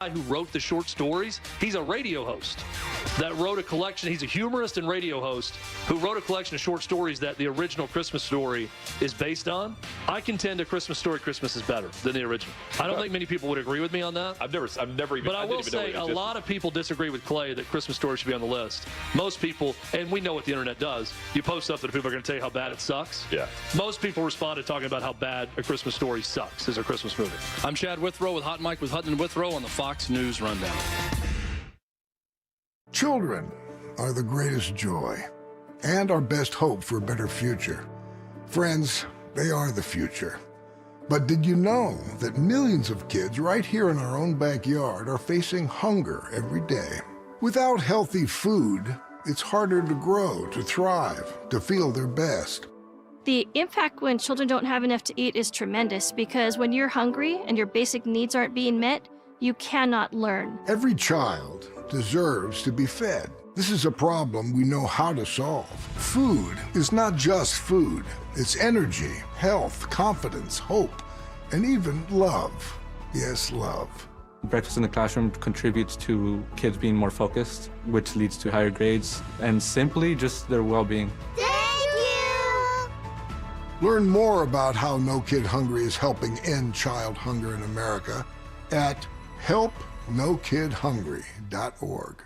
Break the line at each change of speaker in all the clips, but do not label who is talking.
Who wrote the short stories, he's a radio host that wrote a collection. He's a humorist and radio host who wrote a collection of short stories that the original Christmas Story is based on. I contend A Christmas Story Christmas is better than the original. I don't think many people would agree with me on that.
I've never even.
But I will say a lot of people disagree with Clay that Christmas Story should be on the list. Most people, and we know what the internet does. You post something, people are going to tell you how bad it sucks.
Yeah.
Most people respond to talking about how bad A Christmas Story sucks as a Christmas movie.
I'm Chad Withrow with Hot Mike with Hutton and Withrow on the Fox News Rundown.
Children are the greatest joy and our best hope for a better future. Friends, they are the future. But did you know that millions of kids right here in our own backyard are facing hunger every day? Without healthy food, it's harder to grow, to thrive, to feel their best.
The impact when children don't have enough to eat is tremendous because when you're hungry and your basic needs aren't being met, you cannot learn.
Every child deserves to be fed. This is a problem we know how to solve. Food is not just food. It's energy, health, confidence, hope, and even love. Yes, love.
Breakfast in the classroom contributes to kids being more focused, which leads to higher grades, and simply just their well-being.
Thank you!
Learn more about how No Kid Hungry is helping end child hunger in America at helpnokidhungry.org.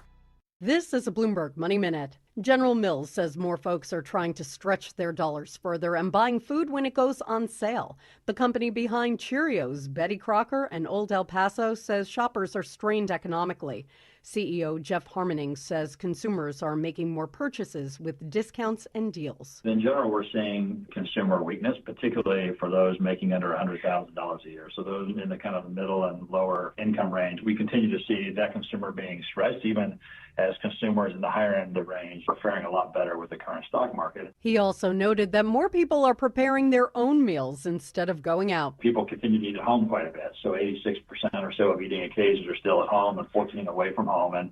This is a Bloomberg Money Minute. General Mills says more folks are trying to stretch their dollars further and buying food when it goes on sale. The company behind Cheerios, Betty Crocker and Old El Paso, says shoppers are strained economically. CEO Jeff Harmening says consumers are making more purchases with discounts and deals.
In general, we're seeing consumer weakness, particularly for those making under $100,000 a year. So those in the kind of middle and lower income range, we continue to see that consumer being stressed, even as consumers in the higher end of the range are faring a lot better with the current stock market.
He also noted that more people are preparing their own meals instead of going out.
People continue to eat at home quite a bit. So 86% or so of eating occasions are still at home and 14 away from home. And,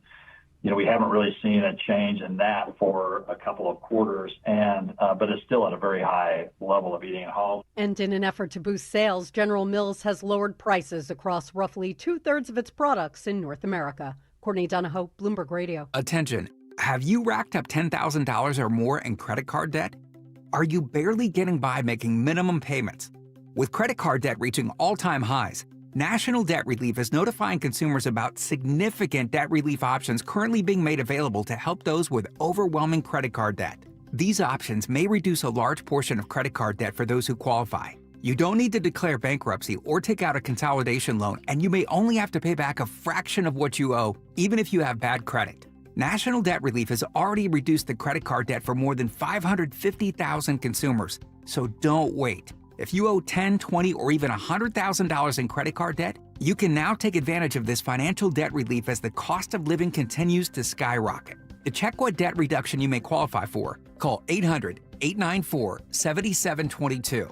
we haven't really seen a change in that for a couple of quarters, but it's still at a very high level of eating at home.
And in an effort to boost sales, General Mills has lowered prices across roughly 2/3 of its products in North America. Courtney Donahoe, Bloomberg Radio.
Attention. Have you racked up $10,000 or more in credit card debt? Are you barely getting by making minimum payments? With credit card debt reaching all-time highs, National Debt Relief is notifying consumers about significant debt relief options currently being made available to help those with overwhelming credit card debt. These options may reduce a large portion of credit card debt for those who qualify. You don't need to declare bankruptcy or take out a consolidation loan, and you may only have to pay back a fraction of what you owe, even if you have bad credit. National Debt Relief has already reduced the credit card debt for more than 550,000 consumers, so don't wait. If you owe $10,000, $20,000, or even $100,000 in credit card debt, you can now take advantage of this financial debt relief as the cost of living continues to skyrocket. To check what debt reduction you may qualify for, call 800-894-7722.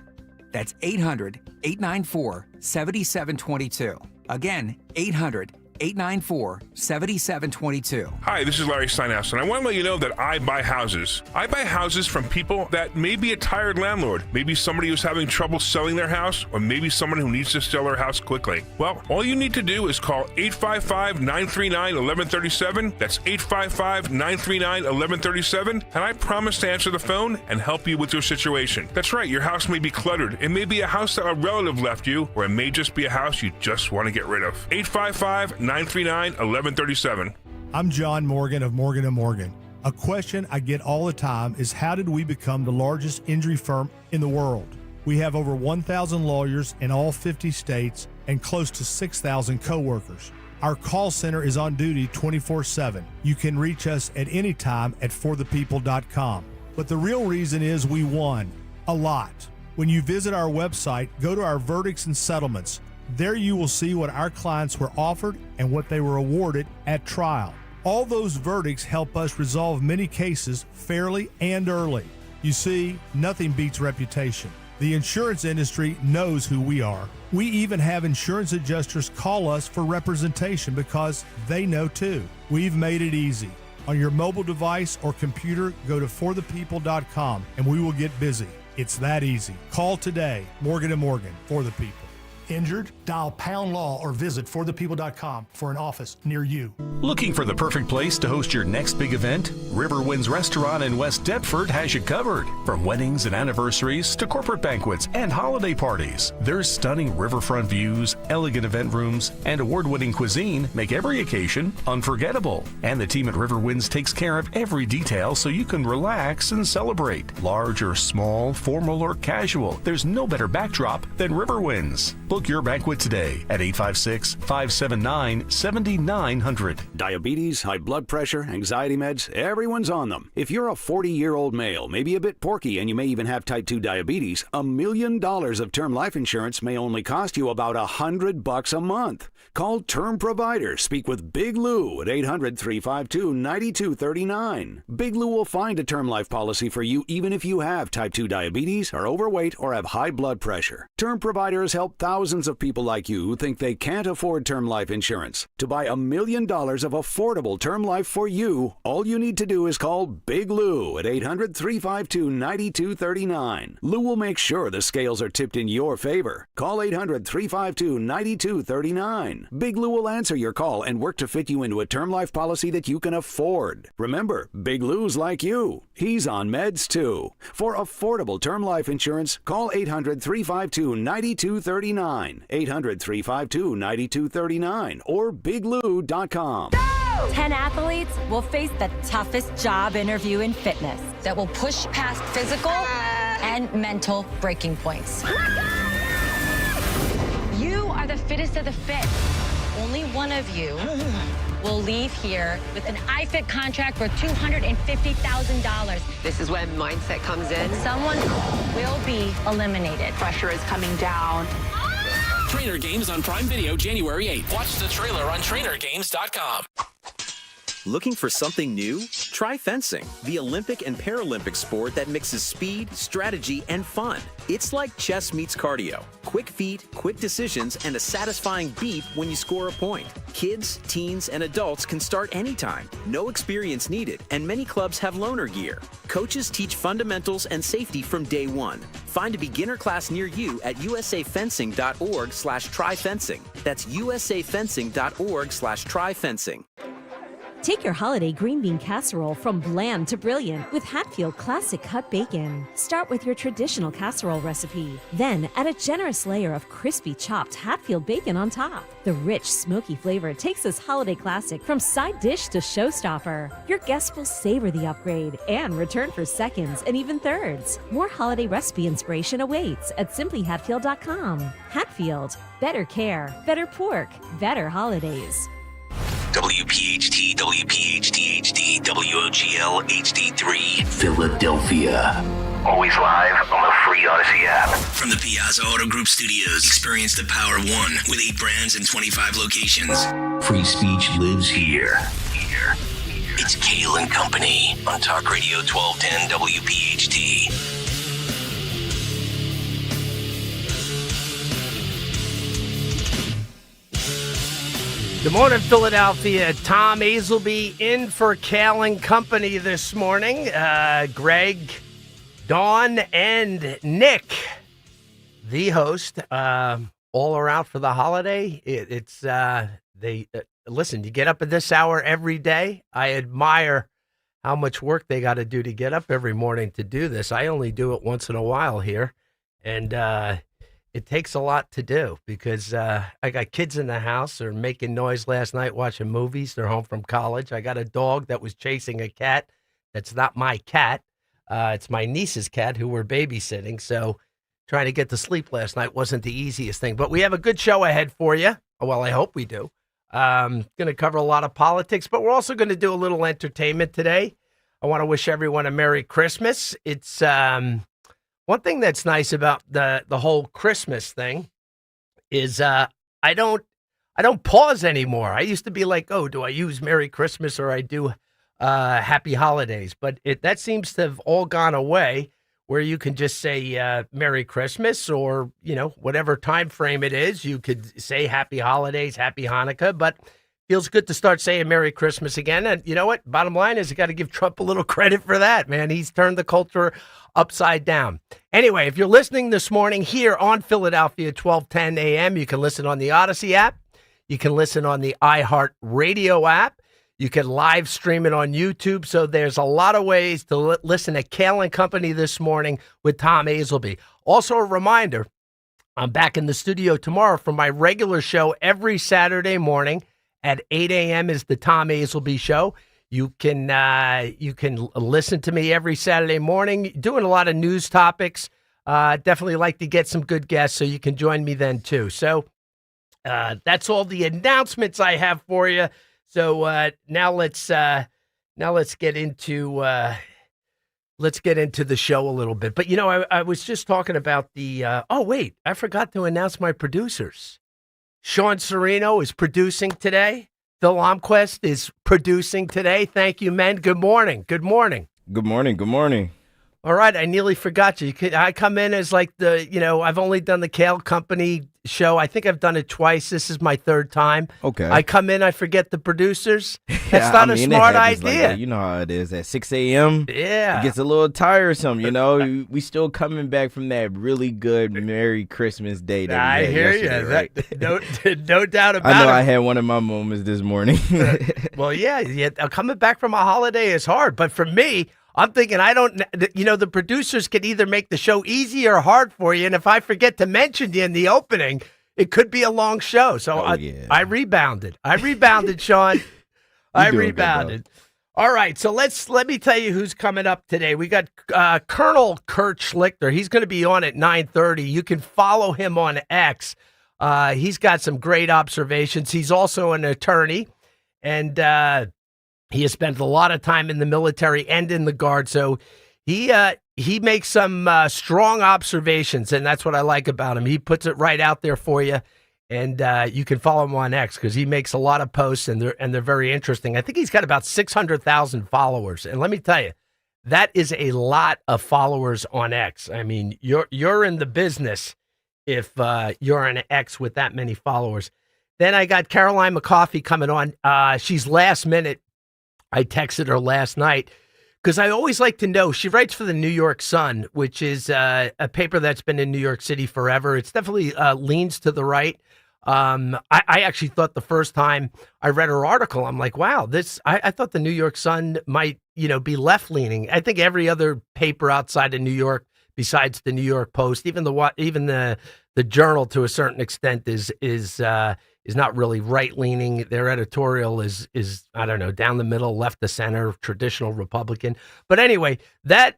That's 800-894-7722. Again, 800-894-7722.
Hi, this is Larry Steinhaus, and I want to let you know that I buy houses. I buy houses from people that may be a tired landlord, maybe somebody who's having trouble selling their house, or maybe someone who needs to sell their house quickly. Well, all you need to do is call 855-939-1137. That's 855-939-1137, and I promise to answer the phone and help you with your situation. That's right, your house may be cluttered. It may be a house that a relative left you, or it may just be a house you just want to get rid of. 855-939-1137.
I'm John Morgan of Morgan & Morgan. A question I get all the time is, how did we become the largest injury firm in the world? We have over 1,000 lawyers in all 50 states and close to 6,000 coworkers. Our call center is on duty 24/7. You can reach us at any time at forthepeople.com. But the real reason is we won a lot. When you visit our website, go to our verdicts and settlements. There you will see what our clients were offered and what they were awarded at trial. All those verdicts help us resolve many cases fairly and early. You see, nothing beats reputation. The insurance industry knows who we are. We even have insurance adjusters call us for representation because they know too. We've made it easy. On your mobile device or computer, go to forthepeople.com and we will get busy. It's that easy. Call today. Morgan & Morgan, for the people. Injured? Dial Pound Law or visit forthepeople.com for an office near you.
Looking for the perfect place to host your next big event? Riverwinds Restaurant in West Deptford has you covered. From weddings and anniversaries to corporate banquets and holiday parties, their stunning riverfront views, elegant event rooms, and award-winning cuisine make every occasion unforgettable. And the team at Riverwinds takes care of every detail so you can relax and celebrate. Large or small, formal or casual, there's no better backdrop than Riverwinds. Book your banquet today at 856-579-7900.
Diabetes, high blood pressure, anxiety meds, everyone's on them. If you're a 40-year-old male, maybe a bit porky, and you may even have type 2 diabetes, $1 million of term life insurance may only cost you about $100 a month. Call Term Provider. Speak with Big Lou at 800-352-9239. Big Lou will find a term life policy for you even if you have type 2 diabetes, are overweight, or have high blood pressure. Term Providers help thousands of people like you who think they can't afford term life insurance. To buy $1 million of affordable term life for you, all you need to do is call Big Lou at 800-352-9239. Lou will make sure the scales are tipped in your favor. Call 800-352-9239. Big Lou will answer your call and work to fit you into a term life policy that you can afford. Remember, Big Lou's like you. He's on meds too. For affordable term life insurance, call 800-352-9239. 800-352-9239 or biglou.com.
10 athletes will face the toughest job interview in fitness that will push past physical and mental breaking points. You are the fittest of the fit. Only one of you will leave here with an iFit contract for $250,000.
This is when mindset comes in.
Someone will be eliminated.
Pressure is coming down.
Trainer Games on Prime Video January 8th. Watch the trailer on trainergames.com.
Looking for something new? Try fencing, the Olympic and Paralympic sport that mixes speed, strategy, and fun. It's like chess meets cardio. Quick feet, quick decisions, and a satisfying beat when you score a point. Kids, teens, and adults can start anytime. No experience needed, and many clubs have loaner gear. Coaches teach fundamentals and safety from day one. Find a beginner class near you at usafencing.org/tryfencing. That's usafencing.org/tryfencing.
Take your holiday green bean casserole from bland to brilliant with Hatfield Classic Cut Bacon. Start with your traditional casserole recipe. Then add a generous layer of crispy chopped Hatfield bacon on top. The rich, smoky flavor takes this holiday classic from side dish to showstopper. Your guests will savor the upgrade and return for seconds and even thirds. More holiday recipe inspiration awaits at simplyhatfield.com. Hatfield, better care, better pork, better holidays.
WPHT, WPHT HD, WOGL HD3, Philadelphia. Always live on the free Odyssey app. From the Piazza Auto Group Studios, experience the power of one with 8 brands and 25 locations. Free speech lives here. It's Kayal and Company on Talk Radio 1210 WPHT.
Good morning, Philadelphia. Tom Hazelby in for Kayal and Company this morning. Greg, Dawn, and Nick, the host, all around for the holiday. Listen, you get up at this hour every day. I admire how much work they got to do to get up every morning to do this. I only do it once in a while here, and it takes a lot to do because I got kids in the house. They're making noise last night watching movies. They're home from college. I got a dog that was chasing a cat. That's not my cat. It's my niece's cat who we're babysitting. So trying to get to sleep last night wasn't the easiest thing. But we have a good show ahead for you. Well, I hope we do. Going to cover a lot of politics, but we're also going to do a little entertainment today. I want to wish everyone a Merry Christmas. It's one thing that's nice about the whole Christmas thing is I don't pause anymore. I used to be like, oh, do I use Merry Christmas or I do Happy Holidays? But that seems to have all gone away, where you can just say Merry Christmas or, whatever time frame it is. You could say Happy Holidays, Happy Hanukkah, but feels good to start saying Merry Christmas again. And you know what? Bottom line is you got to give Trump a little credit for that, man. He's turned the culture upside down. Anyway, if you're listening this morning here on Philadelphia 1210 AM, you can listen on the Odyssey app. You can listen on the iHeart Radio app. You can live stream it on YouTube. So there's a lot of ways to listen to Kayal and Company this morning with Tom Hazelby. Also a reminder, I'm back in the studio tomorrow for my regular show every Saturday morning at 8 a.m. is the Tom Hazelby Show. You can listen to me every Saturday morning, doing a lot of news topics. Definitely like to get some good guests, so you can join me then too. So that's all the announcements I have for you. So now let's get into the show a little bit. But I was just talking about the. Oh wait, I forgot to announce my producers. Sean Sereno is producing today. Phil Omquist is producing today. Thank you, men. Good morning. Good morning.
Good morning. Good morning.
All right. I nearly forgot you. I come in as like I've only done the Kayal Company show. I think I've done it twice. This is my third time.
Okay.
I come in, I forget the producers. That's not a smart idea.
Like you know how it is at 6 a.m.
Yeah.
It gets a little tiresome, We still coming back from that really good Merry Christmas day that we had
hear
yesterday,
you.
Right?
No doubt about it.
I know I had one of my moments this morning.
Well, yeah, coming back from a holiday is hard. But for me, I'm thinking the producers can either make the show easy or hard for you. And if I forget to mention you in the opening, it could be a long show. So I rebounded. Sean. I rebounded. All right. So let me tell you who's coming up today. We got Colonel Kurt Schlichter. He's going to be on at 9:30. You can follow him on X. He's got some great observations. He's also an attorney, and he has spent a lot of time in the military and in the Guard, so he makes some strong observations, and that's what I like about him. He puts it right out there for you, and you can follow him on X because he makes a lot of posts, and they're very interesting. I think he's got about 600,000 followers, and let me tell you, that is a lot of followers on X. I mean, you're in the business if you're on X with that many followers. Then I got Caroline McCoffey coming on. She's last minute. I texted her last night because I always like to know. She writes for the New York Sun, which is a paper that's been in New York City forever. It's definitely leans to the right. I actually thought the first time I read her article, I'm like, wow, I thought the New York Sun might, be left leaning. I think every other paper outside of New York, besides the New York Post, even the Journal to a certain extent is not really right-leaning. Their editorial is I don't know, down the middle, left to center, traditional Republican. But anyway, that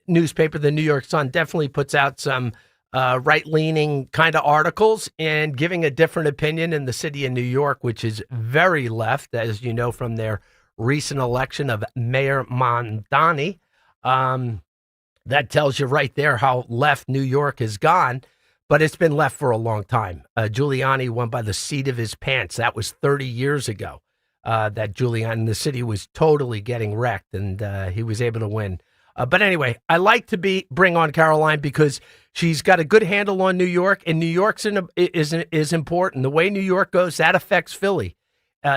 newspaper, the New York Sun, definitely puts out some right-leaning kind of articles and giving a different opinion in the city of New York, which is very left, as you know from their recent election of Mayor Mondani. That tells you right there how left New York has gone. But it's been left for a long time. Giuliani won by the seat of his pants. That was 30 years ago that Giuliani, the city was totally getting wrecked, and he was able to win. But anyway, I like to bring on Caroline because she's got a good handle on New York, and New York's is important. The way New York goes, that affects Philly.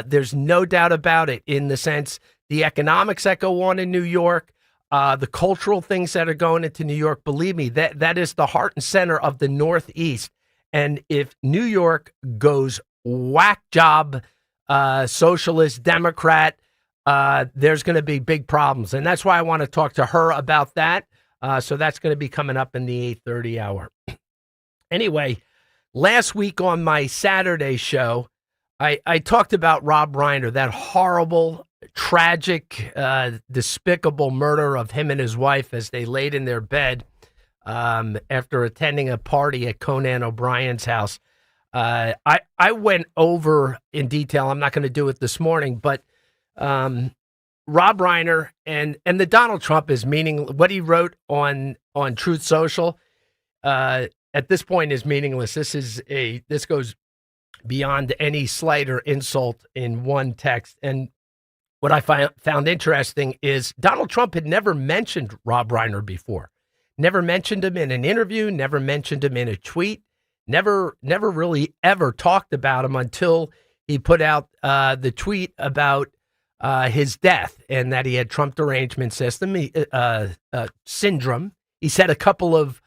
There's no doubt about it in the sense the economics that go on in New York, the cultural things that are going into New York, believe me, that is the heart and center of the Northeast. And if New York goes whack job, socialist, Democrat, there's going to be big problems. And that's why I want to talk to her about that. So that's going to be coming up in the 8:30 hour. Anyway, last week on my Saturday show, I talked about Rob Reiner, that horrible, tragic, despicable murder of him and his wife as they laid in their bed after attending a party at Conan O'Brien's house. I went over in detail. I'm not going to do it this morning, but Rob Reiner and the Donald Trump is meaning what he wrote on Truth Social at this point is meaningless. This goes beyond any slight or insult in one text. And what I found interesting is Donald Trump had never mentioned Rob Reiner before. Never mentioned him in an interview, never mentioned him in a tweet, never really ever talked about him until he put out the tweet about his death and that he had Trump derangement syndrome. He said a couple of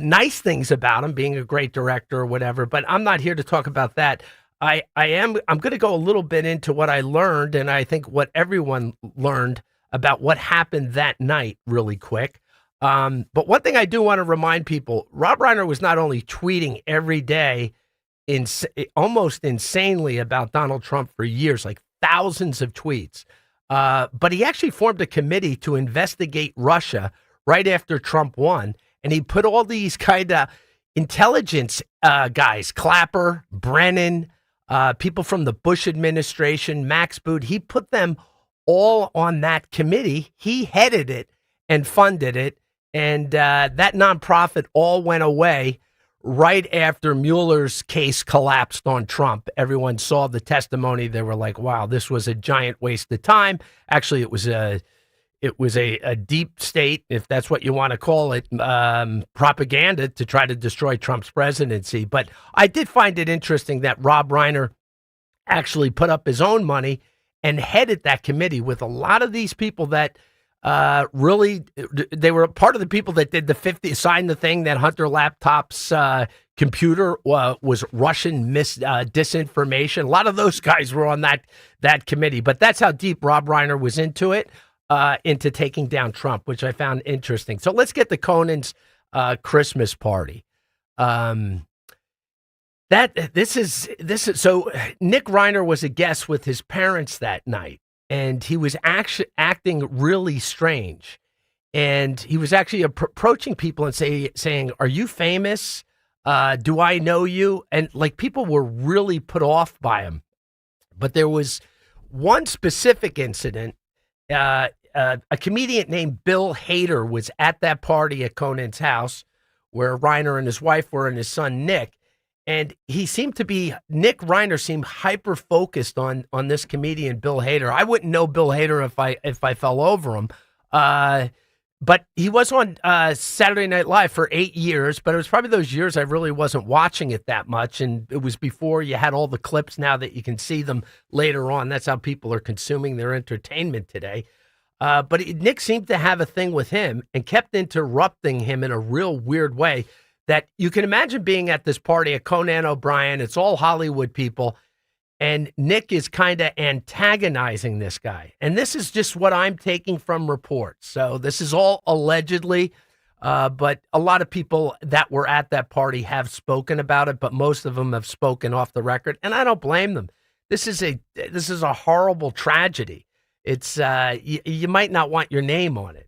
nice things about him, being a great director or whatever, but I'm not here to talk about that. I'm going to go a little bit into what I learned, and I think what everyone learned about what happened that night really quick. But one thing I do want to remind people, Rob Reiner was not only tweeting every day almost insanely about Donald Trump for years, like thousands of tweets, but he actually formed a committee to investigate Russia right after Trump won, and he put all these kind of intelligence guys, Clapper, Brennan, people from the Bush administration, Max Boot, he put them all on that committee. He headed it and funded it. And that nonprofit all went away right after Mueller's case collapsed on Trump. Everyone saw the testimony. They were like, wow, this was a giant waste of time. Actually, it was a deep state, if that's what you want to call it, propaganda to try to destroy Trump's presidency. But I did find it interesting that Rob Reiner actually put up his own money and headed that committee with a lot of these people that really, they were part of the people that did signed the thing that Hunter Laptop's computer was Russian disinformation. A lot of those guys were on that committee, but that's how deep Rob Reiner was into it, into taking down Trump, which I found interesting. So let's get to Conan's Christmas party. This is so Nick Reiner was a guest with his parents that night, and he was actually acting really strange. And he was actually approaching people and saying, "Are you famous? Do I know you?" And like people were really put off by him. But there was one specific incident. A comedian named Bill Hader was at that party at Conan's house where Reiner and his wife were and his son Nick. And Nick Reiner seemed hyper-focused on this comedian, Bill Hader. I wouldn't know Bill Hader if I fell over him. But he was on Saturday Night Live for 8 years, but it was probably those years I really wasn't watching it that much. And it was before you had all the clips now that you can see them later on. That's how people are consuming their entertainment today. But Nick seemed to have a thing with him and kept interrupting him in a real weird way. That you can imagine being at this party at Conan O'Brien. It's all Hollywood people. And Nick is kind of antagonizing this guy. And this is just what I'm taking from reports. So this is all allegedly, but a lot of people that were at that party have spoken about it, but most of them have spoken off the record. And I don't blame them. This is a horrible tragedy. It's you might not want your name on it.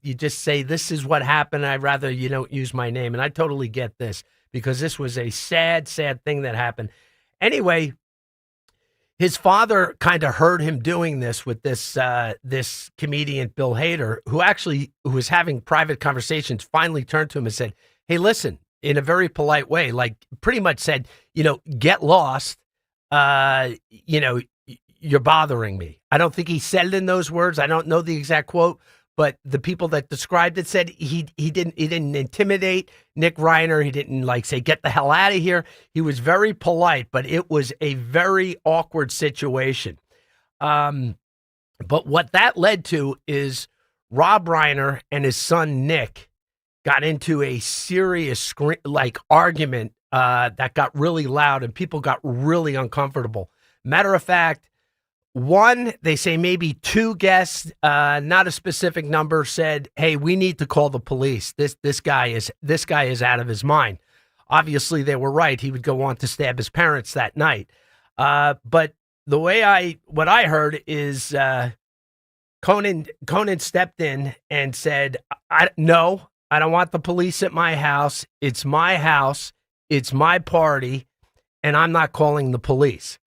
You just say, this is what happened. I'd rather you don't use my name. And I totally get this because this was a sad, sad thing that happened. Anyway, his father kind of heard him doing this with this comedian, Bill Hader, who was having private conversations, finally turned to him and said, "Hey, listen," in a very polite way, like pretty much said, "Get lost. You're bothering me." I don't think he said it in those words. I don't know the exact quote, but the people that described it said he didn't intimidate Nick Reiner. He didn't say, "Get the hell out of here." He was very polite, but it was a very awkward situation. But what that led to is Rob Reiner and his son Nick got into a serious argument that got really loud and people got really uncomfortable. Matter of fact, one, they say maybe two guests, not a specific number, said, "Hey, we need to call the police. This guy is out of his mind." Obviously, they were right. He would go on to stab his parents that night. But the way what I heard is Conan stepped in and said, "No, I don't want the police at my house. It's my house. It's my party, and I'm not calling the police."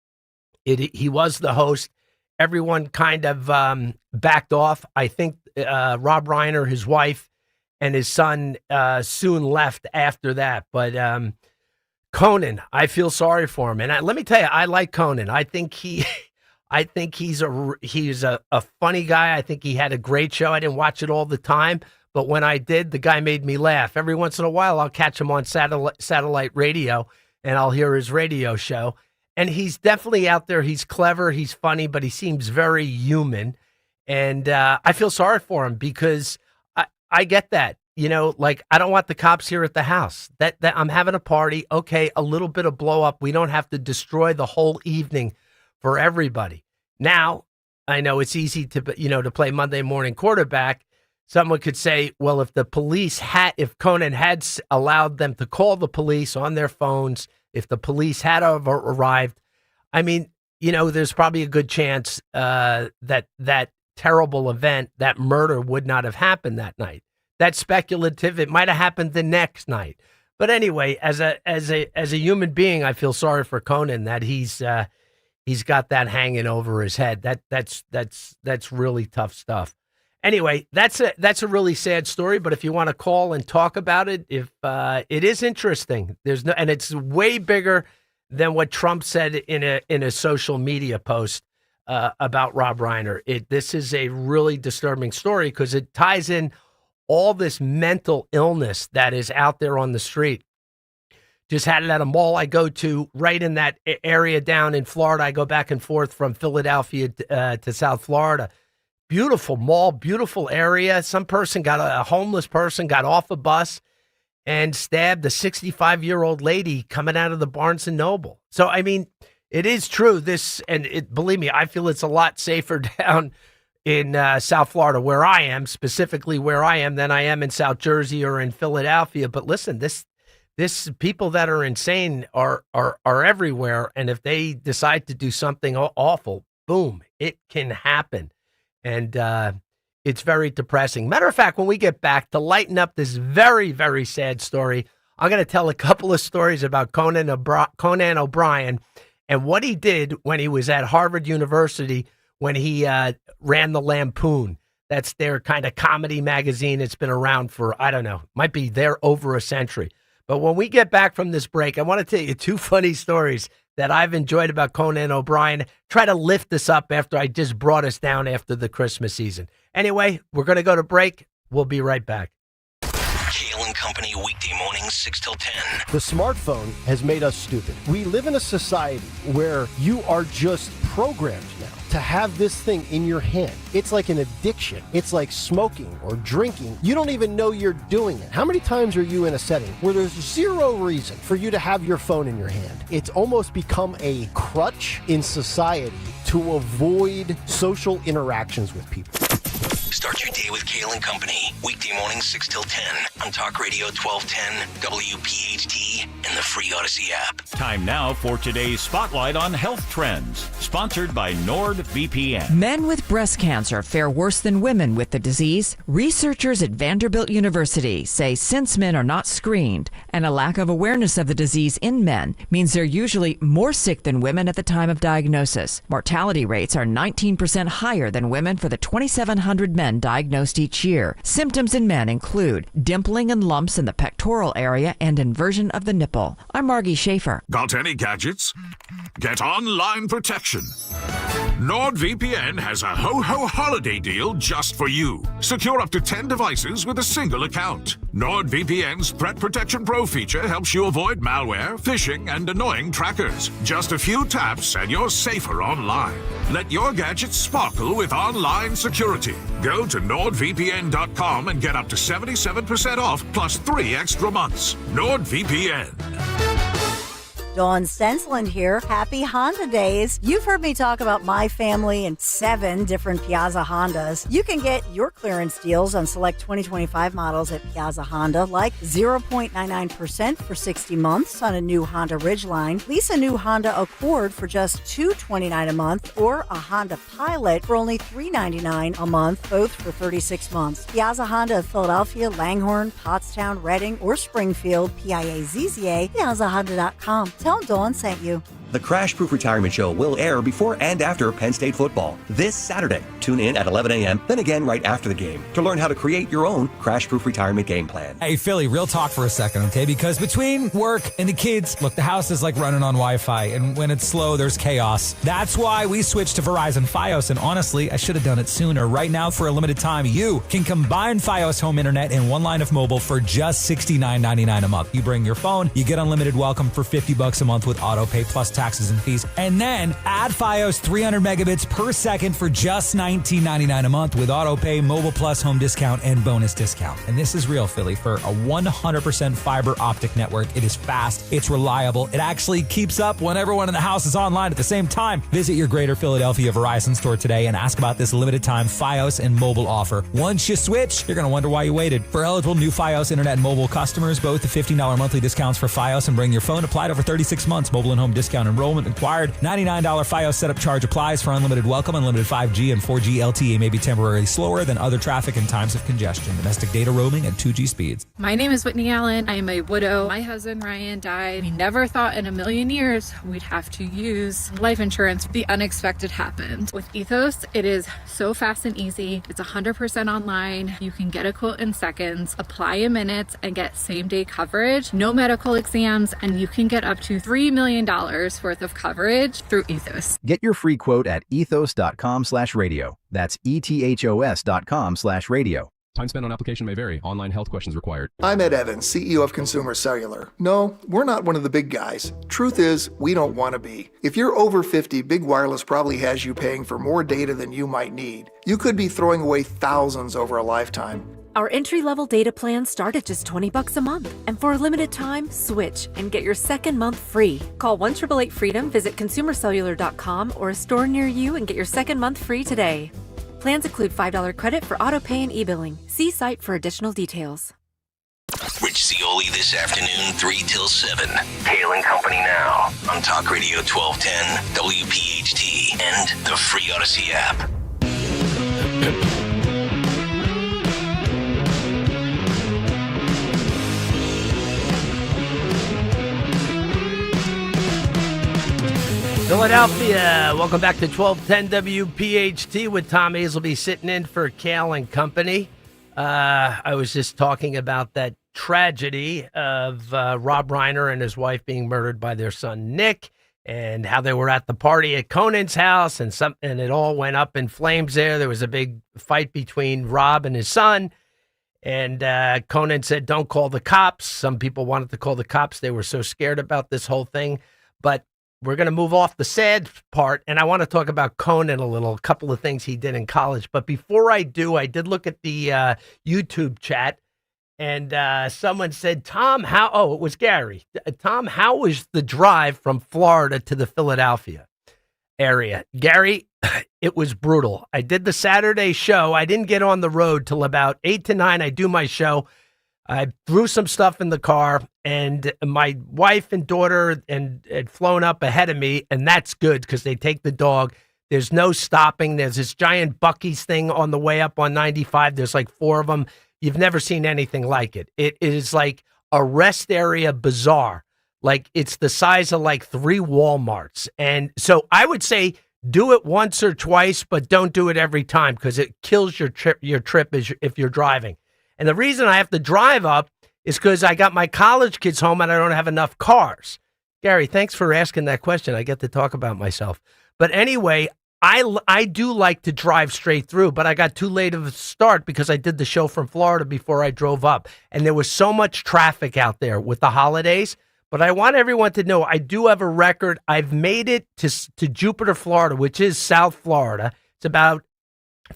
He was the host. Everyone kind of backed off. I think Rob Reiner, his wife, and his son soon left after that. But Conan, I feel sorry for him. And let me tell you, I like Conan. I think he's a funny guy. I think he had a great show. I didn't watch it all the time, but when I did, the guy made me laugh. Every once in a while, I'll catch him on satellite radio, and I'll hear his radio show. And he's definitely out there. He's clever. He's funny, but he seems very human. And I feel sorry for him because I get that. You know, like, I don't want the cops here at the house. That I'm having a party. Okay, a little bit of blow up. We don't have to destroy the whole evening for everybody. Now, I know it's easy to play Monday morning quarterback. Someone could say, well, if if Conan had allowed them to call the police on their phones, if the police had arrived, I mean, there's probably a good chance that terrible event, that murder would not have happened that night. That's speculative. It might have happened the next night. But anyway, as a human being, I feel sorry for Conan that he's got that hanging over his head. That's really tough stuff. Anyway, that's a really sad story. But if you want to call and talk about it, it is interesting. And it's way bigger than what Trump said in a social media post about Rob Reiner. This is a really disturbing story because it ties in all this mental illness that is out there on the street. Just had it at a mall I go to right in that area down in Florida. I go back and forth from Philadelphia to South Florida. Beautiful mall, beautiful area. A homeless person got off a bus and stabbed a 65-year-old lady coming out of the Barnes & Noble. So, I mean, it is true. Believe me, I feel it's a lot safer down in South Florida, where I am, specifically where I am, than I am in South Jersey or in Philadelphia. But listen, this people that are insane are everywhere, and if they decide to do something awful, boom, it can happen, and it's very depressing. Matter of fact, when we get back, to lighten up this very, very sad story, I'm going to tell a couple of stories about Conan O'Brien and what he did when he was at Harvard University when he ran the Lampoon. That's their kind of comedy magazine. It's been around for, I don't know, might be there over a century. But when we get back from this break, I want to tell you two funny stories that I've enjoyed about Conan O'Brien. Try to lift this up after I just brought us down after the Christmas season. Anyway, we're going to go to break. We'll be right back.
Kayal and Company, weekday mornings 6 till 10.
The smartphone has made us stupid. We live in a society where you are just programmed now to have this thing in your hand. It's like an addiction. It's like smoking or drinking. You don't even know you're doing it. How many times are you in a setting where there's zero reason for you to have your phone in your hand? It's almost become a crutch in society to avoid social interactions with people.
Start your day with Kayal and Company. Weekday mornings 6 till 10 on Talk Radio 1210, WPHT, and the free Odyssey app.
Time now for today's Spotlight on Health Trends, sponsored by NordVPN.
Men with breast cancer fare worse than women with the disease. Researchers at Vanderbilt University say since men are not screened and a lack of awareness of the disease in men means they're usually more sick than women at the time of diagnosis. Mortality rates are 19% higher than women for the 2,700 men diagnosed each year. Symptoms in men include dimpling and lumps in the pectoral area and inversion of the nipple. I'm Margie Schaefer.
Got any gadgets? Get online protection. NordVPN has a ho-ho holiday deal just for you. Secure up to 10 devices with a single account. NordVPN's Threat Protection Pro feature helps you avoid malware, phishing, and annoying trackers. Just a few taps and you're safer online. Let your gadgets sparkle with online security. Go to NordVPN.com and get up to 77% off plus 3 extra months. NordVPN.
Dawn Stensland here. Happy Honda Days. You've heard me talk about my family and 7 different Piazza Hondas. You can get your clearance deals on select 2025 models at Piazza Honda, like 0.99% for 60 months on a new Honda Ridgeline. Lease a new Honda Accord for just $229 a month, or a Honda Pilot for only $399 a month, both for 36 months. Piazza Honda of Philadelphia, Langhorne, Pottstown, Reading, or Springfield, PIAZZA, PiazzaHonda.com. Tell Dawn sent you.
The Crash Proof Retirement Show will air before and after Penn State football this Saturday. Tune in at 11 a.m., then again right after the game to learn how to create your own Crash Proof Retirement game plan.
Hey, Philly, real talk for a second, okay? Because between work and the kids, look, the house is like running on Wi-Fi, and when it's slow, there's chaos. That's why we switched to Verizon Fios, and honestly, I should have done it sooner. Right now, for a limited time, you can combine Fios home internet and one line of mobile for just $69.99 a month. You bring your phone, you get unlimited welcome for $50 a month with auto pay plus taxes, and fees. And then add Fios 300 megabits per second for just $19.99 a month with AutoPay, Mobile Plus home discount, and bonus discount. And this is real, Philly. For a 100% fiber optic network, it is fast, it's reliable, it actually keeps up when everyone in the house is online at the same time. Visit your Greater Philadelphia Verizon store today and ask about this limited time Fios and mobile offer. Once you switch, you're going to wonder why you waited. For eligible new Fios internet and mobile customers, both the $15 monthly discounts for Fios and Bring Your Phone applied over 36 months. Mobile and home discount enrollment required. $99 Fios setup charge applies for unlimited welcome. Unlimited 5G and 4G LTE may be temporarily slower than other traffic in times of congestion. Domestic data roaming at 2G speeds.
My name is Whitney Allen. I am a widow. My husband Ryan died. We never thought in a million years we'd have to use life insurance. The unexpected happened. With Ethos, it is so fast and easy. It's 100% online. You can get a quote in seconds, apply in minutes, and get same-day coverage. No medical exams, and you can get up to $3 million worth of coverage through Ethos.
Get your free quote at ethos.com/radio. That's ethos.com/radio.
Time spent on application may vary. Online health questions required.
I'm Ed Evans, CEO of Consumer Cellular. No, we're not one of the big guys. Truth is, we don't want to be. If you're over 50, Big Wireless probably has you paying for more data than you might need. You could be throwing away thousands over a lifetime.
Our entry-level data plans start at just $20 a month. And for a limited time, switch and get your second month free. Call 1-888-FREEDOM, visit consumercellular.com or a store near you and get your second month free today. Plans include $5 credit for auto pay and e-billing. See site for additional details.
Rich Cioli this afternoon, 3 till 7. Kayal and Company now on Talk Radio 1210, WPHT, and the free Odyssey app.
Philadelphia, welcome back to 1210 WPHT with Tom Hazelby sitting in for Kayal and Company. I was just talking about that tragedy of Rob Reiner and his wife being murdered by their son Nick, and how they were at the party at Conan's house, and it all went up in flames there. There was a big fight between Rob and his son, and Conan said, "Don't call the cops." Some people wanted to call the cops. They were so scared about this whole thing, but we're going to move off the sad part, and I want to talk about Conan a couple of things he did in college. But before I do, I did look at the YouTube chat, and someone said, Tom, it was Gary. Tom, how was the drive from Florida to the Philadelphia area? Gary, it was brutal. I did the Saturday show. I didn't get on the road till about 8 to 9. I do my show. I threw some stuff in the car, and my wife and daughter had flown up ahead of me, and that's good because they take the dog. There's no stopping. There's this giant Buc-ee's thing on the way up on 95. There's like 4 of them. You've never seen anything like it. It is like a rest area bazaar. Like it's the size of like 3 Walmarts. And so I would say do it once or twice, but don't do it every time because it kills your trip if you're driving. And the reason I have to drive up is because I got my college kids home and I don't have enough cars. Gary, thanks for asking that question. I get to talk about myself. But anyway, I do like to drive straight through, but I got too late of a start because I did the show from Florida before I drove up. And there was so much traffic out there with the holidays. But I want everyone to know I do have a record. I've made it to Jupiter, Florida, which is South Florida. It's about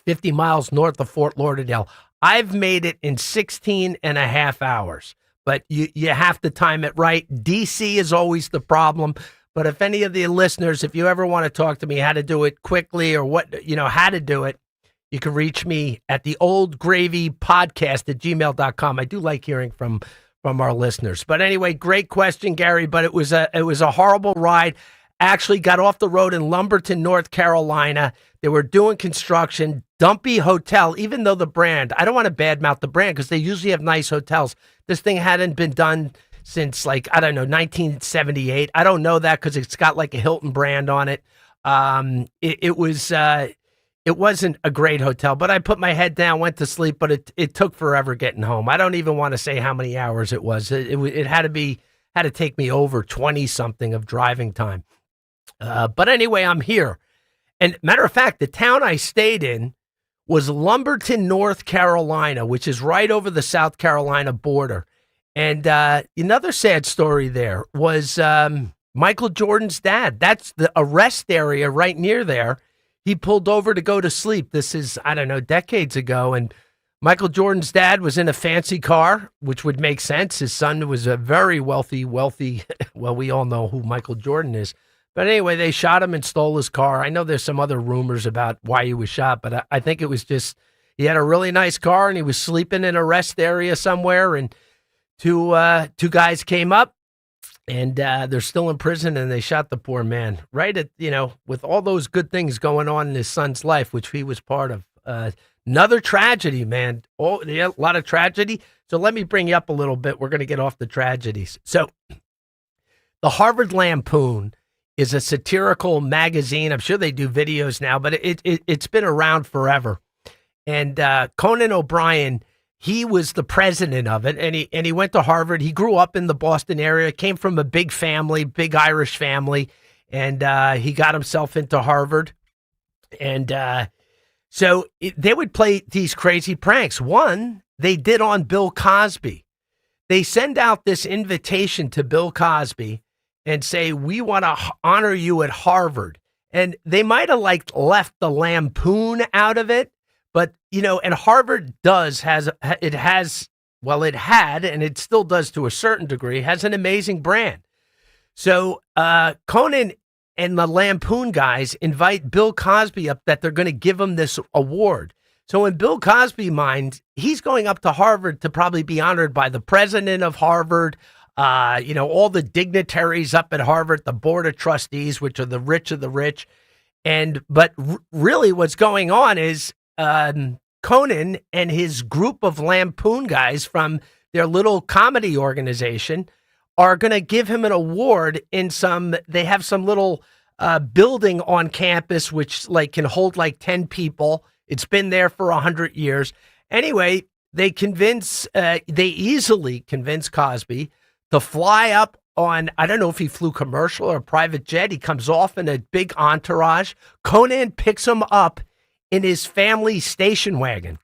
50 miles north of Fort Lauderdale. I've made it in 16 and a half hours, but you have to time it right. DC is always the problem. But if any of the listeners, if you ever want to talk to me how to do it quickly or how to do it, you can reach me at the Old Gravy Podcast at gmail.com. I do like hearing from our listeners. But anyway, great question, Gary. But it was a horrible ride. Actually got off the road in Lumberton, North Carolina. They were doing construction. Dumpy hotel, even though the brand, I don't want to badmouth the brand because they usually have nice hotels. This thing hadn't been done since 1978. I don't know that because it's got like a Hilton brand on it. It wasn't a great hotel, but I put my head down, went to sleep, but it took forever getting home. I don't even want to say how many hours it was. It had to take me over 20 something of driving time. But anyway, I'm here. And matter of fact, the town I stayed in was Lumberton, North Carolina, which is right over the South Carolina border. And another sad story there was Michael Jordan's dad. That's the arrest area right near there. He pulled over to go to sleep. This is, I don't know, decades ago. And Michael Jordan's dad was in a fancy car, which would make sense. His son was a very wealthy, well, we all know who Michael Jordan is. But anyway, they shot him and stole his car. I know there's some other rumors about why he was shot, but I think it was just he had a really nice car and he was sleeping in a rest area somewhere. And two guys came up and they're still in prison and they shot the poor man right at, with all those good things going on in his son's life, which he was part of. Another tragedy, man. Oh, yeah, a lot of tragedy. So let me bring you up a little bit. We're going to get off the tragedies. So the Harvard Lampoon is a satirical magazine. I'm sure they do videos now, but it's been around forever. And Conan O'Brien, he was the president of it, and he went to Harvard. He grew up in the Boston area, came from a big family, big Irish family, and he got himself into Harvard. And so they would play these crazy pranks. One, they did on Bill Cosby. They send out this invitation to Bill Cosby and say, we want to honor you at Harvard. And they might have left the Lampoon out of it, but, and Harvard had, and it still does to a certain degree, has an amazing brand. So Conan and the Lampoon guys invite Bill Cosby up that they're going to give him this award. So in Bill Cosby's mind, he's going up to Harvard to probably be honored by the president of Harvard, all the dignitaries up at Harvard, the board of trustees, which are the rich of the rich. But really what's going on is Conan and his group of Lampoon guys from their little comedy organization are going to give him an award they have some little building on campus, which can hold 10 people. It's been there for 100 years. Anyway, they easily convince Cosby to fly up on, I don't know if he flew commercial or private jet. He comes off in a big entourage. Conan picks him up in his family station wagon.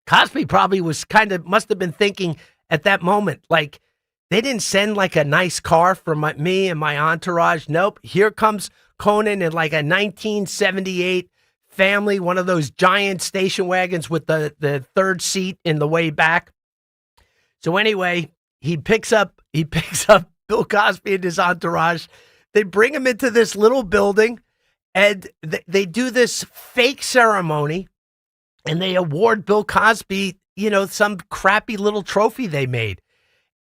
Cosby probably must have been thinking at that moment, they didn't send a nice car for me and my entourage. Nope. Here comes Conan in a 1978 family, one of those giant station wagons with the third seat in the way back. So anyway, he picks up Bill Cosby and his entourage. They bring him into this little building and they do this fake ceremony and they award Bill Cosby, some crappy little trophy they made.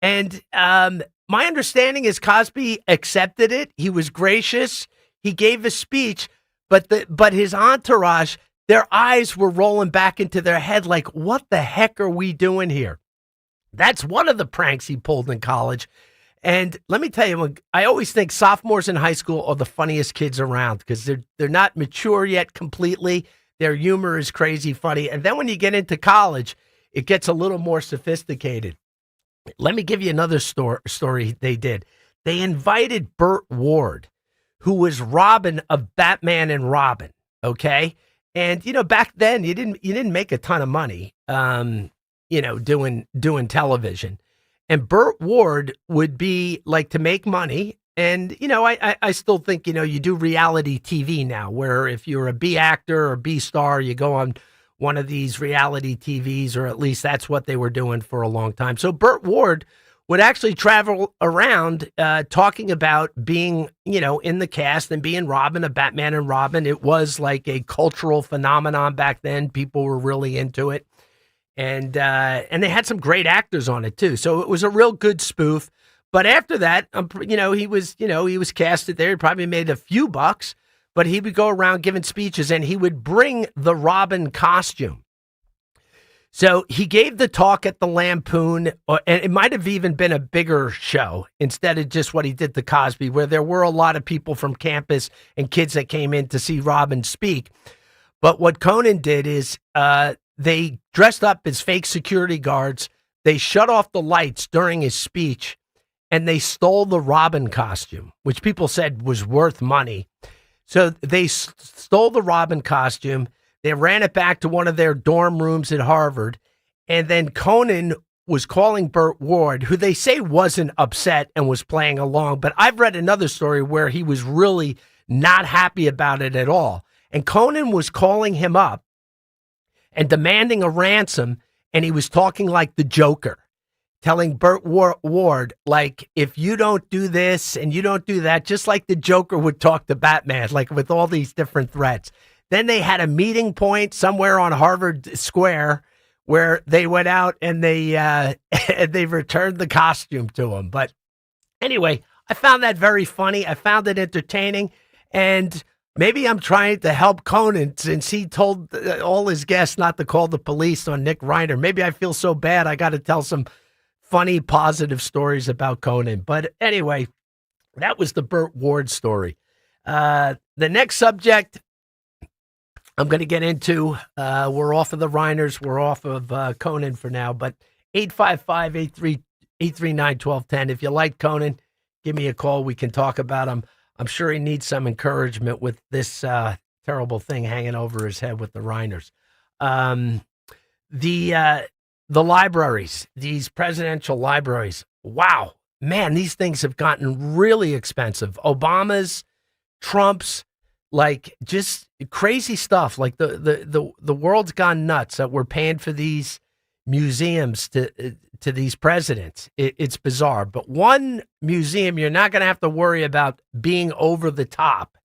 And my understanding is Cosby accepted it. He was gracious. He gave a speech, but his entourage, their eyes were rolling back into their head what the heck are we doing here? That's one of the pranks he pulled in college. And let me tell you, I always think sophomores in high school are the funniest kids around because they're not mature yet completely. Their humor is crazy funny. And then when you get into college, it gets a little more sophisticated. Let me give you another story they did. They invited Burt Ward, who was Robin of Batman and Robin, okay? And, back then you didn't make a ton of money, doing television. And Burt Ward would be to make money. And, I still think, you do reality TV now where if you're a B actor or B star, you go on one of these reality TVs, or at least that's what they were doing for a long time. So Burt Ward would actually travel around talking about being, in the cast and being Robin of Batman and Robin. It was a cultural phenomenon back then. People were really into it. And they had some great actors on it too. So it was a real good spoof. But after that, he was casted there. He probably made a few bucks, but he would go around giving speeches and he would bring the Robin costume. So he gave the talk at the Lampoon, and it might have even been a bigger show instead of just what he did to Cosby, where there were a lot of people from campus and kids that came in to see Robin speak. But what Conan did is they dressed up as fake security guards. They shut off the lights during his speech, and they stole the Robin costume, which people said was worth money. So they stole the Robin costume. They ran it back to one of their dorm rooms at Harvard. And then Conan was calling Burt Ward, who they say wasn't upset and was playing along. But I've read another story where he was really not happy about it at all. And Conan was calling him up and demanding a ransom. And he was talking like the Joker, telling Burt Ward, like, if you don't do this and you don't do that, just like the Joker would talk to Batman, like with all these different threats. Then they had a meeting point somewhere on Harvard Square where they went out and they returned the costume to him. But anyway, I found that very funny. I found it entertaining. And maybe I'm trying to help Conan since he told all his guests not to call the police on Nick Reiner. Maybe I feel so bad I got to tell some funny, positive stories about Conan. But anyway, that was the Burt Ward story. The next subject I'm going to get into, we're off of the Reiners. We're off of Conan for now. But 855-839-1210. If you like Conan, give me a call. We can talk about him. I'm sure he needs some encouragement with this terrible thing hanging over his head with the Reiners. The libraries, these presidential libraries, wow, man, these things have gotten really expensive. Obama's, Trump's, like just crazy stuff. Like the world's gone nuts that we're paying for these museums to these presidents. It's bizarre. But one museum you're not going to have to worry about being over the top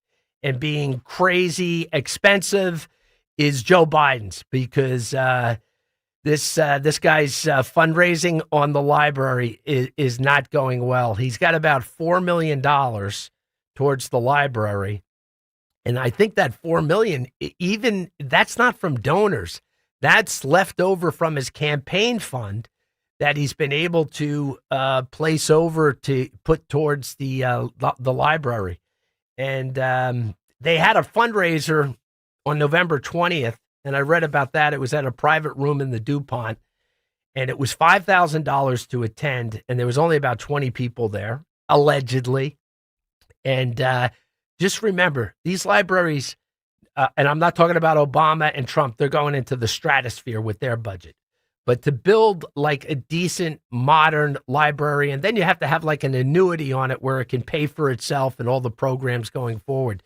and being crazy expensive is Joe Biden's, because this guy's fundraising on the library is not going well. He's got about $4 million towards the library. And I think that $4 million, even that's not from donors. That's left over from his campaign fund that he's been able to place over to put towards the library. And they had a fundraiser on November 20th. And I read about that. It was at a private room in the DuPont, and it was $5,000 to attend. And there was only about 20 people there, allegedly. And just remember, these libraries, and I'm not talking about Obama and Trump, they're going into the stratosphere with their budget. But to build like a decent modern library, and then you have to have like an annuity on it where it can pay for itself and all the programs going forward,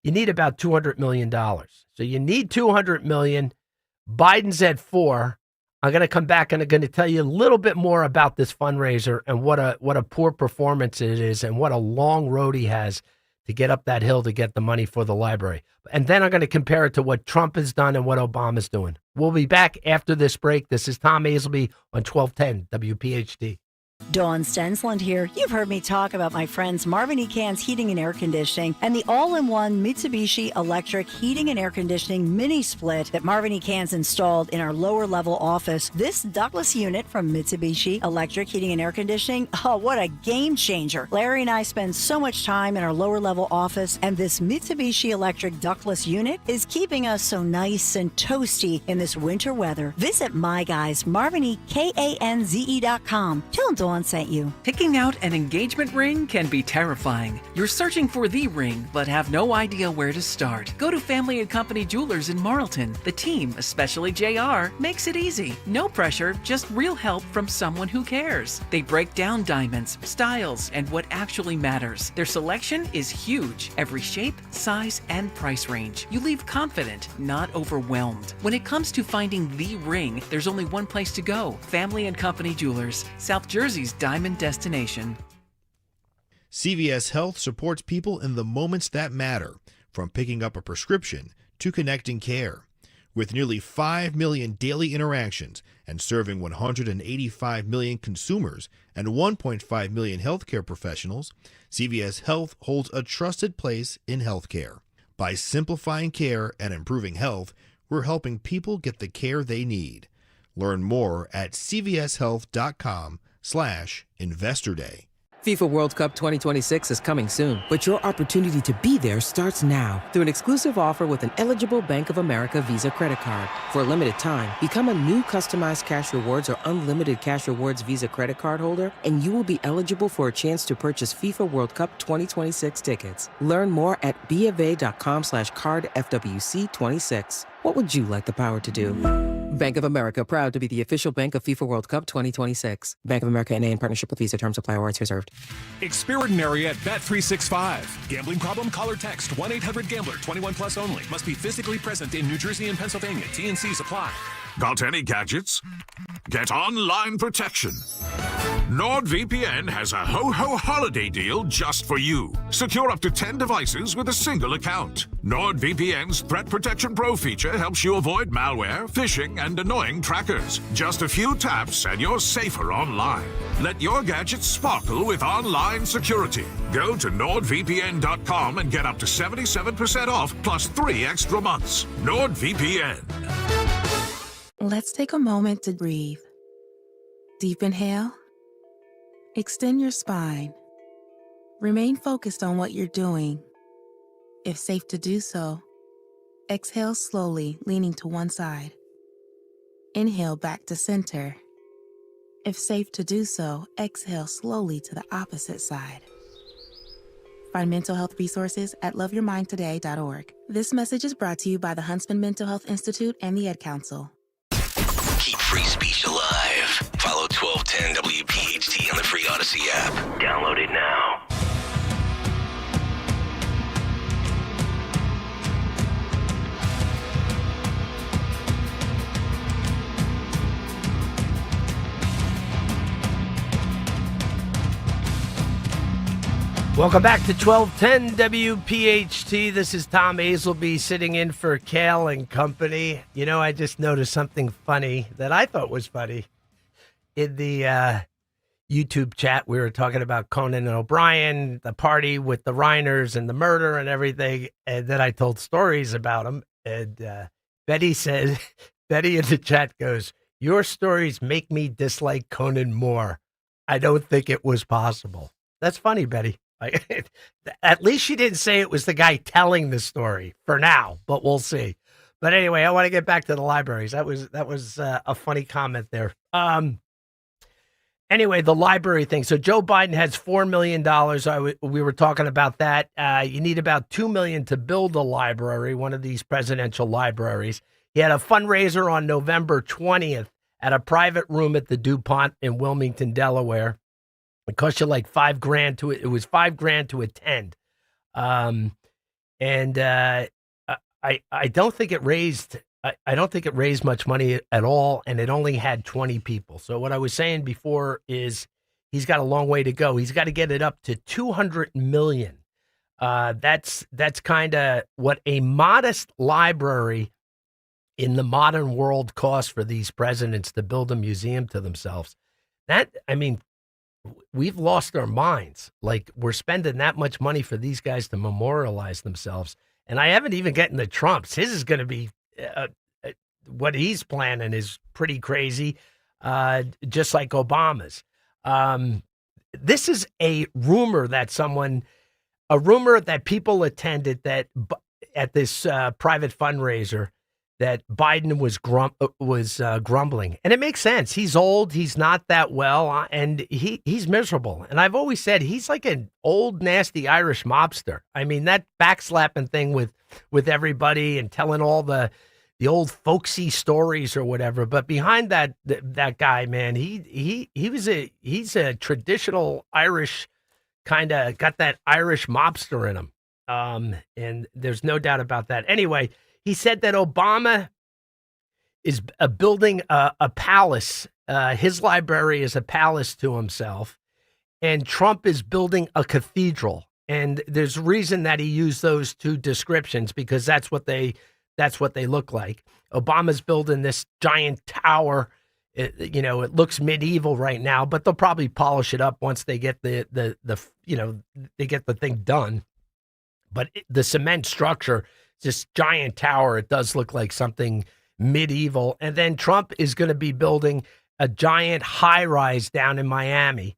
you need about $200 million. So you need $200 million. Biden's at $4 million. I'm going to come back and I'm going to tell you a little bit more about this fundraiser and what a poor performance it is and what a long road he has to get up that hill to get the money for the library. And then I'm going to compare it to what Trump has done and what Obama's doing. We'll be back after this break. This is Tom Hazelby on 1210 WPHT.
Dawn Stensland here. You've heard me talk about my friends Marvin E. Can's Heating and Air Conditioning and the all-in-one Mitsubishi electric heating and air conditioning mini split that Marvin E. Can's installed in our lower level office. This ductless unit from Mitsubishi Electric Heating and Air Conditioning, oh, what a game changer. Larry and I spend so much time in our lower level office, and this Mitsubishi electric ductless unit is keeping us so nice and toasty in this winter weather. Visit my guys, MarvinEKanze.com. Tell them Dawn sent you.
Picking out an engagement ring can be terrifying. You're searching for the ring, but have no idea where to start. Go to Family & Company Jewelers in Marlton. The team, especially JR, makes it easy. No pressure, just real help from someone who cares. They break down diamonds, styles, and what actually matters. Their selection is huge. Every shape, size, and price range. You leave confident, not overwhelmed. When it comes to finding the ring, there's only one place to go. Family & Company Jewelers, South Jersey's diamond destination.
CVS Health supports people in the moments that matter, from picking up a prescription to connecting care. With nearly 5 million daily interactions and serving 185 million consumers and 1.5 million healthcare professionals, CVS Health holds a trusted place in healthcare. By simplifying care and improving health, we're helping people get the care they need. Learn more at cvshealth.com/Investor Day.
FIFA World Cup 2026 is coming soon, but your opportunity to be there starts now through an exclusive offer with an eligible Bank of America Visa credit card. For a limited time, become a new customized cash rewards or unlimited cash rewards Visa credit card holder, and you will be eligible for a chance to purchase FIFA World Cup 2026 tickets. Learn more at BofA.com/cardFWC26. What would you like the power to do? Bank of America, proud to be the official bank of FIFA World Cup 2026. Bank of America NA in partnership with Visa. Terms apply. Warrants reserved.
Extraordinary at Bet365. Gambling problem? Call or text 1-800-GAMBLER. 21 plus only. Must be physically present in New Jersey and Pennsylvania. T&Cs apply.
Got any gadgets? Get online protection. NordVPN has a ho-ho holiday deal just for you. Secure up to 10 devices with a single account. NordVPN's Threat Protection Pro feature helps you avoid malware, phishing, and annoying trackers. Just a few taps and you're safer online. Let your gadgets sparkle with online security. Go to NordVPN.com and get up to 77% off plus 3 extra months. NordVPN.
Let's take a moment to breathe. Deep inhale. Extend your spine. Remain focused on what you're doing. If safe to do so, exhale slowly, leaning to one side. Inhale back to center. If safe to do so, exhale slowly to the opposite side. Find mental health resources at loveyourmindtoday.org. This message is brought to you by the Huntsman Mental Health Institute and the Ad Council.
Keep free speech alive. Follow 1210 WPHT on the free Odyssey app. Download it now.
Welcome back to 1210 WPHT. This is Tom Hazelby sitting in for Kayal and company. You know, I just noticed something funny that I thought was funny. In the YouTube chat, we were talking about Conan and O'Brien, the party with the Reiners and the murder and everything. And then I told stories about them. And Betty said, Betty in the chat goes, "Your stories make me dislike Conan more. I don't think it was possible." That's funny, Betty. At least she didn't say it was the guy telling the story for now, but we'll see. But anyway, I want to get back to the libraries. That was a funny comment there. Anyway, the library thing. So Joe Biden has $4 million. We were talking about that. You need about $2 million to build a library, one of these presidential libraries. He had a fundraiser on November 20th at a private room at the DuPont in Wilmington, Delaware. It cost you like $5,000 it was $5,000 to attend. I don't think it raised, I don't think it raised much money at all. And it only had 20 people. So what I was saying before is he's got a long way to go. He's got to get it up to 200 million. That's kind of what a modest library in the modern world costs for these presidents to build a museum to themselves. We've lost our minds. Like, we're spending that much money for these guys to memorialize themselves. And I haven't even gotten to Trump's. His is going to be, what he's planning is pretty crazy, just like Obama's. This is a rumor that people attended that at this private fundraiser that Biden was grumbling. And it makes sense. He's old. He's not that well. And he's miserable. And I've always said he's like an old, nasty Irish mobster. I mean, that backslapping thing with everybody and telling all the old folksy stories or whatever. But behind that guy, man, he's a traditional Irish, kind of got that Irish mobster in him. And there's no doubt about that. Anyway, he said that Obama is building a palace. His library is a palace to himself, and Trump is building a cathedral. And there's a reason that he used those two descriptions, because that's what they look like. Obama's building this giant tower. It looks medieval right now, but they'll probably polish it up once they get they get the thing done. But the cement structure, this giant tower, it does look like something medieval. And then Trump is going to be building a giant high rise down in Miami.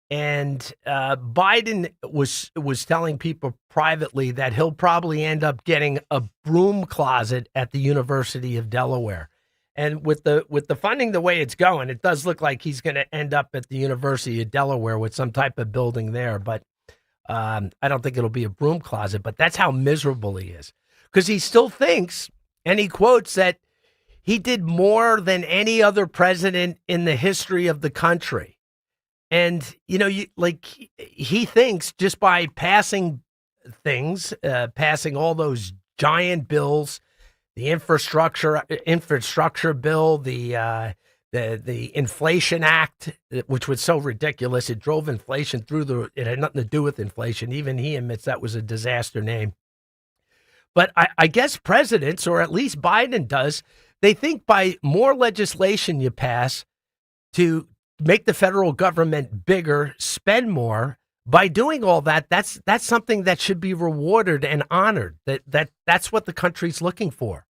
And Biden was telling people privately that he'll probably end up getting a broom closet at the University of Delaware. And with the funding the way it's going, it does look like he's going to end up at the University of Delaware with some type of building there. But I don't think it'll be a broom closet. But that's how miserable he is. Because he still thinks And he quotes that he did more than any other president in the history of the country. And, he thinks just by passing things, passing all those giant bills, the infrastructure bill, the Inflation Act, which was so ridiculous, it drove inflation it had nothing to do with inflation. Even he admits that was a disaster name. But I guess presidents, or at least Biden does, they think by more legislation you pass to make the federal government bigger, spend more, by doing all that, that's something that should be rewarded and honored. That's what the country's looking for.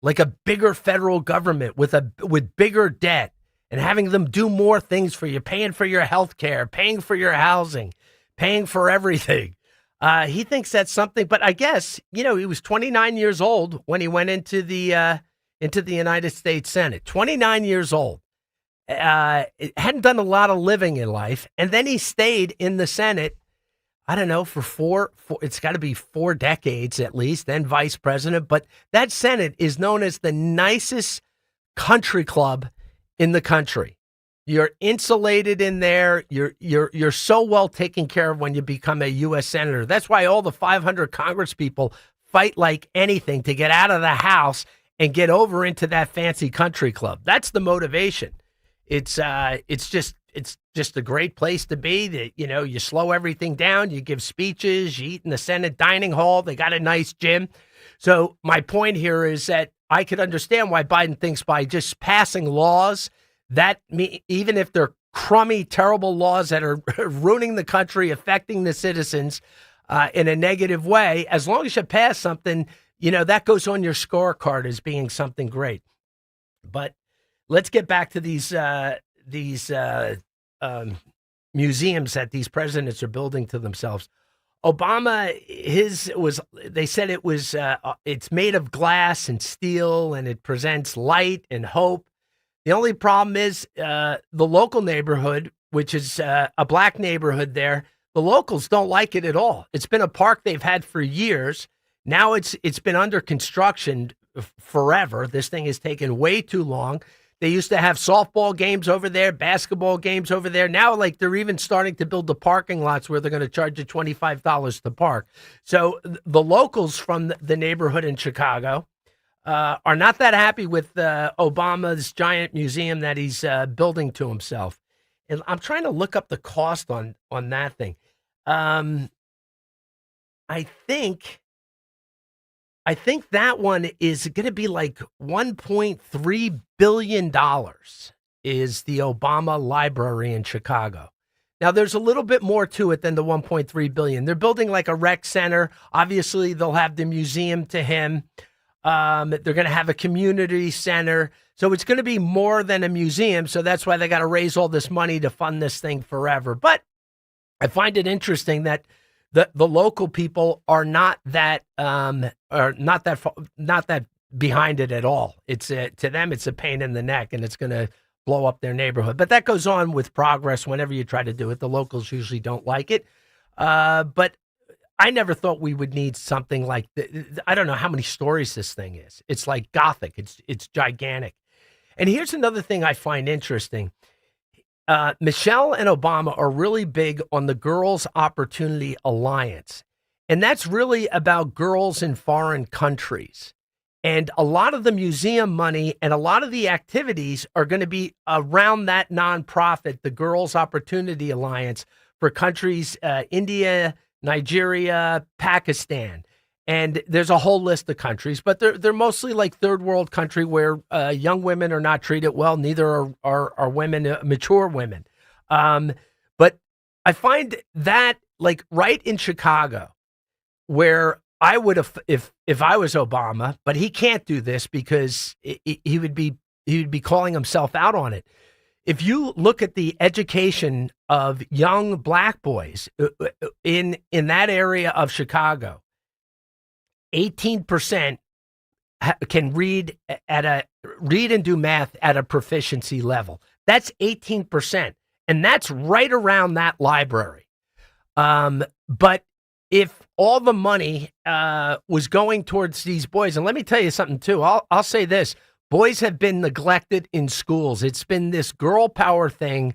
Like a bigger federal government with bigger debt and having them do more things for you, paying for your health care, paying for your housing, paying for everything. He thinks that's something, but I guess, he was 29 years old when he went into the United States Senate. 29 years old. Hadn't done a lot of living in life, and then he stayed in the Senate, I don't know, for four it's got to be 4 decades at least, then vice president. But that Senate is known as the nicest country club in the country. You're insulated in there. You're so well taken care of when you become a U.S. Senator. That's why all the 500 Congress people fight like anything to get out of the House and get over into that fancy country club. That's the motivation. It's just a great place to be. That you slow everything down. You give speeches. You eat in the Senate dining hall. They got a nice gym. So my point here is that I could understand why Biden thinks by just passing laws that even if they're crummy, terrible laws that are ruining the country, affecting the citizens in a negative way, as long as you pass something, that goes on your scorecard as being something great. But let's get back to these museums that these presidents are building to themselves. Obama, they said it's made of glass and steel, and it presents light and hope. The only problem is the local neighborhood, which is a black neighborhood there, the locals don't like it at all. It's been a park they've had for years. Now it's been under construction forever. This thing has taken way too long. They used to have softball games over there, basketball games over there. Now, they're even starting to build the parking lots where they're going to charge you $25 to park. So the locals from the neighborhood in Chicago are not that happy with Obama's giant museum that he's building to himself. And I'm trying to look up the cost on that thing. I think that one is going to be like $1.3 billion is the Obama Library in Chicago. Now, there's a little bit more to it than the $1.3 billion. They're building like a rec center. Obviously, they'll have the museum to him. They're going to have a community center. So it's going to be more than a museum. So that's why they got to raise all this money to fund this thing forever. But I find it interesting that the local people are not that behind it at all. It's to them, it's a pain in the neck, and it's going to blow up their neighborhood. But that goes on with progress. Whenever you try to do it, the locals usually don't like it. But I never thought we would need something like I don't know how many stories this thing is. It's like Gothic. It's gigantic. And here's another thing I find interesting. Michelle and Obama are really big on the Girls Opportunity Alliance. And that's really about girls in foreign countries. And a lot of the museum money and a lot of the activities are going to be around that nonprofit, the Girls Opportunity Alliance, for countries, India, Nigeria, Pakistan. And there's a whole list of countries, but they're mostly like third world country where young women are not treated well. Neither are women, mature women. But I find that like right in Chicago, where I would have, if I was Obama, but he can't do this because he would be calling himself out on it. If you look at the education of young black boys in that area of Chicago, 18% can read and do math at a proficiency level. That's 18%, and that's right around that library. But if all the money was going towards these boys, and let me tell you something too. I'll say this: boys have been neglected in schools. It's been this girl power thing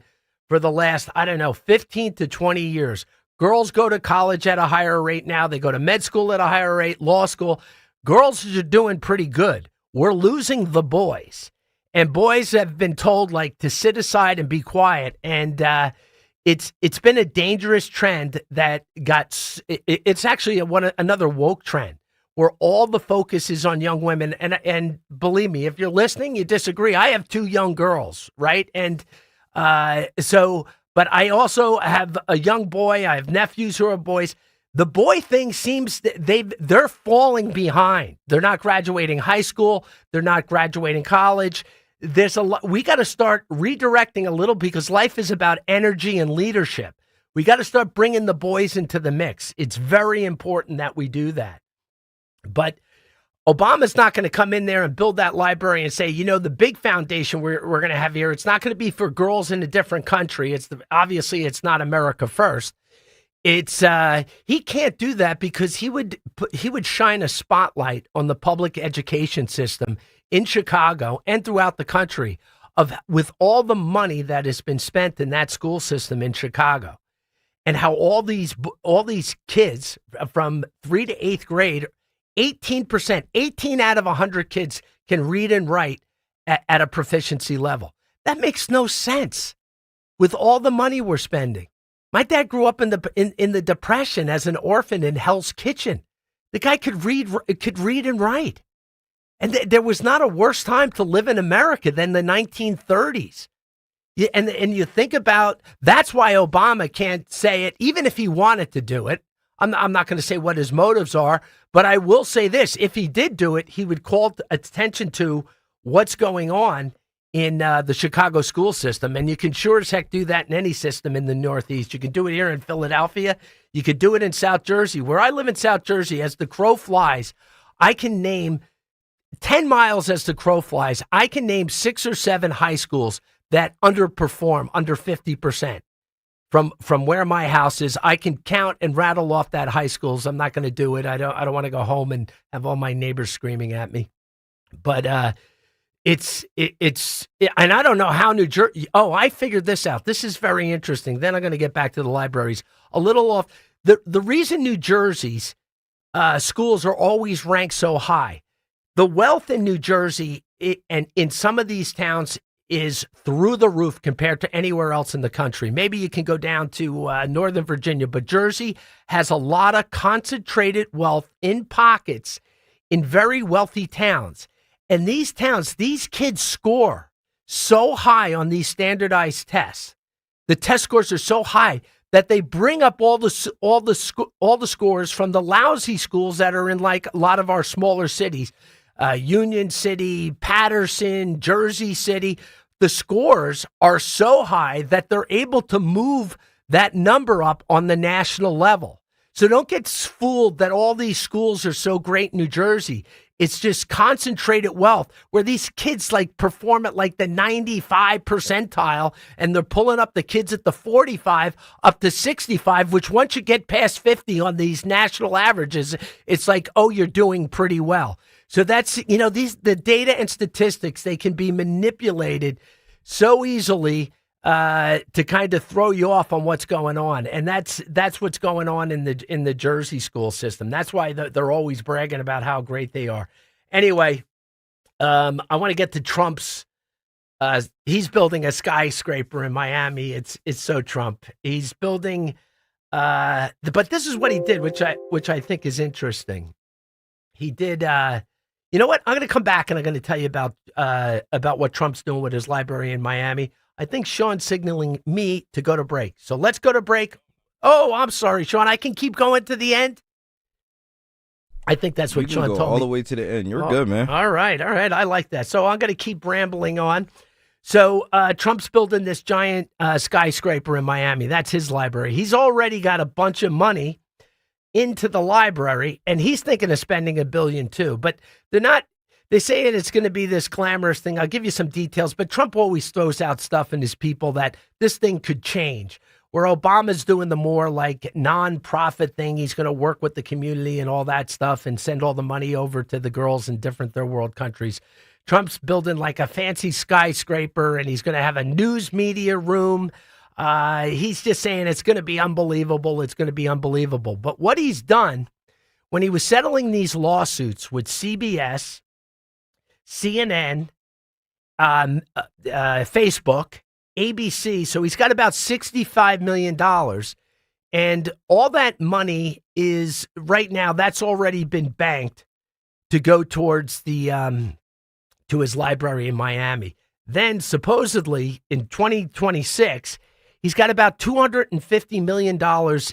for the last, 15 to 20 years. Girls go to college at a higher rate now. They go to med school at a higher rate, law school. Girls are doing pretty good. We're losing the boys. And boys have been told to sit aside and be quiet. And it's been a dangerous trend that it's actually another woke trend where all the focus is on young women. And believe me, if you're listening, you disagree. I have 2 young girls, right? And but I also have a young boy. I have nephews who are boys. The boy thing seems they're falling behind. They're not graduating high school. They're not graduating college. There's a lot. We got to start redirecting a little because life is about energy and leadership. We got to start bringing the boys into the mix. It's very important that we do that. But Obama's not going to come in there and build that library and say, the big foundation we're going to have here, it's not going to be for girls in a different country. Obviously it's not America first. It's he can't do that because he would shine a spotlight on the public education system in Chicago and throughout the country with all the money that has been spent in that school system in Chicago, and how all these kids from 3 to 8th grade, 18%, 18 out of 100 kids can read and write at a proficiency level. That makes no sense with all the money we're spending. My dad grew up in the Depression as an orphan in Hell's Kitchen. The guy could read and write. And there was not a worse time to live in America than the 1930s. And you think about, that's why Obama can't say it, even if he wanted to do it. I'm not going to say what his motives are, but I will say this. If he did do it, he would call attention to what's going on in the Chicago school system. And you can sure as heck do that in any system in the Northeast. You can do it here in Philadelphia. You could do it in South Jersey. Where I live in South Jersey, as the crow flies, I can name 10 miles as the crow flies. I can name 6 or 7 high schools that underperform under 50%. From where my house is, I can count and rattle off that high schools. I'm not going to do it. I don't want to go home and have all my neighbors screaming at me. But it's and I don't know how New Jersey. Oh, I figured this out. This is very interesting. Then I'm going to get back to the libraries. A little off. The reason New Jersey's schools are always ranked so high, the wealth in New Jersey and in some of these towns is through the roof compared to anywhere else in the country. Maybe you can go down to Northern Virginia, but Jersey has a lot of concentrated wealth in pockets in very wealthy towns. And these towns, these kids score so high on these standardized tests. The test scores are so high that they bring up all the scores from the lousy schools that are in like a lot of our smaller cities. Union City, Patterson, Jersey City, the scores are so high that they're able to move that number up on the national level. So don't get fooled that all these schools are so great in New Jersey. It's just concentrated wealth where these kids perform at the 95 percentile and they're pulling up the kids at the 45 up to 65, which once you get past 50 on these national averages, it's oh, you're doing pretty well. So that's, the data and statistics, they can be manipulated so easily to kind of throw you off on what's going on. And that's what's going on in the Jersey school system. That's why they're always bragging about how great they are. Anyway, I want to get to Trump's, he's building a skyscraper in Miami. It's so Trump. He's building, but this is what he did, which I think is interesting. He did, you know what? I'm going to come back and I'm going to tell you about what Trump's doing with his library in Miami. I think Sean's signaling me to go to break. So let's go to break. Oh, I'm sorry, Sean. I can keep going to the end. I think that's what Sean told me.
All the way to the end. You're good, man.
All right. I like that. So I'm going to keep rambling on. So Trump's building this giant skyscraper in Miami. That's his library. He's already got a bunch of money into the library, and he's thinking of spending $1 billion too. But they're not. They say it's going to be this glamorous thing. I'll give you some details, but Trump always throws out stuff in his people that this thing could change. where Obama's doing the more like non-profit thing. He's going to work with the community and all that stuff and send all the money over to the girls in different third world countries. Trump's building like a fancy skyscraper, and he's going to have a news media room. He's just saying it's going to be unbelievable. It's going to be unbelievable. But what he's done when he was settling these lawsuits with CBS, CNN, Facebook, ABC, so he's got about $65 million. And all that money is right now, that's already been banked to go towards the to his library in Miami. Then supposedly in 2026, he's got about $250 million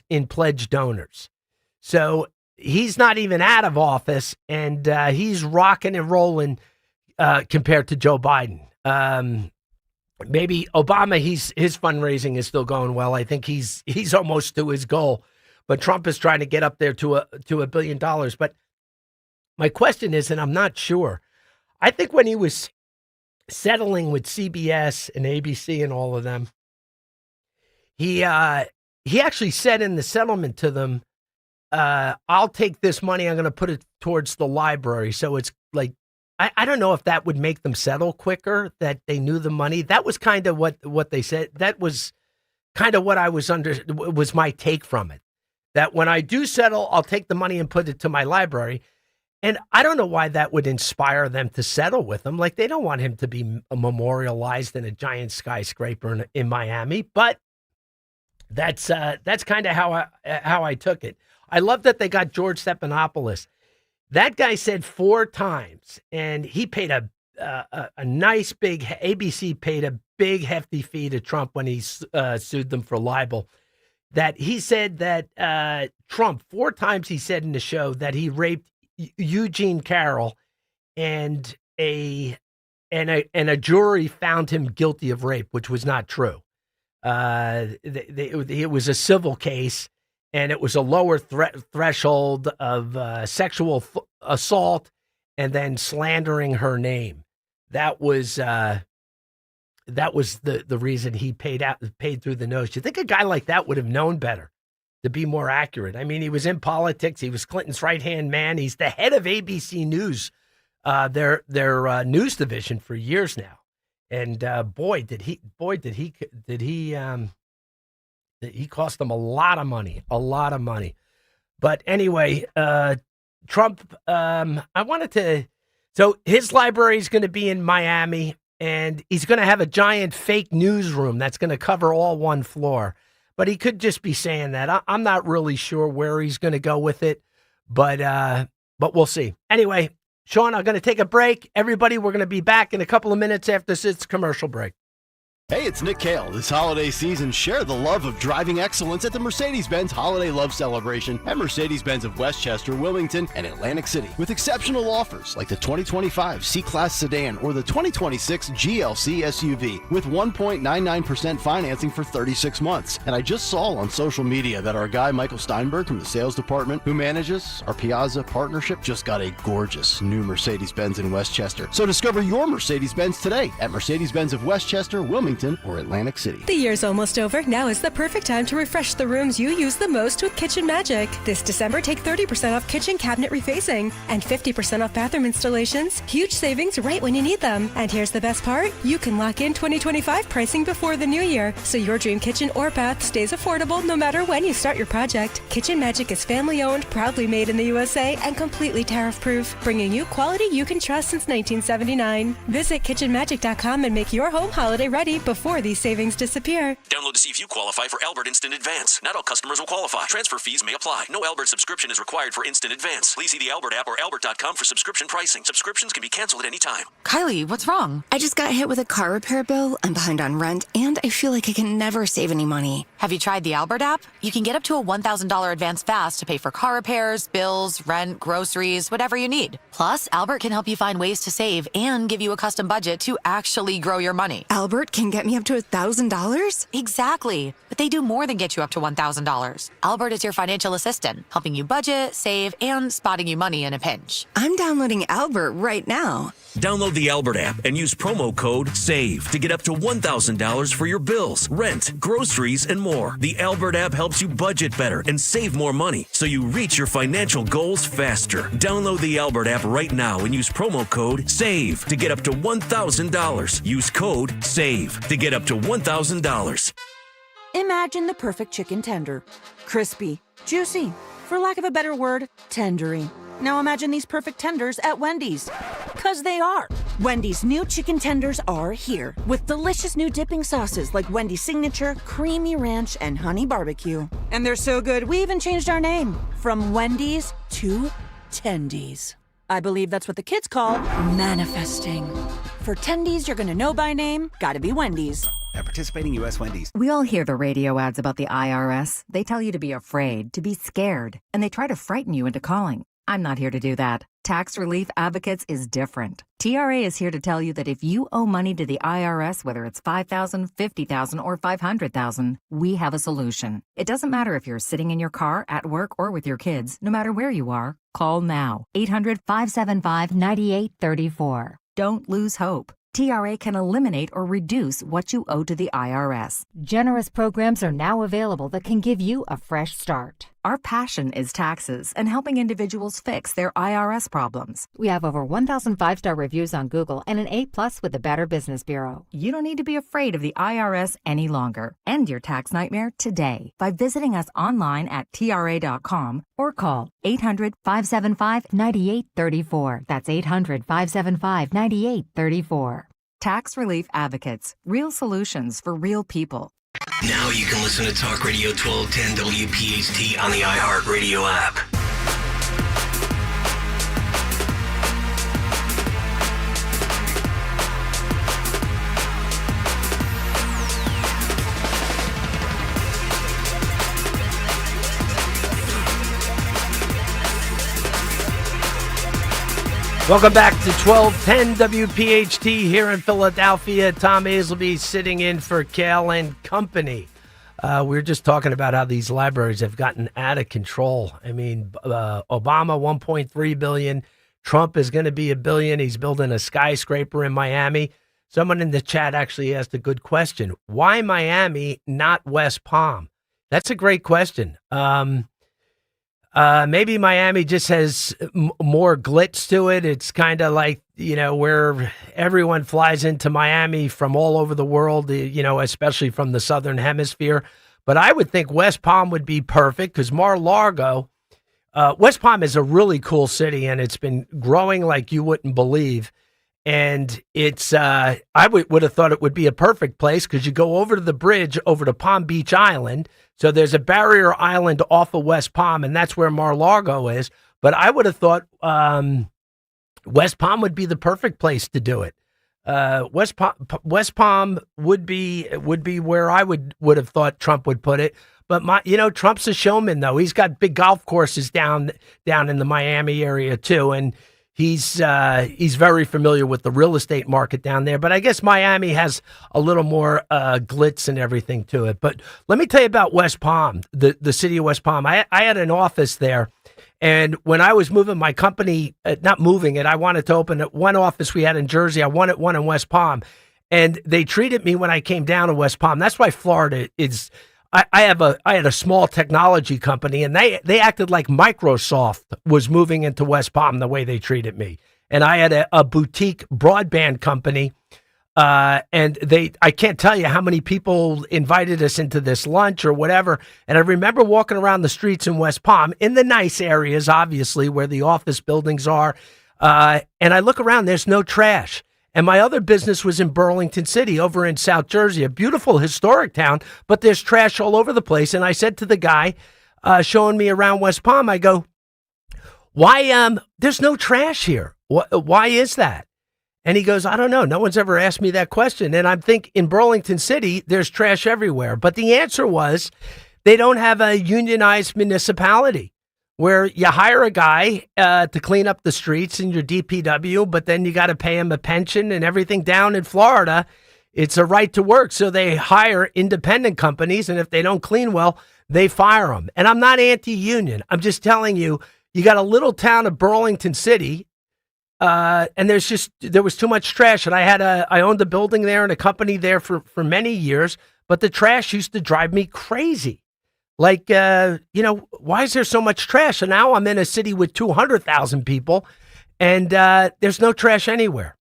in pledged donors. So he's not even out of office, and he's rocking and rolling compared to Joe Biden. Maybe Obama, his fundraising is still going well. I think he's almost to his goal, but Trump is trying to get up there to $1 billion. But my question is, and I'm not sure, I think when he was settling with CBS and ABC and all of them, he actually said in the settlement to them, I'll take this money, I'm going to put it towards the library. So it's like, I don't know if that would make them settle quicker, that they knew the money. That was kind of what they said. That was kind of what I was was my take from it. That when I do settle, I'll take the money and put it to my library. And I don't know why that would inspire them to settle with him. Like, they don't want him to be memorialized in a giant skyscraper in Miami. But that's kind of how I took it. I love that they got George Stephanopoulos. That guy said 4 times, and he paid a nice big, ABC paid a big hefty fee to Trump when he sued them for libel. That he said that Trump, 4 times he said in the show that he raped Eugene Carroll, and a jury found him guilty of rape, which was not true. It was a civil case. And it was a lower threshold of sexual assault and then slandering her name. That was the reason he paid through the nose. You think a guy like that would have known better, to be more accurate? I mean, he was in politics. He was Clinton's right-hand man. He's the head of ABC News, their news division for years now. And boy, did he cost them a lot of money. But anyway, Trump, so his library is going to be in Miami, and he's going to have a giant fake newsroom that's going to cover all one floor. But he could just be saying that. I'm not really sure where he's going to go with it, but we'll see. Anyway, Sean, I'm going to take a break. Everybody, we're going to be back in a couple of minutes after this commercial break.
Hey, it's Nick Kayal. This holiday season, share the love of driving excellence at the Mercedes-Benz Holiday Love Celebration at Mercedes-Benz of Westchester, Wilmington, and Atlantic City, with exceptional offers like the 2025 C-Class sedan or the 2026 GLC SUV with 1.99% financing for 36 months. And I just saw on social media that our guy Michael Steinberg from the sales department, who manages our Piazza partnership, just got a gorgeous new Mercedes-Benz in Westchester. So discover your Mercedes-Benz today at Mercedes-Benz of Westchester, Wilmington, or Atlantic City.
The year's almost over. Now is the perfect time to refresh the rooms you use the most with Kitchen Magic. This December, take 30% off kitchen cabinet refacing and 50% off bathroom installations. Huge savings right when you need them. And here's the best part. You can lock in 2025 pricing before the new year, so your dream kitchen or bath stays affordable no matter when you start your project. Kitchen Magic is family-owned, proudly made in the USA, and completely tariff-proof, bringing you quality you can trust since 1979. Visit kitchenmagic.com and make your home holiday ready before these savings disappear.
Download to see if you qualify for Albert Instant Advance. Not all customers will qualify. Transfer fees may apply. No Albert subscription is required for Instant Advance. Please see the Albert app or albert.com for subscription pricing. Subscriptions can be canceled at any time.
Kylie, what's wrong? I just got hit with a car repair bill. I'm behind on rent, and I feel like I can never save any money.
Have you tried the Albert app? You can get up to a $1,000 advance fast to pay for car repairs, bills, rent, groceries, whatever you need. Plus, Albert can help you find ways to save and give you a custom budget to actually grow your money.
Albert can get me up to $1,000?
Exactly. But they do more than get you up to $1,000. Albert is your financial assistant, helping you budget, save, and spotting you money in a pinch.
I'm downloading Albert right now.
Download the Albert app and use promo code SAVE to get up to $1,000 for your bills, rent, groceries, and more. The Albert app helps you budget better and save more money so you reach your financial goals faster. Download the Albert app right now and use promo code SAVE to get up to $1,000. Use code SAVE to get up to $1,000.
Imagine the perfect chicken tender. Crispy, juicy, for lack of a better word, tendery. Now imagine these perfect tenders at Wendy's. 'Cause they are. Wendy's new chicken tenders are here with delicious new dipping sauces like Wendy's Signature, Creamy Ranch, and Honey Barbecue. And they're so good, we even changed our name from Wendy's to Tendies. I believe that's what the kids call manifesting. For Tendies you're gonna know by name, gotta be Wendy's.
At participating U.S. Wendy's.
We all hear the radio ads about the IRS. They tell you to be afraid, to be scared, and they try to frighten you into calling. I'm not here to do that. Tax Relief Advocates is different. TRA is here to tell you that if you owe money to the IRS, whether it's $5,000, $50,000, or $500,000, we have a solution. It doesn't matter if you're sitting in your car, at work, or with your kids. No matter where you are, call now. 800-575-9834. Don't lose hope. TRA can eliminate or reduce what you owe to the IRS. Generous programs are now available that can give you a fresh start. Our passion is taxes and helping individuals fix their IRS problems. We have over 1,000 5-star reviews on Google and an A+ with the Better Business Bureau. You don't need to be afraid of the IRS any longer. End your tax nightmare today by visiting us online at TRA.com or call 800-575-9834. That's 800-575-9834. Tax Relief Advocates. Real solutions for real people.
Now you can listen to Talk Radio 1210 WPHT on the iHeartRadio app.
Welcome back to 1210 WPHT here in Philadelphia. Tom Hazelby sitting in for Kayal and company. We were just talking about how these libraries have gotten out of control. I mean, Obama, $1.3 billion. Trump is going to be $1 billion. He's building a skyscraper in Miami. Someone in the chat actually asked a good question. Why Miami, not West Palm? That's a great question. Maybe Miami just has more glitz to it. It's kind of like, where everyone flies into Miami from all over the world, especially from the Southern Hemisphere. But I would think West Palm would be perfect because Mar-a-Lago, West Palm is a really cool city and it's been growing like you wouldn't believe. And it's, I would have thought it would be a perfect place because you go over to the bridge over to Palm Beach Island. So there's a barrier island off of West Palm, and that's where Mar-a-Lago is. But I would have thought West Palm would be the perfect place to do it. West Palm would be where I would have thought Trump would put it. But Trump's a showman though. He's got big golf courses down in the Miami area too, and he's very familiar with the real estate market down there. But I guess Miami has a little more glitz and everything to it. But let me tell you about West Palm, the city of West Palm. I had an office there. And when I was moving my company, not moving it, I wanted to open one office we had in Jersey. I wanted one in West Palm. And they treated me when I came down to West Palm. That's why Florida is... I had a small technology company, and they acted like Microsoft was moving into West Palm the way they treated me. And I had a boutique broadband company, and I can't tell you how many people invited us into this lunch or whatever. And I remember walking around the streets in West Palm, in the nice areas, obviously, where the office buildings are, and I look around, there's no trash. And my other business was in Burlington City over in South Jersey, a beautiful historic town, but there's trash all over the place. And I said to the guy showing me around West Palm, I go, why, there's no trash here. Why is that? And he goes, I don't know. No one's ever asked me that question. And I'm thinking in Burlington City, there's trash everywhere. But the answer was they don't have a unionized municipality, where you hire a guy to clean up the streets in your DPW, but then you got to pay him a pension and everything. Down in Florida, It's a right to work. So they hire independent companies, and if they don't clean well, they fire them. And I'm not anti-union. I'm just telling you, you got a little town of Burlington City, and there was too much trash. And I owned a building there and a company there for many years, but the trash used to drive me crazy. Like, why is there so much trash? And now I'm in a city with 200,000 people, and there's no trash anywhere.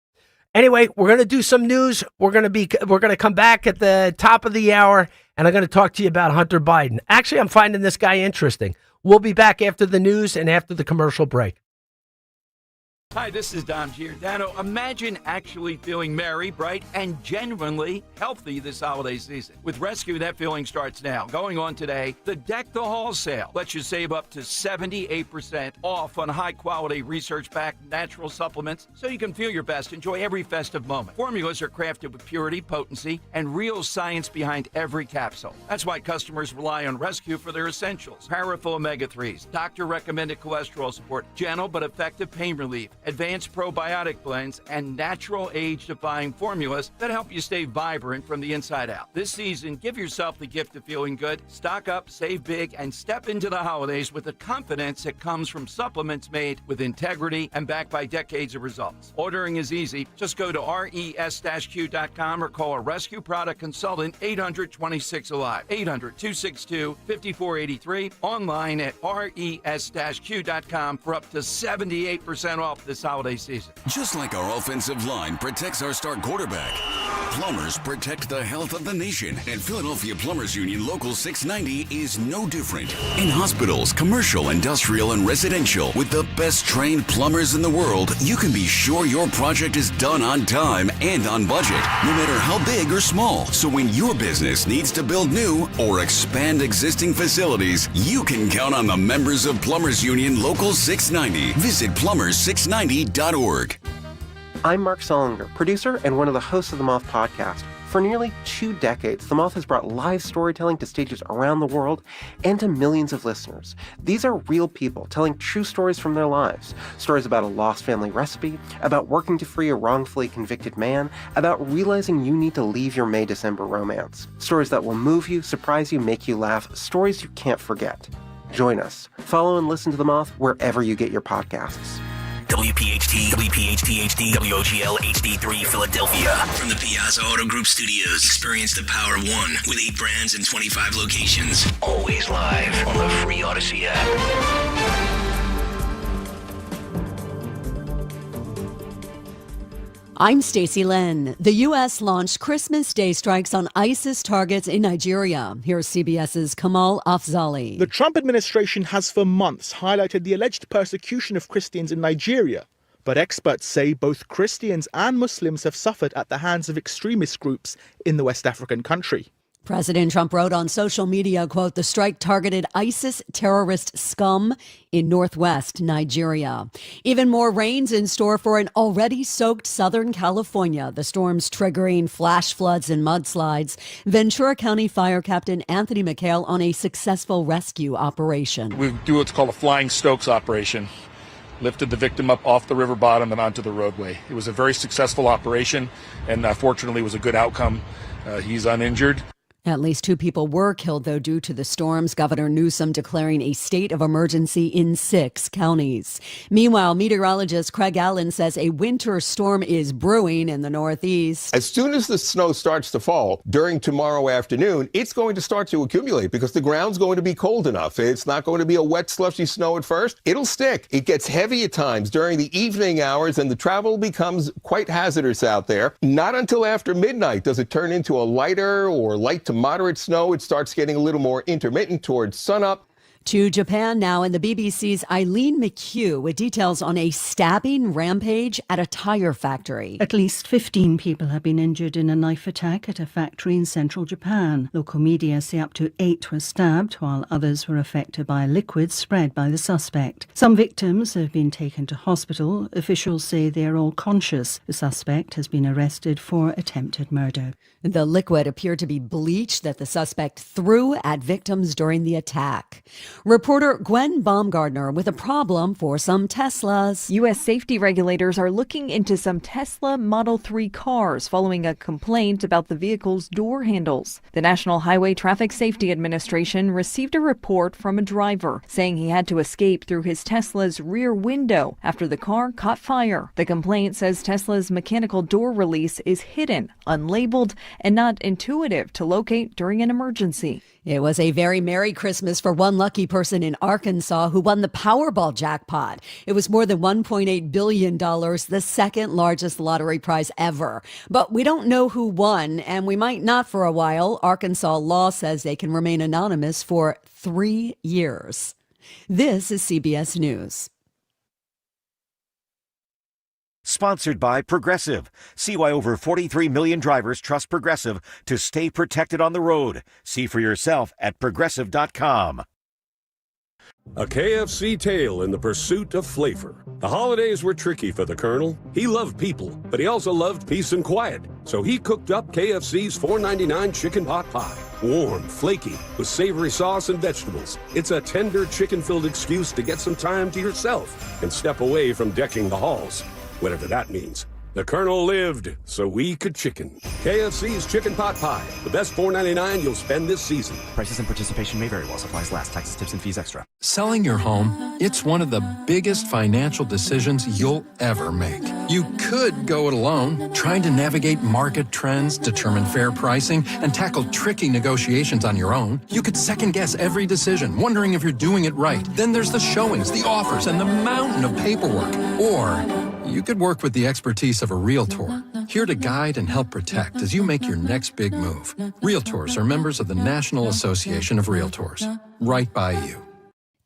Anyway, we're going to do some news. We're going to come back at the top of the hour, and I'm going to talk to you about Hunter Biden. Actually, I'm finding this guy interesting. We'll be back after the news and after the commercial break.
Hi, this is Dom Giordano. Imagine actually feeling merry, bright, and genuinely healthy this holiday season. With Rescue, that feeling starts now. Going on today, the Deck the Hall sale lets you save up to 78% off on high-quality, research-backed natural supplements so you can feel your best. Enjoy every festive moment. Formulas are crafted with purity, potency, and real science behind every capsule. That's why customers rely on Rescue for their essentials. Powerful omega-3s, doctor-recommended cholesterol support, gentle but effective pain relief, advanced probiotic blends, and natural age-defying formulas that help you stay vibrant from the inside out. This season, give yourself the gift of feeling good. Stock up, save big, and step into the holidays with the confidence that comes from supplements made with integrity and backed by decades of results. Ordering is easy. Just go to res-q.com or call a Rescue product consultant 800-26-ALIVE, 800-262-5483, online at res-q.com for up to 78% off this holiday season.
Just like our offensive line protects our star quarterback, plumbers protect the health of the nation. And Philadelphia Plumbers Union Local 690 is no different. In hospitals, commercial, industrial, and residential, with the best trained plumbers in the world, you can be sure your project is done on time and on budget, no matter how big or small. So when your business needs to build new or expand existing facilities, you can count on the members of Plumbers Union Local 690. Visit plumbers690.org.
I'm Mark Solinger, producer and one of the hosts of the Moth Podcast. For nearly 2 decades, The Moth has brought live storytelling to stages around the world and to millions of listeners. These are real people telling true stories from their lives. Stories about a lost family recipe, about working to free a wrongfully convicted man, about realizing you need to leave your May-December romance. Stories that will move you, surprise you, make you laugh. Stories you can't forget. Join us. Follow and listen to The Moth wherever you get your podcasts.
WPHT, WPHT HD, WOGL HD3 Philadelphia. From the Piazza Auto Group Studios, experience the power of one with 8 brands and 25 locations. Always live on the free Odyssey app.
I'm Stacey Lynn. The U.S. launched Christmas Day strikes on ISIS targets in Nigeria. Here's CBS's Kamal Afzali.
The Trump administration has for months highlighted the alleged persecution of Christians in Nigeria. But experts say both Christians and Muslims have suffered at the hands of extremist groups in the West African country.
President Trump wrote on social media, quote, "The strike targeted ISIS terrorist scum in northwest Nigeria." Even more rains in store for an already soaked Southern California. The storms triggering flash floods and mudslides. Ventura County Fire Captain Anthony McHale on a successful rescue operation.
We do what's called a flying Stokes operation. Lifted the victim up off the river bottom and onto the roadway. It was a very successful operation, and fortunately was a good outcome. He's uninjured.
At least 2 people were killed, though, due to the storms. Governor Newsom declaring a state of emergency in 6 counties. Meanwhile, meteorologist Craig Allen says a winter storm is brewing in the Northeast.
As soon as the snow starts to fall during tomorrow afternoon, it's going to start to accumulate because the ground's going to be cold enough. It's not going to be a wet, slushy snow at first. It'll stick. It gets heavy at times during the evening hours, and the travel becomes quite hazardous out there. Not until after midnight does it turn into a lighter or light to moderate snow. It starts getting a little more intermittent towards sunup.
To Japan now, and the BBC's Eileen McHugh with details on a stabbing rampage at a tire factory.
At least 15 people have been injured in a knife attack at a factory in central Japan. Local media say up to 8 were stabbed, while others were affected by a liquid spread by the suspect. Some victims have been taken to hospital. Officials say they are all conscious. The suspect has been arrested for attempted murder.
The liquid appeared to be bleach that the suspect threw at victims during the attack. Reporter Gwen Baumgardner with a problem for some Teslas.
U.S. safety regulators are looking into some Tesla Model 3 cars following a complaint about the vehicle's door handles. The National Highway Traffic Safety Administration received a report from a driver saying he had to escape through his Tesla's rear window after the car caught fire. The complaint says Tesla's mechanical door release is hidden, unlabeled, and not intuitive to locate during an emergency.
It was a very Merry Christmas for one lucky person in Arkansas who won the Powerball jackpot. It was more than $1.8 billion, the second largest lottery prize ever. But we don't know who won, and we might not for a while. Arkansas law says they can remain anonymous for 3 years. This is CBS News.
Sponsored by Progressive. See why over 43 million drivers trust Progressive to stay protected on the road. See for yourself at Progressive.com.
A KFC tale in the pursuit of flavor. The holidays were tricky for the Colonel. He loved people, but he also loved peace and quiet. So he cooked up KFC's $4.99 chicken pot pie. Warm, flaky, with savory sauce and vegetables. It's a tender chicken-filled excuse to get some time to yourself and step away from decking the halls. Whatever that means. The Colonel lived so we could chicken. KFC's Chicken Pot Pie. The best $4.99 you'll spend this season.
Prices and participation may vary while supplies last. Taxes, tips, and fees extra.
Selling your home, it's one of the biggest financial decisions you'll ever make. You could go it alone, trying to navigate market trends, determine fair pricing, and tackle tricky negotiations on your own. You could second-guess every decision, wondering if you're doing it right. Then there's the showings, the offers, and the mountain of paperwork. Or you could work with the expertise of a Realtor, here to guide and help protect as you make your next big move. Realtors are members of the National Association of Realtors. Right by you.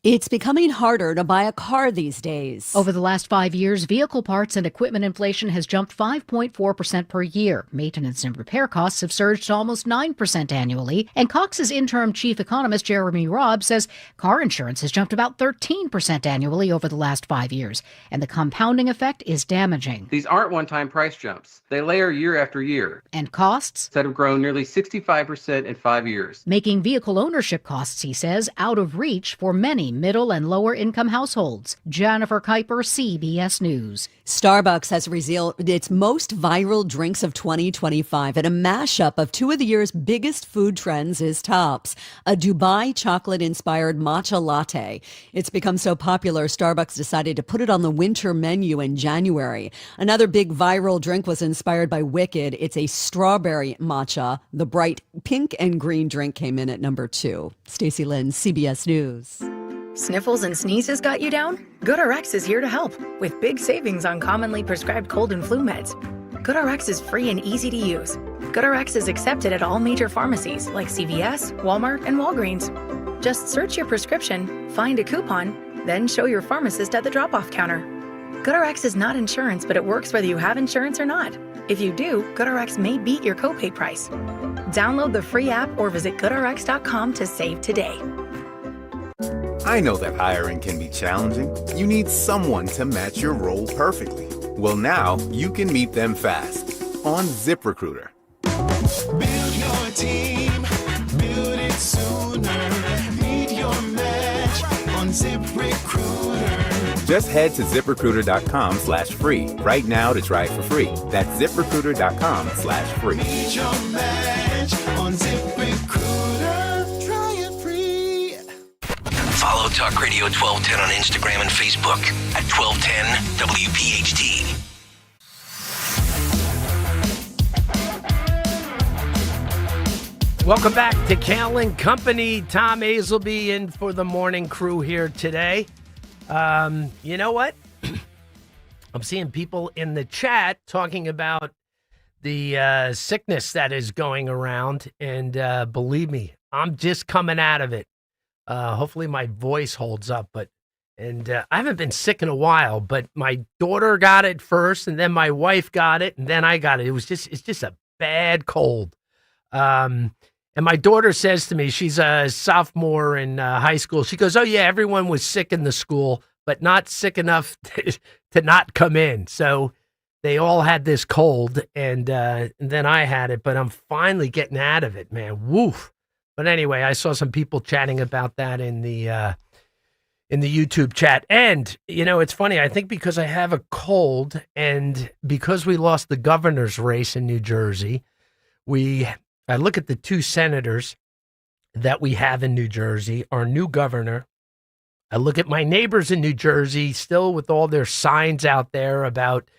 It's becoming harder to buy a car these days.
Over the last 5 years, vehicle parts and equipment inflation has jumped 5.4% per year. Maintenance and repair costs have surged almost 9% annually. And Cox's interim chief economist, Jeremy Robb, says car insurance has jumped about 13% annually over the last 5 years. And the compounding effect is damaging.
These aren't one-time price jumps. They layer year after year.
And costs?
That have grown nearly 65% in 5 years.
Making vehicle ownership costs, he says, out of reach for many middle and lower income households. Jennifer Kuiper, CBS News.
Starbucks has revealed its most viral drinks of 2025, and a mashup of two of the year's biggest food trends is tops. A Dubai chocolate-inspired matcha latte. It's become so popular, Starbucks decided to put it on the winter menu in January. Another big viral drink was inspired by Wicked. It's a strawberry matcha. The bright pink and green drink came in at number 2. Stacey Lynn, CBS News.
Sniffles and sneezes got you down? GoodRx is here to help with big savings on commonly prescribed cold and flu meds. GoodRx is free and easy to use. GoodRx is accepted at all major pharmacies like CVS, Walmart, and Walgreens. Just search your prescription, find a coupon, then show your pharmacist at the drop-off counter. GoodRx is not insurance, but it works whether you have insurance or not. If you do, GoodRx may beat your copay price. Download the free app or visit GoodRx.com to save today.
I know that hiring can be challenging. You need someone to match your role perfectly. Well, now you can meet them fast on ZipRecruiter.
Build your team, build it sooner. Meet your match on ZipRecruiter.
Just head to ZipRecruiter.com/free right now to try it for free. That's ZipRecruiter.com/free.
Meet your match on ZipRecruiter. Try it free.
Follow Talk Radio 1210 on Instagram and Facebook at 1210 WPHT.
Welcome back to Kayal and Company. Tom Hazelby in for the morning crew here today. You know what? I'm seeing people in the chat talking about the sickness that is going around. And believe me, I'm just coming out of it. Hopefully my voice holds up. I haven't been sick in a while, but my daughter got it first, and then my wife got it, and then I got it. It's just a bad cold. And my daughter says to me, she's a sophomore in high school. She goes, "Oh yeah, everyone was sick in the school, but not sick enough to not come in." So they all had this cold, and then I had it, but I'm finally getting out of it, man. Woof. But anyway, I saw some people chatting about that in the YouTube chat. And, it's funny. I think because I have a cold and because we lost the governor's race in New Jersey, I look at the two senators that we have in New Jersey, our new governor. I look at my neighbors in New Jersey still with all their signs out there about,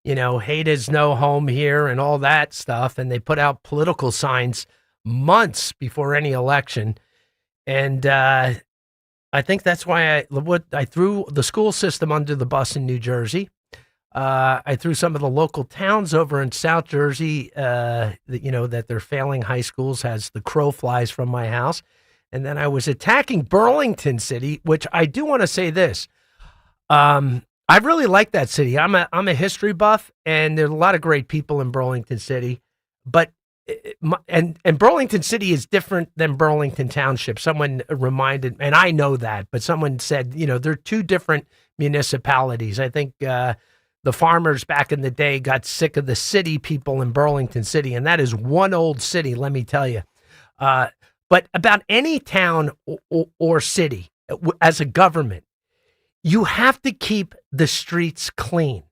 hate is no home here and all that stuff. And they put out political signs months before any election. And I think that's why I threw the school system under the bus in New Jersey. I threw some of the local towns over in South Jersey, that they're failing high schools as the crow flies from my house. And then I was attacking Burlington City, which I do want to say this. I really like that city. I'm a history buff, and there's a lot of great people in Burlington City. But and Burlington City is different than Burlington Township. Someone reminded, and I know that, but someone said, they're two different municipalities. I think the farmers back in the day got sick of the city people in Burlington City, and that is one old city, let me tell you. But about any town or city as a government, you have to keep the streets clean.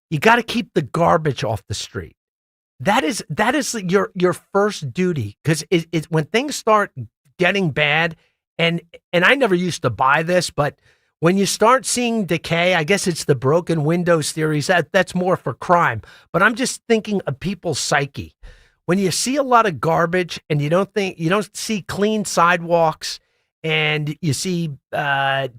You got to keep the garbage off the street. That is your first duty, because when things start getting bad, and I never used to buy this, but when you start seeing decay, I guess it's the broken windows theories. That's more for crime. But I'm just thinking of people's psyche. When you see a lot of garbage and you don't see clean sidewalks and you see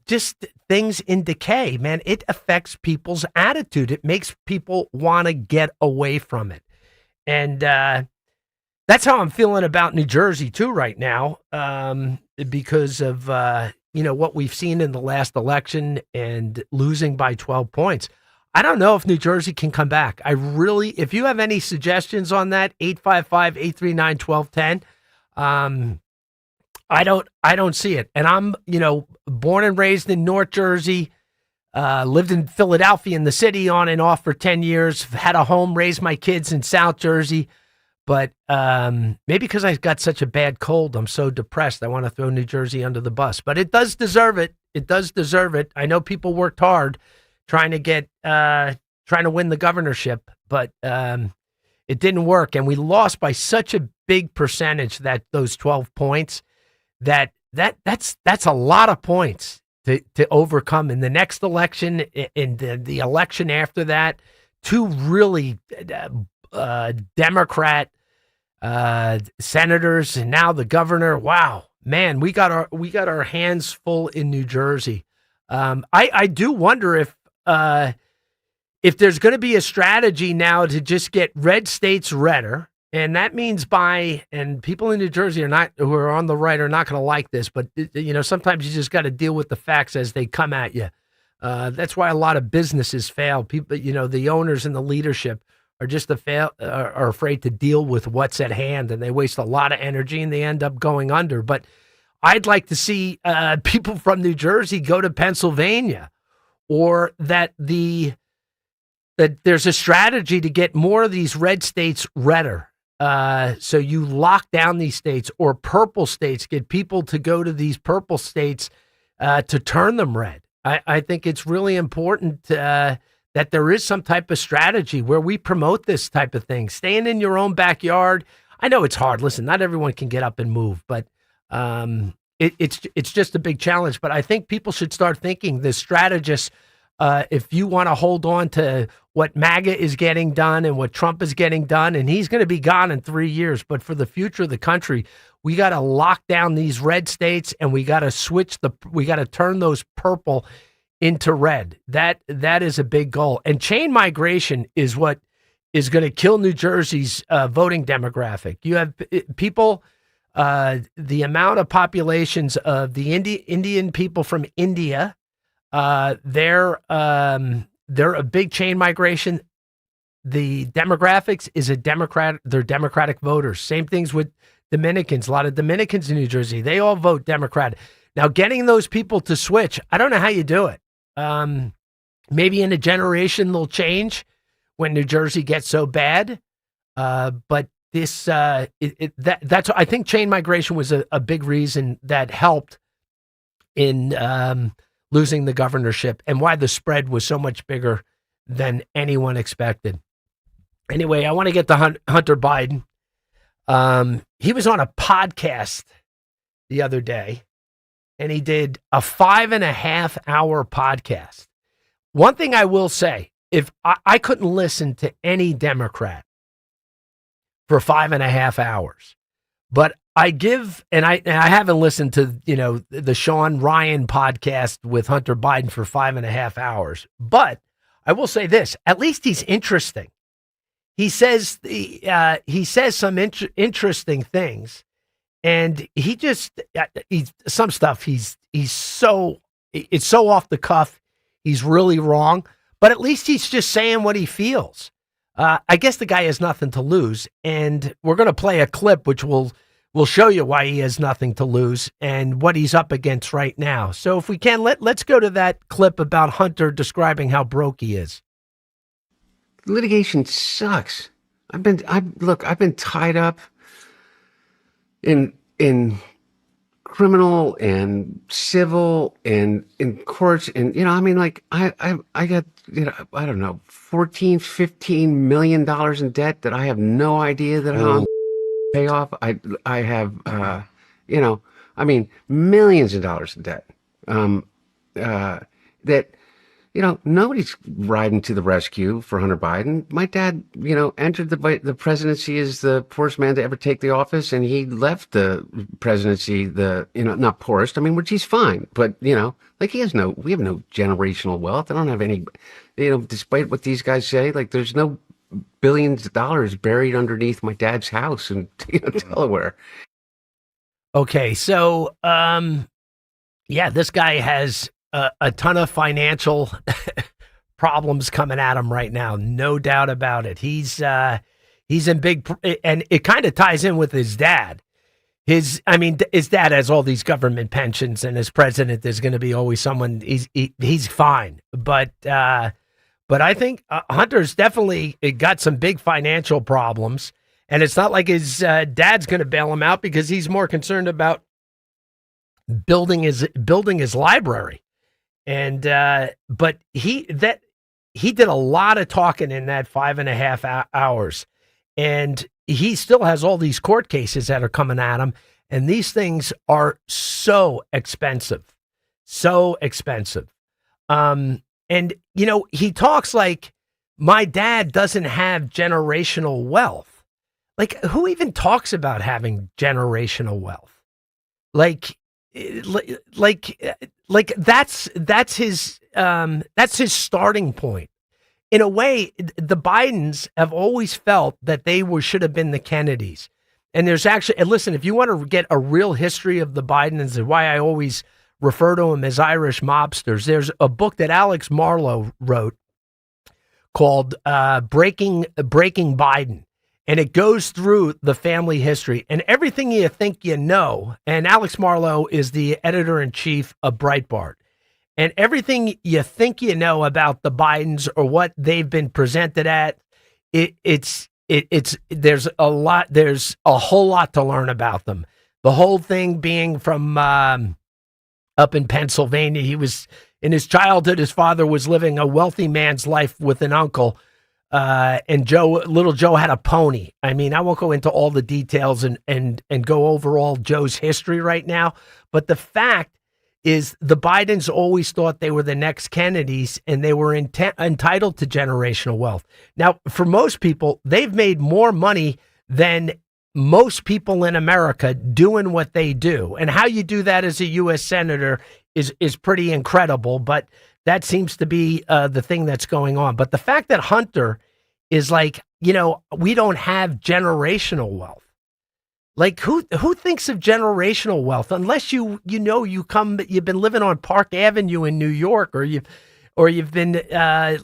just things in decay, man, it affects people's attitude. It makes people want to get away from it. And that's how I'm feeling about New Jersey too right now, because of what we've seen in the last election and losing by 12 points. I don't know if New Jersey can come back. If you have any suggestions on that, 855-839-1210. I don't see it. And I'm, born and raised in North Jersey, lived in Philadelphia in the city on and off for 10 years, had a home, raised my kids in South Jersey. But maybe because I got such a bad cold, I'm so depressed. I want to throw New Jersey under the bus. But it does deserve it. It does deserve it. I know people worked hard trying to win the governorship, but it didn't work. And we lost by such a big percentage, that those 12 points, that's a lot of points to overcome in the next election, in the election after that. Two really Democrat senators, and now the governor. Wow, man, we got our hands full in New Jersey. I do wonder if there's going to be a strategy now to just get red states redder, and that means and people in New Jersey who are on the right are not going to like this, but sometimes you just got to deal with the facts as they come at you. That's why a lot of businesses fail. People, the owners and the leadership are just are afraid to deal with what's at hand, and they waste a lot of energy and they end up going under. But I'd like to see people from New Jersey go to Pennsylvania, or that there's a strategy to get more of these red states redder. So you lock down these states, or purple states, get people to go to these purple states to turn them red. I think it's really important that there is some type of strategy where we promote this type of thing. Staying in your own backyard. I know it's hard. Listen, not everyone can get up and move, but it's just a big challenge. But I think people should start thinking, the strategists, if you want to hold on to what MAGA is getting done and what Trump is getting done, and he's going to be gone in 3 years, but for the future of the country, we got to lock down these red states, and we got to we got to turn those purple into red. That is a big goal. And chain migration is what is going to kill New Jersey's voting demographic. You have people, the amount of populations of the Indian people from India, they're a big chain migration. The demographics is they're Democratic voters. Same things with Dominicans. A lot of Dominicans in New Jersey, they all vote Democrat. Now, getting those people to switch, I don't know how you do it. Maybe in a generation they'll change when New Jersey gets so bad. But That's I think chain migration was a big reason that helped in losing the governorship and why the spread was so much bigger than anyone expected. Anyway, I want to get to Hunter Biden. He was on a podcast the other day, and he did a 5.5-hour podcast. One thing I will say, if I couldn't listen to any Democrat for 5.5 hours, but I haven't listened to, the Sean Ryan podcast with Hunter Biden for 5.5 hours, but I will say this, at least he's interesting. He says some interesting things, and some stuff it's so off the cuff. He's really wrong, but at least he's just saying what he feels. I guess the guy has nothing to lose, and we're going to play a clip which will show you why he has nothing to lose and what he's up against right now. So if we can, let's go to that clip about Hunter describing how broke he is.
Litigation sucks. I've been tied up in criminal and civil and in courts, and I got I don't know, $14-15 million in debt that I have no idea that I'll pay off. I have millions of dollars in debt that nobody's riding to the rescue for Hunter Biden. My dad, entered the presidency as the poorest man to ever take the office, and he left the presidency not poorest. Which he's fine, but we have no generational wealth. I don't have any, despite what these guys say, there's no billions of dollars buried underneath my dad's house in Delaware.
Okay, so this guy has a ton of financial problems coming at him right now. No doubt about it. He's in big, and it kind of ties in with his dad. His dad has all these government pensions, and as president, there's going to be always someone. He's fine, but I think Hunter's definitely got some big financial problems, and it's not like his dad's going to bail him out because he's more concerned about building his library. And but he did a lot of talking in that 5.5 hours, and he still has all these court cases that are coming at him, and these things are so expensive. And he talks like my dad doesn't have generational wealth. Like, who even talks about having generational wealth? Like that's his starting point. In a way, the Bidens have always felt that they should have been the Kennedys. And there's actually, and listen, if you want to get a real history of the Bidens and why I always refer to them as Irish mobsters, there's a book that Alex Marlowe wrote called Breaking Biden. And it goes through the family history and everything you think you know. And Alex Marlowe is the editor-in-chief of Breitbart. And everything you think you know about the Bidens or what they've been presented at, there's a whole lot to learn about them. The whole thing being from up in Pennsylvania. He was, in his childhood, his father was living a wealthy man's life with an uncle. And little Joe had a pony. I won't go into all the details and go over all Joe's history right now. But the fact is the Bidens always thought they were the next Kennedys and they were entitled to generational wealth. Now, for most people, they've made more money than most people in America doing what they do. And how you do that as a U.S. Senator is pretty incredible. But that seems to be the thing that's going on. But the fact that Hunter is like, we don't have generational wealth. Like, who thinks of generational wealth unless you've been living on Park Avenue in New York, or you've been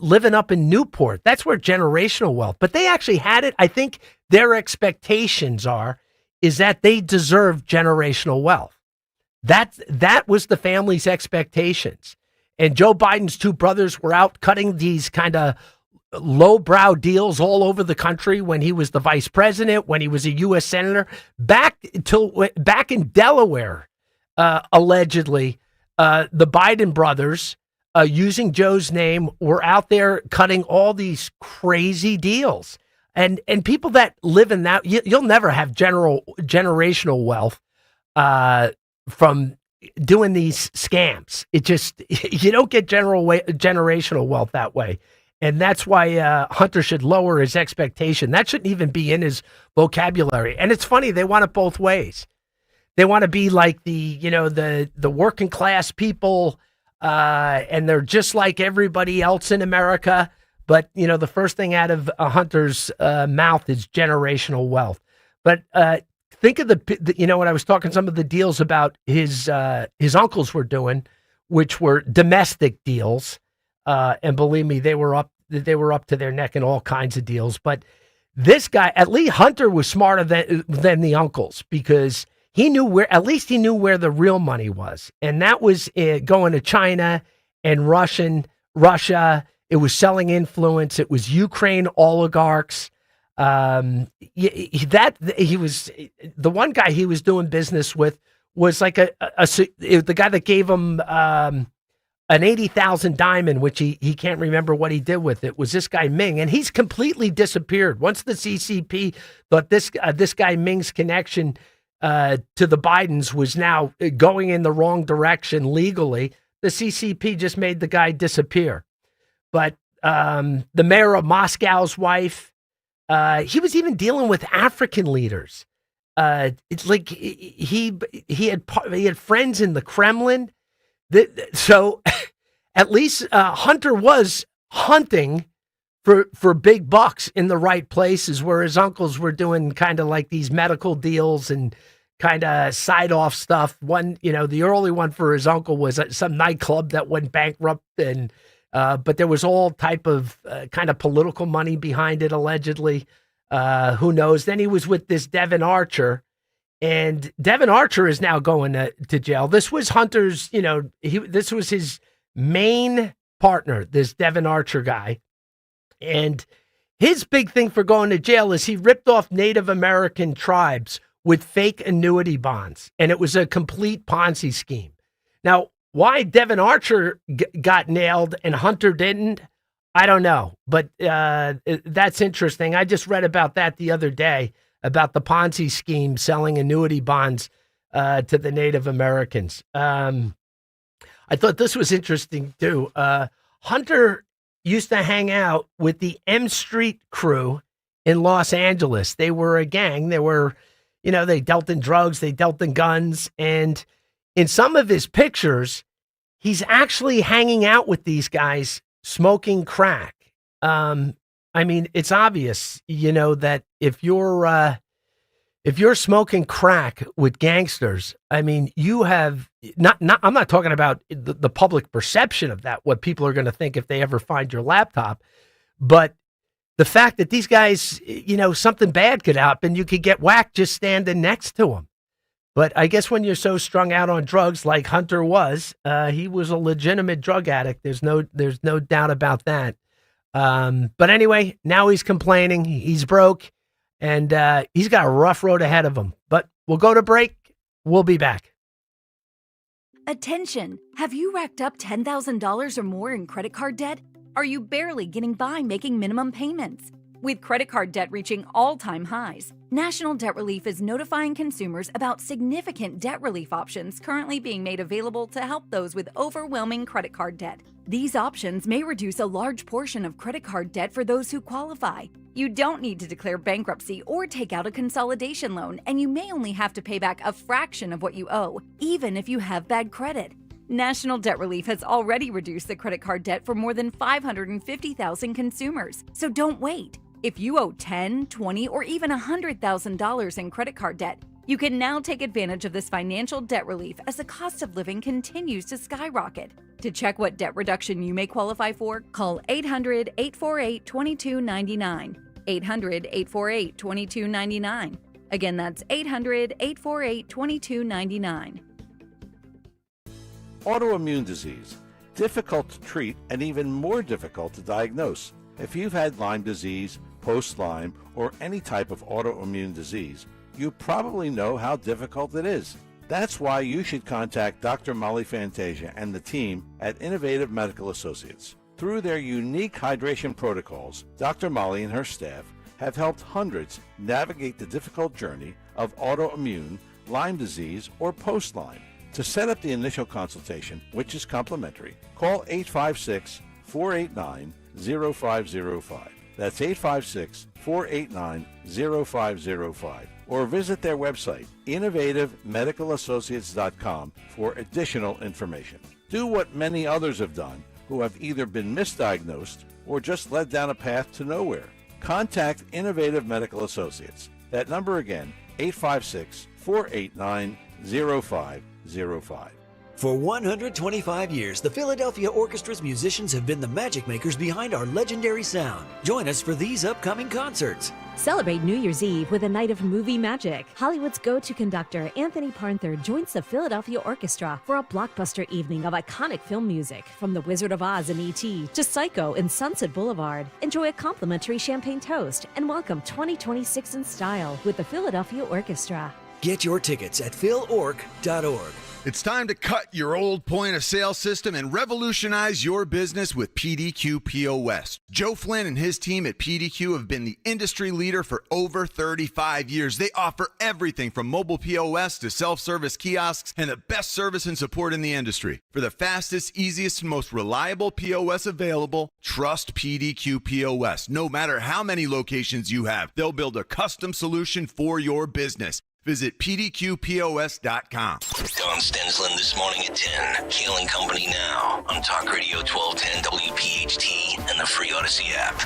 living up in Newport. That's where generational wealth. But they actually had it. I think their expectations is that they deserve generational wealth. That was the family's expectations. And Joe Biden's two brothers were out cutting these kind of lowbrow deals all over the country when he was the vice president, when he was a U.S. senator, back in Delaware, allegedly, the Biden brothers, using Joe's name, were out there cutting all these crazy deals. And people that live in that, you'll never have generational wealth from doing these scams. It just, you don't get generational wealth that way. And that's why Hunter should lower his expectation. That shouldn't even be in his vocabulary. And it's funny, they want it both ways. They want to be like the working class people, and they're just like everybody else in America. But, the first thing out of Hunter's mouth is generational wealth. But think of when I was talking some of the deals about his uncles were doing, which were domestic deals. And believe me, they were up to their neck in all kinds of deals. But this guy, at least Hunter, was smarter than the uncles, because he knew where the real money was. And that was going to China and Russia. It was selling influence. It was Ukraine oligarchs. He was the one guy he was doing business with was like the guy that gave him an 80,000 diamond, which he can't remember what he did with it, was this guy Ming, and he's completely disappeared. Once the CCP thought this guy Ming's connection to the Bidens was now going in the wrong direction legally, the CCP just made the guy disappear. But the mayor of Moscow's wife, he was even dealing with African leaders. It's like he had friends in the Kremlin. So at least Hunter was hunting for big bucks in the right places, where his uncles were doing kind of like these medical deals and kind of side off stuff. One, the early one for his uncle was some nightclub that went bankrupt, and but there was all type of kind of political money behind it, allegedly. Who knows? Then he was with this Devin Archer. And Devin Archer is now going to jail. This was Hunter's, this was his main partner, this Devin Archer guy. And his big thing for going to jail is he ripped off Native American tribes with fake annuity bonds. And it was a complete Ponzi scheme. Now, why Devin Archer got nailed and Hunter didn't, I don't know. But that's interesting. I just read about that the other day, about the Ponzi scheme selling annuity bonds to the Native Americans. I thought this was interesting, too. Hunter used to hang out with the M Street crew in Los Angeles. They were a gang. They were, they dealt in drugs, they dealt in guns. And in some of his pictures, he's actually hanging out with these guys smoking crack. I mean, it's obvious, that if you're smoking crack with gangsters, I mean, you have not I'm not talking about the public perception of that, what people are going to think if they ever find your laptop, but the fact that these guys, something bad could happen, you could get whacked just standing next to them. But I guess when you're so strung out on drugs like Hunter was, he was a legitimate drug addict. There's no doubt about that. But anyway, now he's complaining. He's broke, and he's got a rough road ahead of him. But we'll go to break. We'll be back.
Attention! Have you racked up $10,000 or more in credit card debt? Are you barely getting by making minimum payments? With credit card debt reaching all-time highs, National Debt Relief is notifying consumers about significant debt relief options currently being made available to help those with overwhelming credit card debt. These options may reduce a large portion of credit card debt for those who qualify. You don't need to declare bankruptcy or take out a consolidation loan, and you may only have to pay back a fraction of what you owe, even if you have bad credit. National Debt Relief has already reduced the credit card debt for more than 550,000 consumers, so don't wait. If you owe $10,000, $20,000, or even $100,000 in credit card debt, you can now take advantage of this financial debt relief as the cost of living continues to skyrocket. To check what debt reduction you may qualify for, call 800-848-2299. 800-848-2299. Again, that's 800-848-2299.
Autoimmune disease, difficult to treat and even more difficult to diagnose.
If you've had Lyme disease, post-Lyme, or any type of autoimmune disease, you probably know how difficult it is. That's why you should contact Dr. Molly Fantasia and the team at Innovative Medical Associates. Through their unique hydration protocols, Dr. Molly and her staff have helped hundreds navigate the difficult journey of autoimmune, Lyme disease, or post-Lyme. To set up the initial consultation, which is complimentary, call 856-489-0505. That's 856-489-0505. Or visit their website, innovativemedicalassociates.com, for additional information. Do what many others have done who have either been misdiagnosed or just led down a path to nowhere. Contact Innovative Medical Associates. That number again, 856-489-0505.
For 125 years, the Philadelphia Orchestra's musicians have been the magic makers behind our legendary sound. Join us for these upcoming concerts.
Celebrate New Year's Eve with a night of movie magic. Hollywood's go-to conductor Anthony Parnther joins the Philadelphia Orchestra for a blockbuster evening of iconic film music, from The Wizard of Oz and E.T. to Psycho and Sunset Boulevard. Enjoy a complimentary champagne toast and welcome 2026 in style with the Philadelphia Orchestra.
Get your tickets at philorg.org.
It's time to cut your old point of sale system and revolutionize your business with PDQ POS. Joe Flynn and his team at PDQ have been the industry leader for over 35 years. They offer everything from mobile POS to self-service kiosks and the best service and support in the industry. For the fastest, easiest, and most reliable POS available, trust PDQ POS. No matter how many locations you have, they'll build a custom solution for your business. Visit pdqpos.com.
Don Stensland this morning at 10. Kayal and Company now on Talk Radio 1210 WPHT and the free Odyssey app.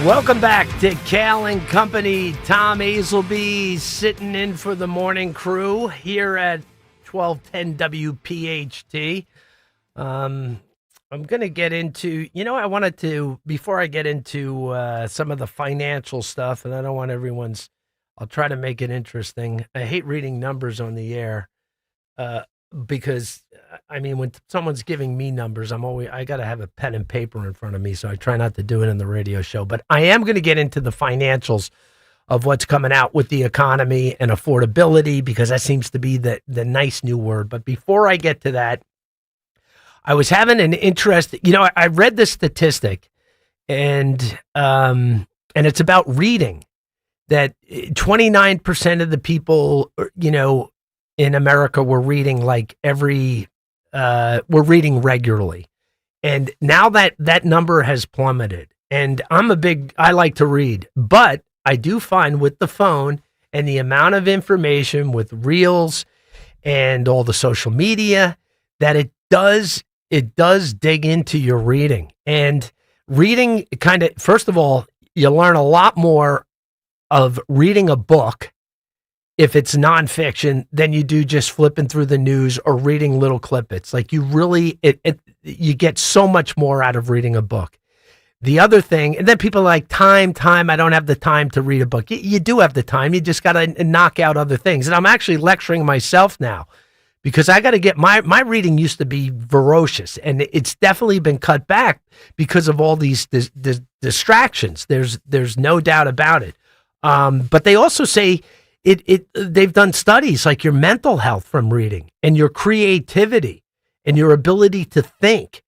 Welcome back to Kayal and Company. Tom Hazelby sitting in for the morning crew here at 1210 WPHT. I'm going to get into, I wanted to, before I get into some of the financial stuff, and I don't want I'll try to make it interesting. I hate reading numbers on the air because, when someone's giving me numbers, I got to have a pen and paper in front of me, so I try not to do it in the radio show. But I am going to get into the financials of what's coming out with the economy and affordability, because that seems to be the nice new word. But before I get to that, I was having an interest. I read this statistic, and it's about reading, that 29% of the people, in America were reading we're reading regularly. And now that number has plummeted. And I like to read, but I do find with the phone and the amount of information with reels and all the social media that it does dig into your reading. And reading first of all, you learn a lot more of reading a book if it's nonfiction than you do just flipping through the news or reading little clippets. Like you really, you get so much more out of reading a book. The other thing, and then people are like, time, I don't have the time to read a book. You do have the time. You just got to knock out other things. And I'm actually lecturing myself now, because I got to get my reading used to be ferocious, and it's definitely been cut back because of all these distractions. There's no doubt about it. But they also say they've done studies like your mental health from reading and your creativity and your ability to think,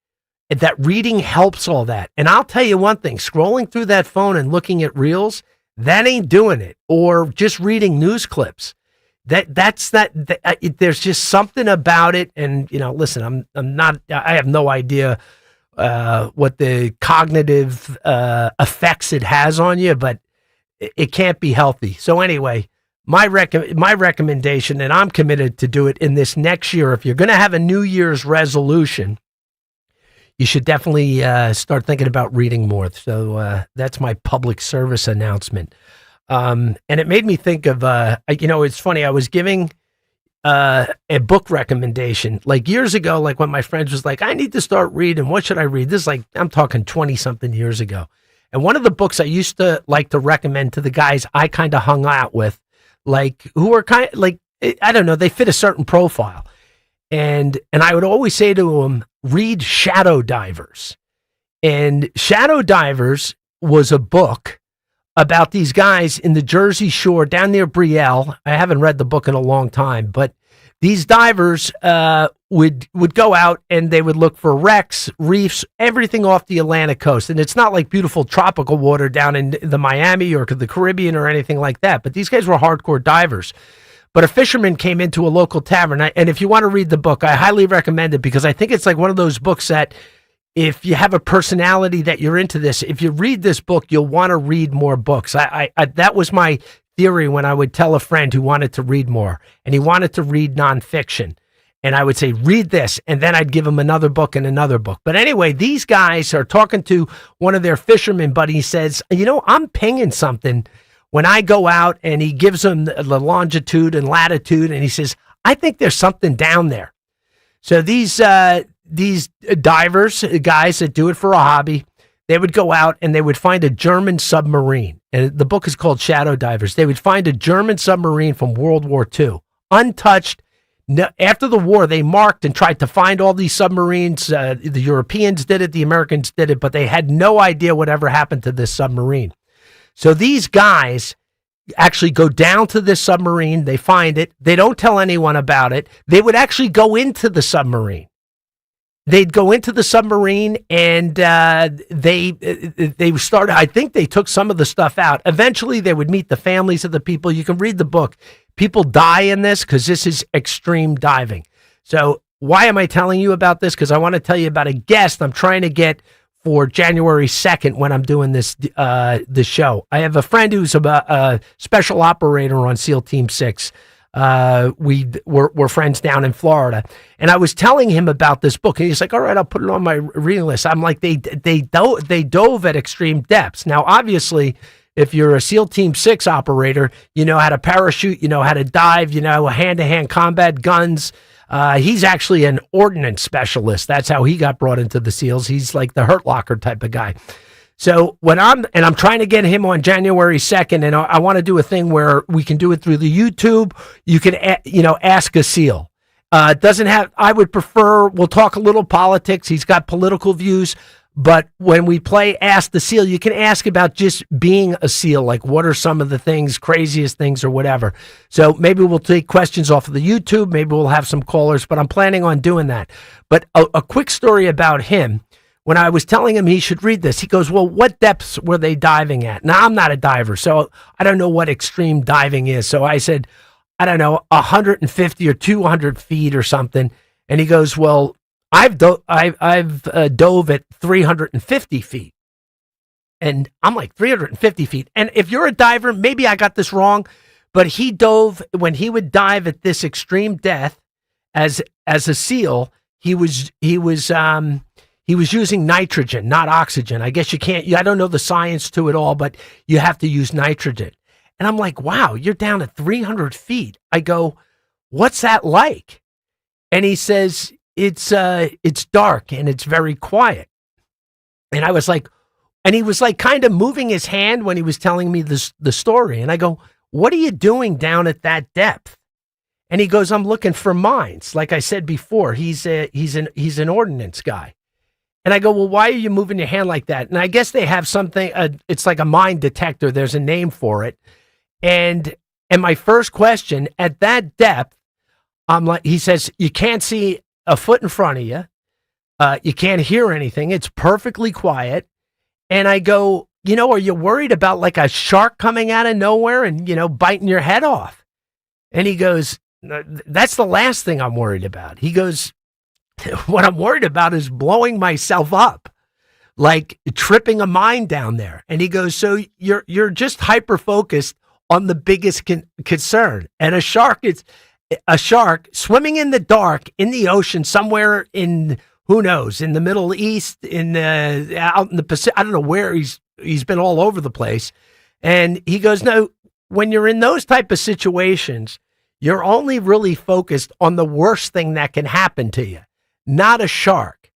that reading helps all that. And I'll tell you one thing, scrolling through that phone and looking at reels, that ain't doing it. Or just reading news clips. There's just something about it. And, listen, I have no idea what the cognitive effects it has on you, but it can't be healthy. So anyway, my recommendation, and I'm committed to do it in this next year, if you're going to have a New Year's resolution, you should definitely start thinking about reading more. So that's my public service announcement. And it made me think of, it's funny. I was giving a book recommendation like years ago, like when my friends was like, I need to start reading. What should I read? This is like, I'm talking 20 something years ago. And one of the books I used to like to recommend to the guys I kind of hung out with, like who were kind of like, I don't know, they fit a certain profile. And I would always say to them, read Shadow Divers. And Shadow Divers was a book about these guys in the Jersey Shore down near Brielle. I haven't read the book in a long time, but these divers would go out and they would look for wrecks, reefs, everything off the Atlantic coast. And it's not like beautiful tropical water down in the Miami or the Caribbean or anything like that. But these guys were hardcore divers. But a fisherman came into a local tavern. And if you want to read the book, I highly recommend it because I think it's like one of those books that if you have a personality that you're into this, if you read this book, you'll want to read more books. I that was my theory when I would tell a friend who wanted to read more and he wanted to read nonfiction. And I would say, read this. And then I'd give him another book and another book. But anyway, these guys are talking to one of their fishermen, but he says, I'm pinging something when I go out, and he gives them the longitude and latitude, and he says, I think there's something down there. So these divers, guys that do it for a hobby, they would go out and they would find a German submarine. And the book is called Shadow Divers. They would find a German submarine from World War II, untouched. After the war, they marked and tried to find all these submarines. The Europeans did it, the Americans did it, but they had no idea whatever happened to this submarine. So these guys actually go down to this submarine. They find it. They don't tell anyone about it. They would actually go into the submarine. They'd go into the submarine and they started, I think they took some of the stuff out. Eventually, they would meet the families of the people. You can read the book. People die in this because this is extreme diving. So why am I telling you about this? Because I want to tell you about a guest I'm trying to get for January 2nd when I'm doing this show. I have a friend who's a special operator on SEAL Team 6. We're friends down in Florida. And I was telling him about this book. And he's like, all right, I'll put it on my reading list. I'm like, they dove at extreme depths. Now, obviously, if you're a SEAL Team 6 operator, you know how to parachute, you know how to dive, you know, hand-to-hand combat, guns. He's actually an ordnance specialist. That's how he got brought into the SEALs. He's like the Hurt Locker type of guy. So I'm trying to get him on January 2nd, and I want to do a thing where we can do it through the YouTube. You can, ask a SEAL. I would prefer, we'll talk a little politics. He's got political views. But when we play Ask the SEAL, you can ask about just being a SEAL, like what are some of the things, craziest things or whatever. So maybe we'll take questions off of the YouTube. Maybe we'll have some callers, but I'm planning on doing that. But a quick story about him. When I was telling him he should read this, he goes, well, what depths were they diving at? Now, I'm not a diver, so I don't know what extreme diving is. So I said, I don't know, 150 or 200 feet or something. And he goes, well, I've dove at 350 feet. And I'm like, 350 feet. And if you're a diver, maybe I got this wrong, but he dove, when he would dive at this extreme depth as a SEAL, he was using nitrogen, not oxygen. I guess I don't know the science to it all, but you have to use nitrogen. And I'm like, wow, you're down at 300 feet. I go, what's that like? And he says, it's dark and it's very quiet. And I was like, and he was like kind of moving his hand when he was telling me the story. And I go, what are you doing down at that depth? And he goes, I'm looking for mines. Like I said before, he's an ordnance guy. And I go, well, why are you moving your hand like that? And I guess they have something, it's like a mine detector. There's a name for it. And my first question, at that depth, I'm like, he says, you can't see a foot in front of you. You can't hear anything. It's perfectly quiet. And I go, are you worried about like a shark coming out of nowhere and, biting your head off? And he goes, that's the last thing I'm worried about. He goes, what I'm worried about is blowing myself up, like tripping a mine down there. And he goes, so you're just hyper focused on the biggest concern. And a shark swimming in the dark in the ocean somewhere in who knows, in the Middle East, out in the Pacific. I don't know where he's been all over the place. And he goes, no, when you're in those type of situations, you're only really focused on the worst thing that can happen to you, not a shark.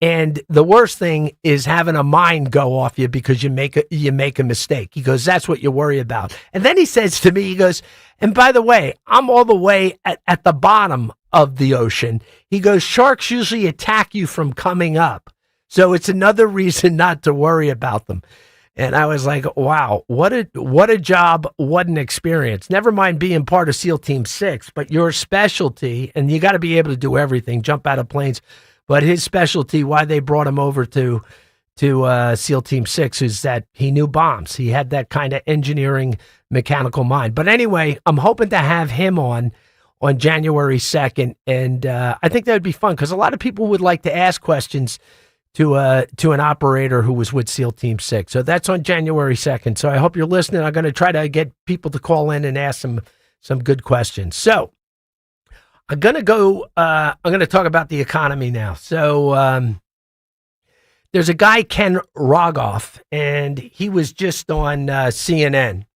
And the worst thing is having a mine go off you because you make a mistake. He goes, that's what you worry about. And then he says to me, he goes, and by the way, I'm all the way at the bottom of the ocean. He goes, sharks usually attack you from coming up. So it's another reason not to worry about them. And I was like, wow, what a job, what an experience. Never mind being part of SEAL Team 6, but your specialty, and you got to be able to do everything, jump out of planes. But his specialty, why they brought him over to SEAL Team 6, is that he knew bombs. He had that kind of engineering, mechanical mind. But anyway, I'm hoping to have him on January 2nd. And I think that would be fun because a lot of people would like to ask questions to an operator who was with SEAL Team 6. So that's on January 2nd. So I hope you're listening. I'm going to try to get people to call in and ask some good questions. So I'm going to talk about the economy now. So there's a guy, Ken Rogoff, and he was just on CNN.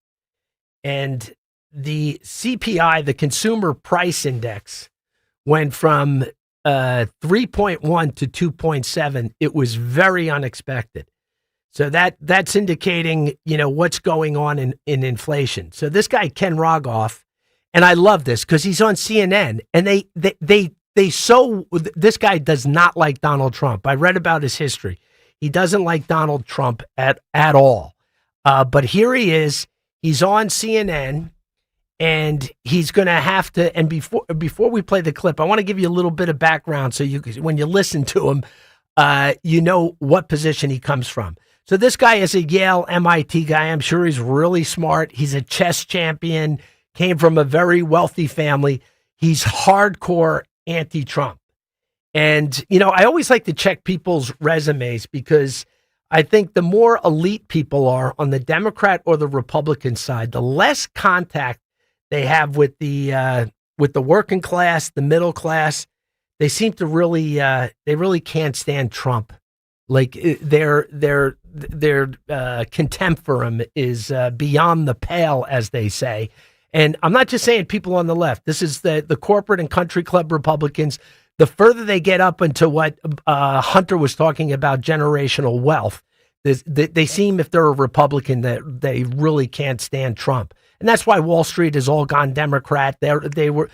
And the CPI, the Consumer Price Index, went from 3.1 to 2.7. It was very unexpected. So that's indicating, what's going on in inflation. So this guy, Ken Rogoff, and I love this because he's on CNN, and this guy does not like Donald Trump. I read about his history. He doesn't like Donald Trump at all. But here he is. He's on CNN, and he's going to have to. And before we play the clip, I want to give you a little bit of background so when you listen to him, you know what position he comes from. So this guy is a Yale MIT guy. I'm sure he's really smart. He's a chess champion. Came from a very wealthy family. He's hardcore anti-Trump. And, I always like to check people's resumes because I think the more elite people are on the Democrat or the Republican side, the less contact they have with the working class, the middle class. They seem to they really can't stand Trump. Like their contempt for him is beyond the pale, as they say. And I'm not just saying people on the left. This is the corporate and country club Republicans. The further they get up into what Hunter was talking about, generational wealth, they seem, if they're a Republican, that they really can't stand Trump. And that's why Wall Street has all gone Democrat. They were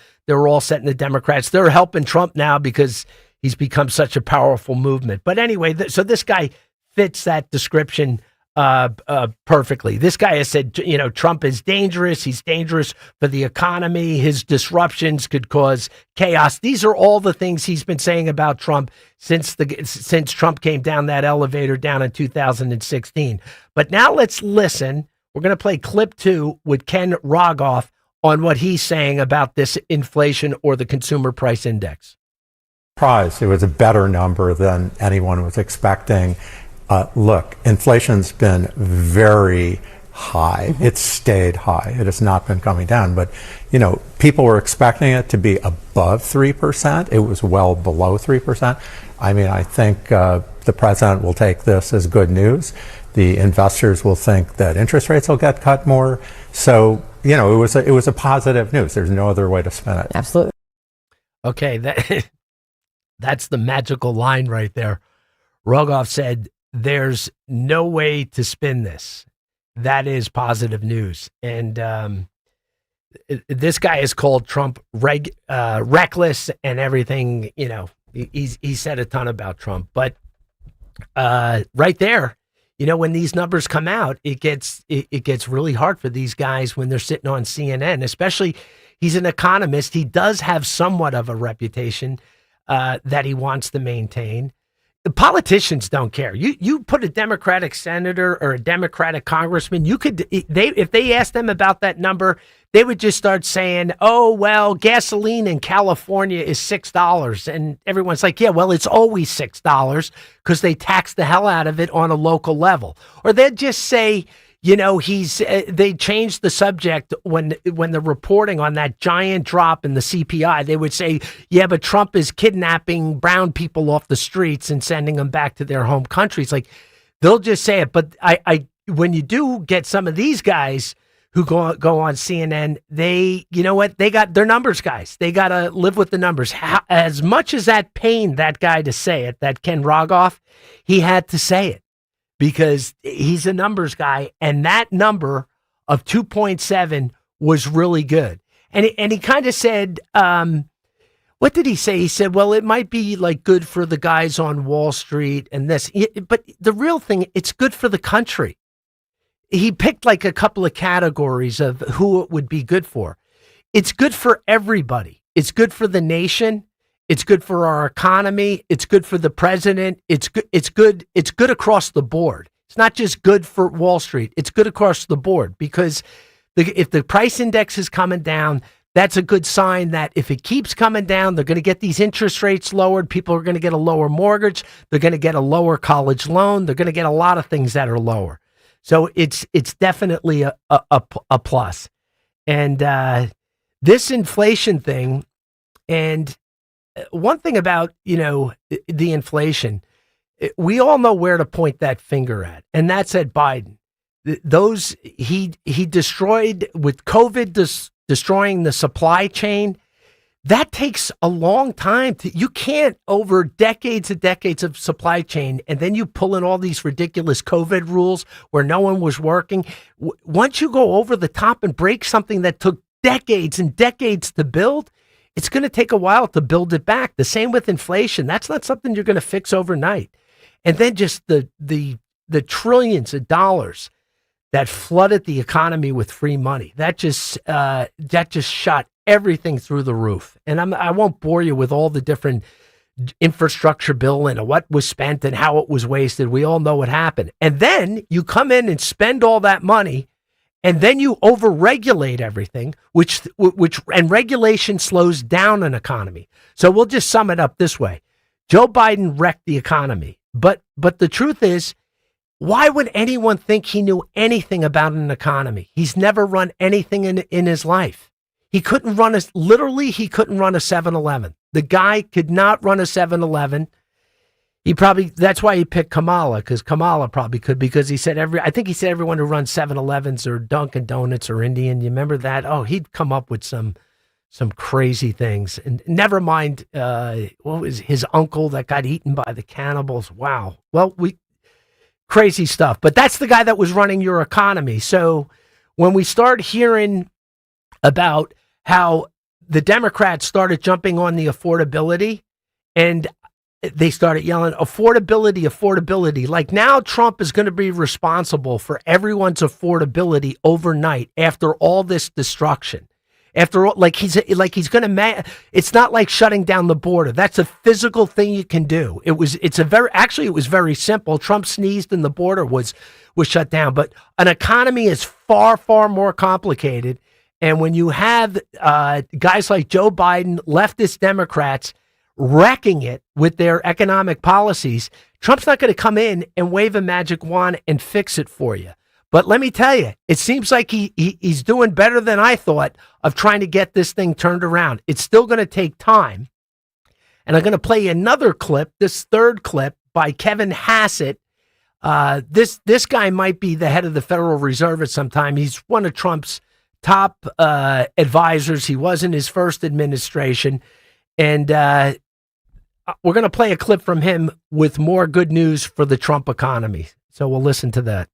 all set in the Democrats. They're helping Trump now because he's become such a powerful movement. But anyway, so this guy fits that description perfectly. This guy has said, Trump is dangerous. He's dangerous for the economy. His disruptions could cause chaos. These are all the things he's been saying about Trump since Trump came down that elevator down in 2016. But now let's listen. We're going to play clip 2 with Ken Rogoff on what he's saying about this inflation or the consumer price index.
It was a better number than anyone was expecting. Look, inflation's been very high. Mm-hmm. It's stayed high. It has not been coming down. But, people were expecting it to be above 3%. It was well below 3%. I mean, I think the president will take this as good news. The investors will think that interest rates will get cut more. So, it was a positive news. There's no other way to spin it.
Absolutely.
Okay, that's the magical line right there. Rogoff said, there's no way to spin this. That is positive news. And this guy is called Trump reckless and everything. He said a ton about Trump. But right there, when these numbers come out, it gets really hard for these guys when they're sitting on CNN, especially he's an economist. He does have somewhat of a reputation that he wants to maintain. The politicians don't care. You put a Democratic senator or a Democratic congressman, if they asked them about that number, they would just start saying, oh, well, gasoline in California is $6. And everyone's like, yeah, well, it's always $6 because they tax the hell out of it on a local level. Or they'd just say, they changed the subject when they're reporting on that giant drop in the CPI. They would say, yeah, but Trump is kidnapping brown people off the streets and sending them back to their home countries. Like, they'll just say it. But when you do get some of these guys who go on CNN, they got their numbers guys. They got to live with the numbers. As much as that pained that guy to say it, that Ken Rogoff, he had to say it because he's a numbers guy. And that number of 2.7 was really good. And he kind of said, what did he say? He said, well, it might be like good for the guys on Wall Street and this, but the real thing, it's good for the country. He picked like a couple of categories of who it would be good for. It's good for everybody. It's good for the nation. It's good for our economy. It's good for the president. It's good. It's good across the board. It's not just good for Wall Street. It's good across the board because if the price index is coming down, that's a good sign that if it keeps coming down, they're going to get these interest rates lowered. People are going to get a lower mortgage. They're going to get a lower college loan. They're going to get a lot of things that are lower. So it's definitely a plus. And this inflation thing, and one thing about, the inflation, we all know where to point that finger at, and that's at Biden. He destroyed with COVID, destroying the supply chain. That takes a long time. You can't, over decades and decades of supply chain, and then you pull in all these ridiculous COVID rules where no one was working. Once you go over the top and break something that took decades and decades to build, it's going to take a while to build it back. The same with inflation. That's not something you're going to fix overnight. And then just the trillions of dollars that flooded the economy with free money. That just shot everything through the roof. And I won't bore you with all the different infrastructure bill and what was spent and how it was wasted. We all know what happened. And then you come in and spend all that money, and then you overregulate everything, which regulation slows down an economy. So we'll just sum it up this way. Joe Biden wrecked the economy. But the truth is, why would anyone think he knew anything about an economy? He's never run anything in his life. He couldn't run he couldn't run a 7-Eleven. The guy could not run a 7-Eleven. That's why he picked Kamala, because Kamala probably could, because he said I think he said everyone who runs 7-Elevens or Dunkin' Donuts or Indian. You remember that? Oh, he'd come up with some crazy things. And never mind, what was his uncle that got eaten by the cannibals? Wow. Well, crazy stuff. But that's the guy that was running your economy. So when we start hearing about how the Democrats started jumping on the affordability, and they started yelling, affordability. Like, now Trump is going to be responsible for everyone's affordability overnight after all this destruction. After all, he's going to, it's not like shutting down the border. That's a physical thing you can do. It was very simple. Trump sneezed and the border was shut down. But an economy is far, far more complicated. And when you have guys like Joe Biden, leftist Democrats, wrecking it with their economic policies, Trump's not going to come in and wave a magic wand and fix it for you. But let me tell you, it seems like he's doing better than I thought of trying to get this thing turned around. It's still going to take time. And I'm going to play another clip, this third clip by Kevin Hassett. This guy might be the head of the Federal Reserve at some time. He's one of Trump's top advisors. He was in his first administration. And we're going to play a clip from him with more good news for the Trump economy. So we'll listen to that.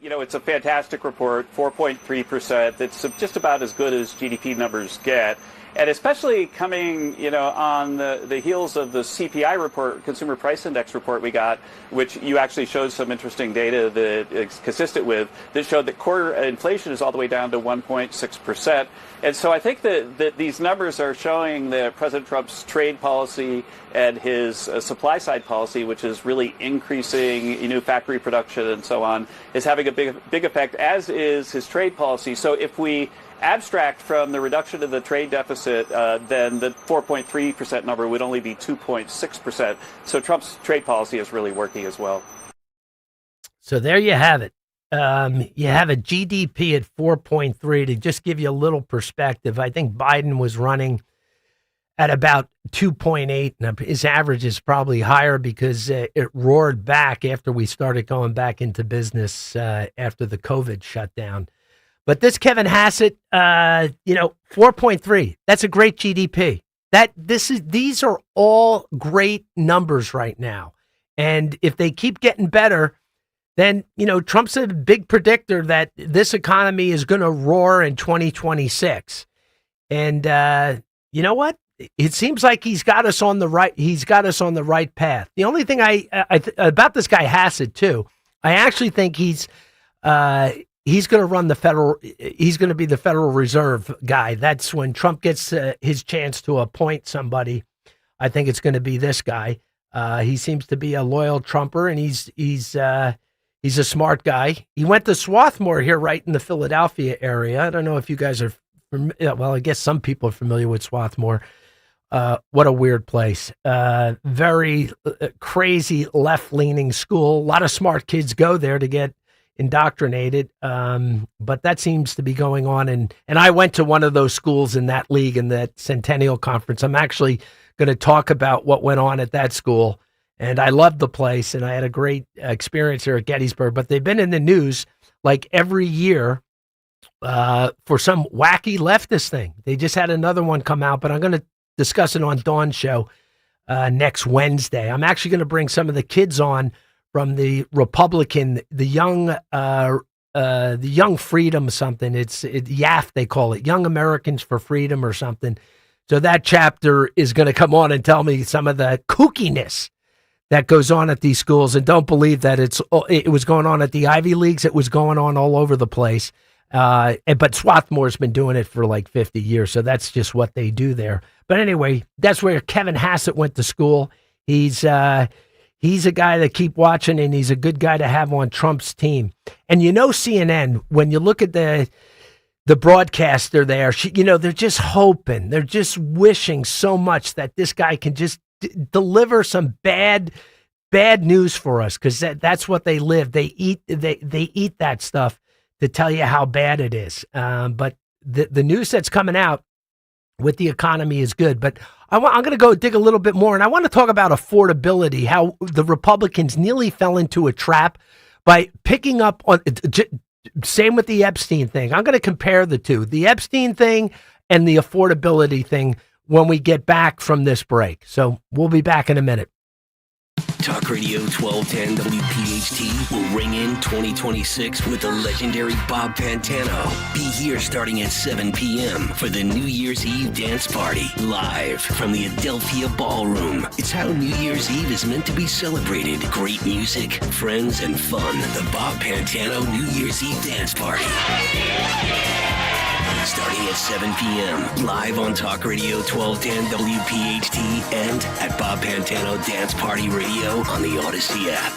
It's a fantastic report, 4.3%. It's just about as good as GDP numbers get. And especially coming, on the heels of the CPI report, Consumer Price Index report we got, which you actually showed some interesting data that is consistent with, that showed that core inflation is all the way down to 1.6%. And so I think that these numbers are showing that President Trump's trade policy and his supply side policy, which is really increasing factory production and so on, is having a big effect, as is his trade policy. So if we abstract from the reduction of the trade deficit, then the 4.3% number would only be 2.6%. So Trump's trade policy is really working as well.
So there you have it. You have a GDP at 4.3. To just give you a little perspective, I think Biden was running at about 2.8, and his average is probably higher because it roared back after we started going back into business after the COVID shutdown. But this Kevin Hassett, 4.3. That's a great GDP. These are all great numbers right now. And if they keep getting better, then, Trump's a big predictor that this economy is going to roar in 2026. And you know what? It seems like he's got us on the right path. The only thing about this guy Hassett too, I actually think he's going to run he's going to be the Federal Reserve guy. That's when Trump gets his chance to appoint somebody. I think it's going to be this guy. He seems to be a loyal Trumper, and he's a smart guy. He went to Swarthmore here, right in the Philadelphia area. I don't know if you guys are well, I guess some people are familiar with Swarthmore. What a weird place. Very crazy left-leaning school. A lot of smart kids go there to get indoctrinated. But that seems to be going on. And I went to one of those schools in that league in that Centennial Conference. I'm actually going to talk about what went on at that school. And I loved the place, and I had a great experience here at Gettysburg. But they've been in the news like every year for some wacky leftist thing. They just had another one come out, but I'm going to discuss it on Dawn's show next Wednesday. I'm actually going to bring some of the kids on from the Republican, the young freedom something. It's YAF, they call it, Young Americans for Freedom or something. So that chapter is going to come on and tell me some of the kookiness that goes on at these schools. And don't believe that it was going on at the Ivy Leagues. It was going on all over the place. But Swarthmore's been doing it for like 50 years. So that's just what they do there. But anyway, that's where Kevin Hassett went to school. He's a guy that keep watching, and he's a good guy to have on Trump's team. And CNN, when you look at the broadcaster there, they're just hoping, they're just wishing so much that this guy can just deliver some bad news for us, because that's what they live. They eat that stuff to tell you how bad it is. But the news that's coming out with the economy is good. But I'm going to go dig a little bit more, and I want to talk about affordability, how the Republicans nearly fell into a trap by picking up on, same with the Epstein thing. I'm going to compare the two, the Epstein thing and the affordability thing, when we get back from this break. So we'll be back in a minute.
Talk Radio 1210 WPHT will ring in 2026 with the legendary Bob Pantano. Be here starting at 7 p.m. for the New Year's Eve dance party, live from the Adelphia Ballroom. It's how New Year's Eve is meant to be celebrated. Great music, friends, and fun. The Bob Pantano New Year's Eve dance party. Starting at 7 p.m. live on Talk Radio 1210 WPHT and at Bob Pantano Dance Party Radio on the Odyssey app.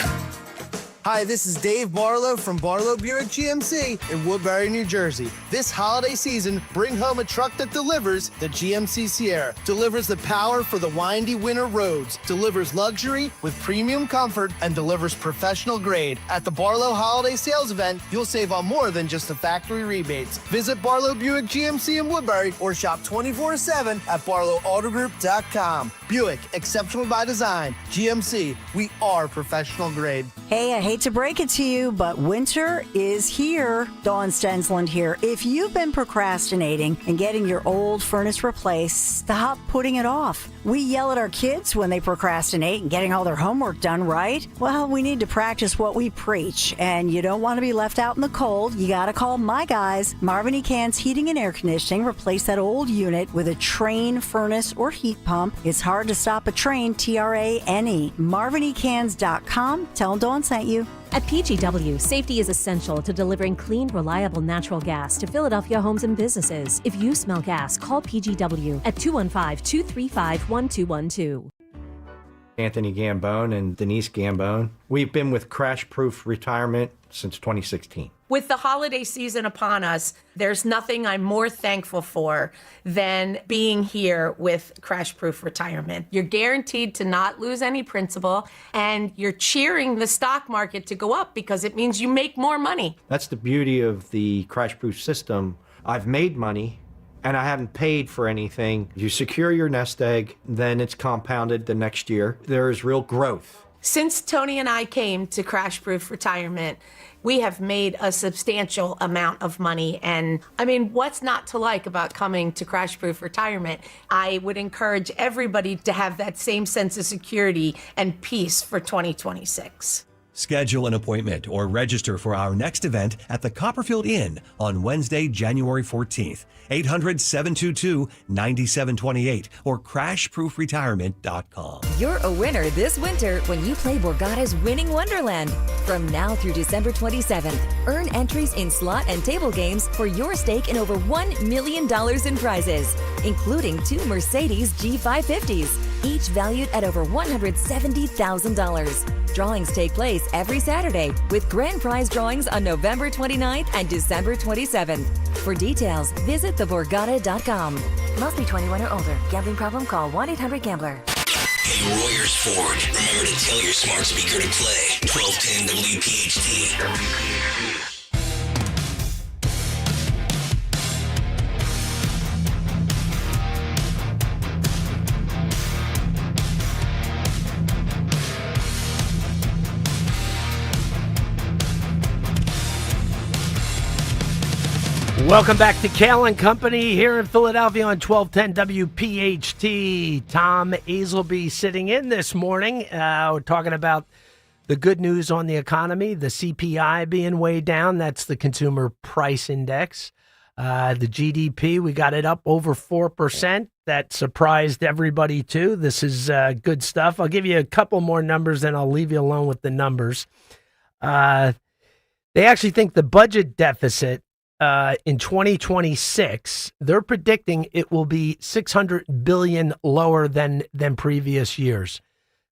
Hi, this is Dave Barlow from Barlow Buick GMC in Woodbury, New Jersey. This holiday season, bring home a truck that delivers. The GMC Sierra delivers the power for the windy winter roads, delivers luxury with premium comfort, and delivers professional grade. At the Barlow Holiday Sales Event, you'll save on more than just the factory rebates. Visit Barlow Buick GMC in Woodbury or shop 24/7 at barlowautogroup.com. Buick, exceptional by design. GMC, we are professional grade.
Hey, I hate to break it to you, but winter is here. Dawn Stensland here. If you've been procrastinating and getting your old furnace replaced, stop putting it off. We yell at our kids when they procrastinate and getting all their homework done, right? Well, we need to practice what we preach, and you don't want to be left out in the cold. You got to call my guys, Marvin E. Cann's Heating and Air Conditioning. Replace that old unit with a Trane furnace or heat pump. It's hard to stop a Trane, Trane. MarvinECans.com. Tell them Dawn sent you.
At PGW, safety is essential to delivering clean, reliable natural gas to Philadelphia homes and businesses. If you smell gas, call PGW at 215-235-1212.
Anthony Gambone and Denise Gambone. We've been with Crash Proof Retirement since 2016.
With the holiday season upon us, there's nothing I'm more thankful for than being here with Crash Proof Retirement. You're guaranteed to not lose any principal, and you're cheering the stock market to go up because it means you make more money.
That's the beauty of the Crash Proof system. I've made money and I haven't paid for anything. You secure your nest egg, then it's compounded the next year. There is real growth.
Since Tony and I came to Crash Proof Retirement, we have made a substantial amount of money. And I mean, what's not to like about coming to Crash Proof Retirement? I would encourage everybody to have that same sense of security and peace for 2026.
Schedule an appointment or register for our next event at the Copperfield Inn on Wednesday, January 14th. 800-722-9728 or crashproofretirement.com.
You're a winner this winter when you play Borgata's Winning Wonderland. From now through December 27th, earn entries in slot and table games for your stake in over $1 million in prizes, including 2 Mercedes G550s, each valued at over $170,000. Drawings take place every Saturday with grand prize drawings on November 29th and December 27th. For details, visit theborgata.com. Must be 21 or older. Gambling problem? Call 1-800-GAMBLER.
Hey, Royers Ford, remember to tell your smart speaker to play 1210 WPHT.
Welcome back to Kayal and Company here in Philadelphia on 1210 WPHT. Tom Azelby sitting in this morning. We're talking about the good news on the economy, the CPI being way down. That's the Consumer Price Index. The GDP, we got it up over 4%. That surprised everybody, too. This is good stuff. I'll give you a couple more numbers, then I'll leave you alone with the numbers. They actually think the budget deficit in 2026, they're predicting it will be $600 billion lower than previous years.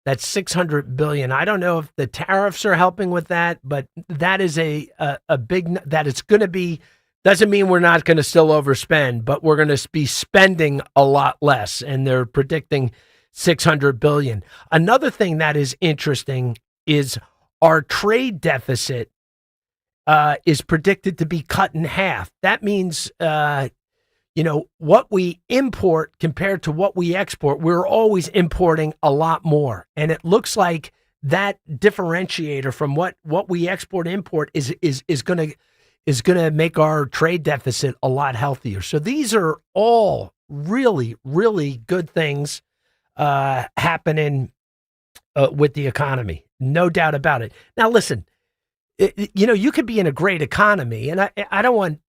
That's $600 billion. I don't know if the tariffs are helping with that, but that is a big, that it's going to be, doesn't mean we're not going to still overspend, but we're going to be spending a lot less, and they're predicting $600 billion. Another thing that is interesting is our trade deficit is predicted to be cut in half. That means, what we import compared to what we export, we're always importing a lot more. And it looks like that differentiator from what we export import is going to make our trade deficit a lot healthier. So these are all really, really good things happening with the economy. No doubt about it. Now, listen. You could be in a great economy, and I don't want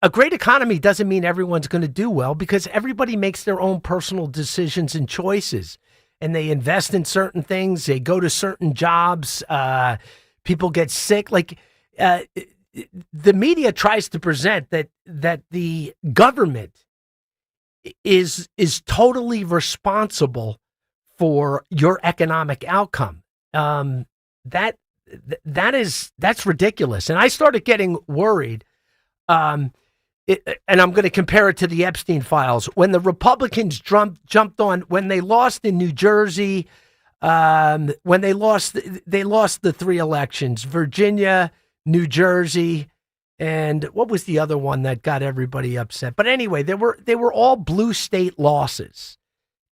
a great economy doesn't mean everyone's going to do well, because everybody makes their own personal decisions and choices, and they invest in certain things. They go to certain jobs. People get sick. Like the media tries to present that the government is totally responsible for your economic outcome. That's ridiculous. And I started getting worried. And I'm going to compare it to the Epstein files. When the Republicans jumped on, when they lost in New Jersey, when they lost the 3 elections, Virginia, New Jersey, and what was the other one that got everybody upset? But anyway, they were all blue state losses.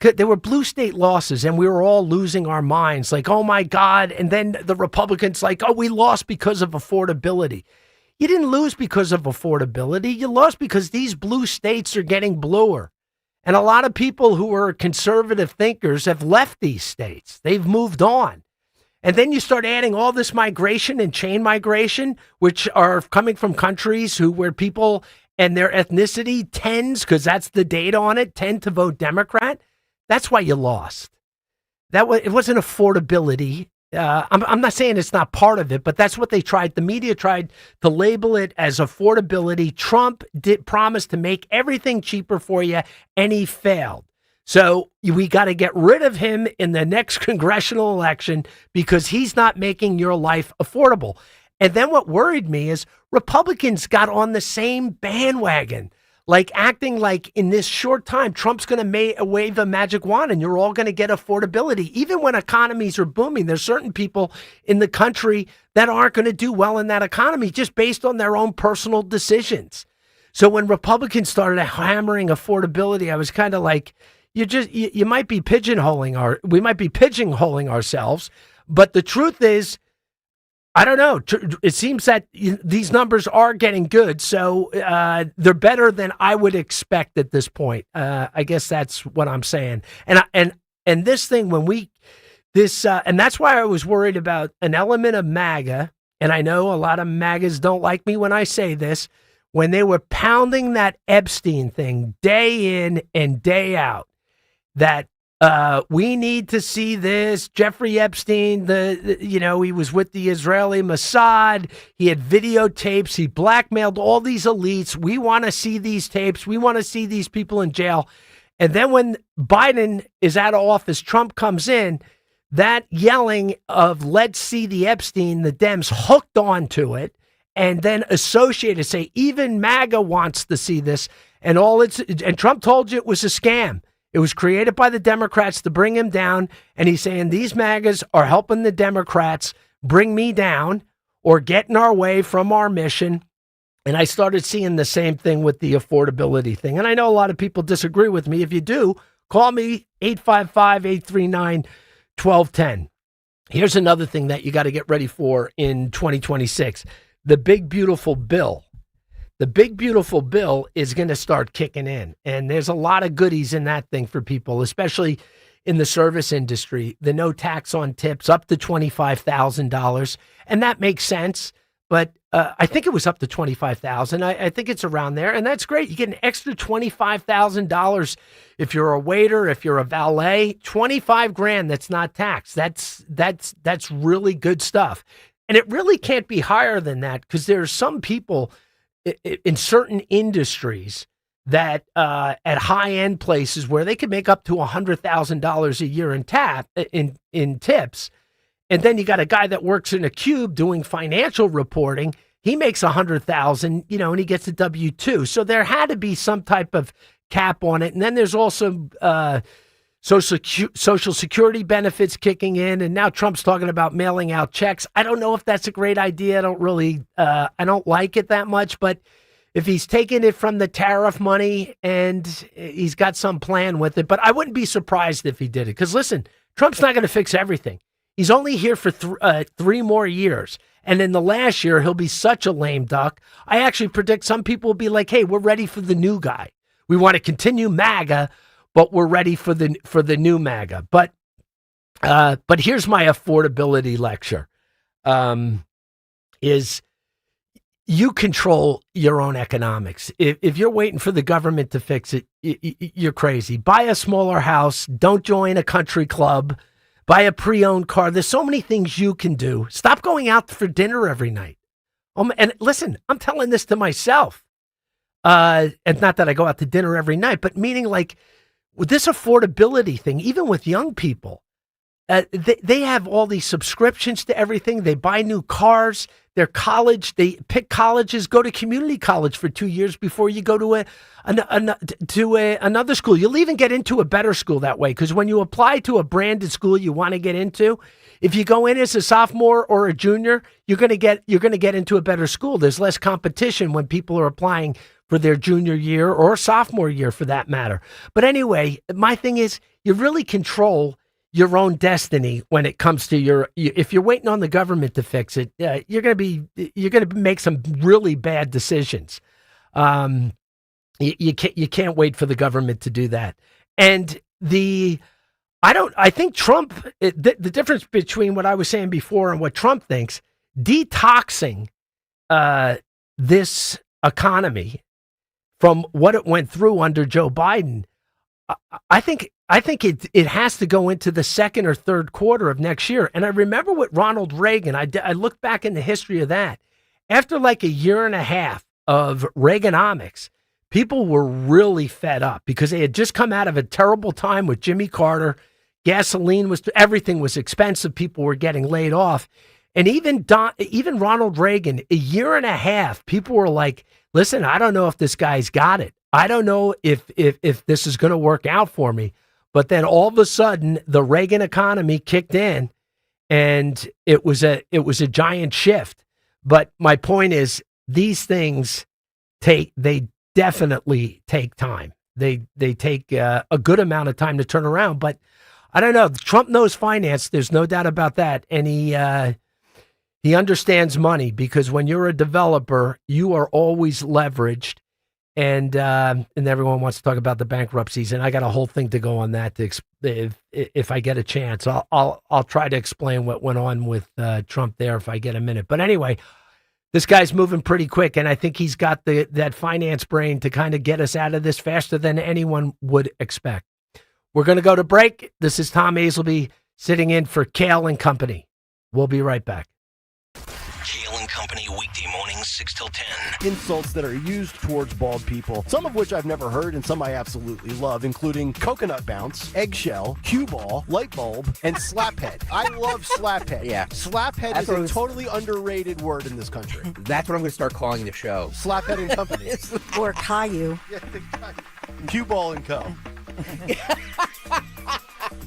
There were blue state losses, and we were all losing our minds, like, oh, my God. And then the Republicans like, oh, we lost because of affordability. You didn't lose because of affordability. You lost because these blue states are getting bluer. And a lot of people who are conservative thinkers have left these states. They've moved on. And then you start adding all this migration and chain migration, which are coming from countries where people and their ethnicity tends, because that's the data on it, tend to vote Democrat. That's why you lost. It wasn't affordability. I'm not saying it's not part of it, but that's what they tried. The media tried to label it as affordability. Trump did promise to make everything cheaper for you, and he failed. So we got to get rid of him in the next congressional election because he's not making your life affordable. And then what worried me is Republicans got on the same bandwagon, like acting like in this short time, Trump's going to wave a magic wand and you're all going to get affordability. Even when economies are booming, there's certain people in the country that aren't going to do well in that economy just based on their own personal decisions. So when Republicans started hammering affordability, I was kind of like, you might be we might be pigeonholing ourselves. But the truth is, I don't know. It seems that these numbers are getting good, so they're better than I would expect at this point. I guess that's what I'm saying. And this thing, and that's why I was worried about an element of MAGA. And I know a lot of MAGAs don't like me when I say this. When they were pounding that Epstein thing day in and day out, that we need to see this. Jeffrey Epstein, he was with the Israeli Mossad. He had videotapes. He blackmailed all these elites. We want to see these tapes. We want to see these people in jail. And then when Biden is out of office, Trump comes in, that yelling of let's see the Epstein, the Dems hooked onto it and then associated, say, even MAGA wants to see this. And Trump told you it was a scam. It was created by the Democrats to bring him down. And he's saying these MAGAs are helping the Democrats bring me down or get in our way from our mission. And I started seeing the same thing with the affordability thing. And I know a lot of people disagree with me. If you do, call me 855-839-1210. Here's another thing that you got to get ready for in 2026. The big, beautiful bill. The big, beautiful bill is going to start kicking in. And there's a lot of goodies in that thing for people, especially in the service industry. The no tax on tips up to $25,000. And that makes sense. But I think it was up to $25,000. I think it's around there. And that's great. You get an extra $25,000 if you're a waiter, if you're a valet, $25,000 that's not taxed. That's really good stuff. And it really can't be higher than that because there are some people in certain industries that at high-end places where they can make up to $100,000 a year in tips. And then you got a guy that works in a cube doing financial reporting. He makes $100,000, and he gets a W-2. So there had to be some type of cap on it. And then there's also Social Security benefits kicking in, and now Trump's talking about mailing out checks. I don't know if that's a great idea. I don't like it that much, but if he's taking it from the tariff money and he's got some plan with it, but I wouldn't be surprised if he did it. Because listen, Trump's not going to fix everything. He's only here for 3 more years. And in the last year, he'll be such a lame duck. I actually predict some people will be like, hey, we're ready for the new guy. We want to continue MAGA, but we're ready for the new MAGA. But here's my affordability lecture: is you control your own economics. If you're waiting for the government to fix it, you're crazy. Buy a smaller house. Don't join a country club. Buy a pre-owned car. There's so many things you can do. Stop going out for dinner every night. And listen, I'm telling this to myself. And not that I go out to dinner every night, but meaning like, with this affordability thing, even with young people, they have all these subscriptions to everything. They buy new cars. Their college, they pick colleges, go to community college for 2 years before you go to another school. You'll even get into a better school that way, because when you apply to a branded school you want to get into, if you go in as a sophomore or a junior, you're going to get into a better school. There's less competition when people are applying for their junior year or sophomore year for that matter. But anyway, my thing is you really control your own destiny when it comes to if you're waiting on the government to fix it, you're going to make some really bad decisions. You can't wait for the government to do that. And I think Trump, the difference between what I was saying before and what Trump thinks, detoxing this economy from what it went through under Joe Biden, I think it has to go into the second or third quarter of next year. And I remember with Ronald Reagan, I looked back in the history of that. After like a year and a half of Reaganomics, people were really fed up because they had just come out of a terrible time with Jimmy Carter. Gasoline everything was expensive. People were getting laid off. And even Ronald Reagan, a year and a half, people were like, listen, I don't know if this guy's got it. I don't know if this is going to work out for me. But then all of a sudden, the Reagan economy kicked in, and it was a giant shift. But my point is, these things they definitely take time. They take a good amount of time to turn around. But I don't know. Trump knows finance. There's no doubt about that. And he understands money, because when you're a developer, you are always leveraged. And everyone wants to talk about the bankruptcies, and I got a whole thing to go on that. If I get a chance, I'll try to explain what went on with Trump there if I get a minute. But anyway, this guy's moving pretty quick, and I think he's got that finance brain to kind of get us out of this faster than anyone would expect. We're going to go to break. This is Tom Hazelby sitting in for Kayal and Company. We'll be right back.
Kayal and Company, weekday mornings, 6 till 10.
Insults that are used towards bald people, some of which I've never heard and some I absolutely love, including coconut bounce, eggshell, cue ball, light bulb, and slaphead. I love slaphead.
Yeah.
Slaphead is a totally underrated word in this country.
That's what I'm going to start calling the show.
Slaphead and Company.
Or Caillou.
Cue ball and co.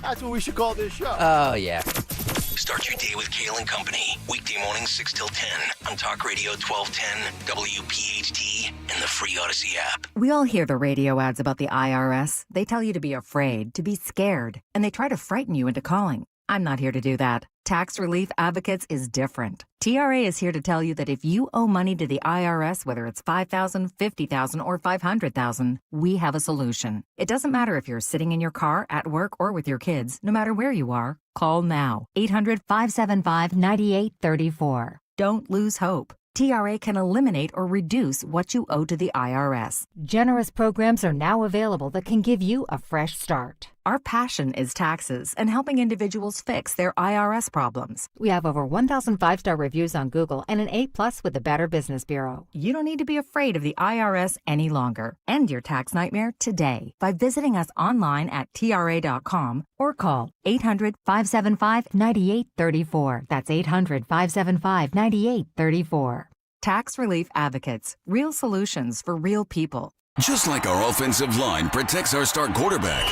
That's what we should call this show.
Oh, yeah.
Start your day with Kayal and Company. Weekday mornings 6 till 10 on Talk Radio 1210, WPHT, and the free Odyssey app.
We all hear the radio ads about the IRS. They tell you to be afraid, to be scared, and they try to frighten you into calling. I'm not here to do that. Tax Relief Advocates is different. TRA is here to tell you that if you owe money to the IRS, whether it's $5,000, $50,000, or $500,000, we have a solution. It doesn't matter if you're sitting in your car, at work, or with your kids. No matter where you are, call now. 800-575-9834. Don't lose hope. TRA can eliminate or reduce what you owe to the IRS.
Generous programs are now available that can give you a fresh start.
Our passion is taxes and helping individuals fix their IRS problems.
We have over 1,000 five-star reviews on Google and an A+ with the Better Business Bureau.
You don't need to be afraid of the IRS any longer. End your tax nightmare today by visiting us online at TRA.com or call 800-575-9834. That's 800-575-9834. Tax Relief Advocates. Real solutions for real people.
Just like our offensive line protects our star quarterback,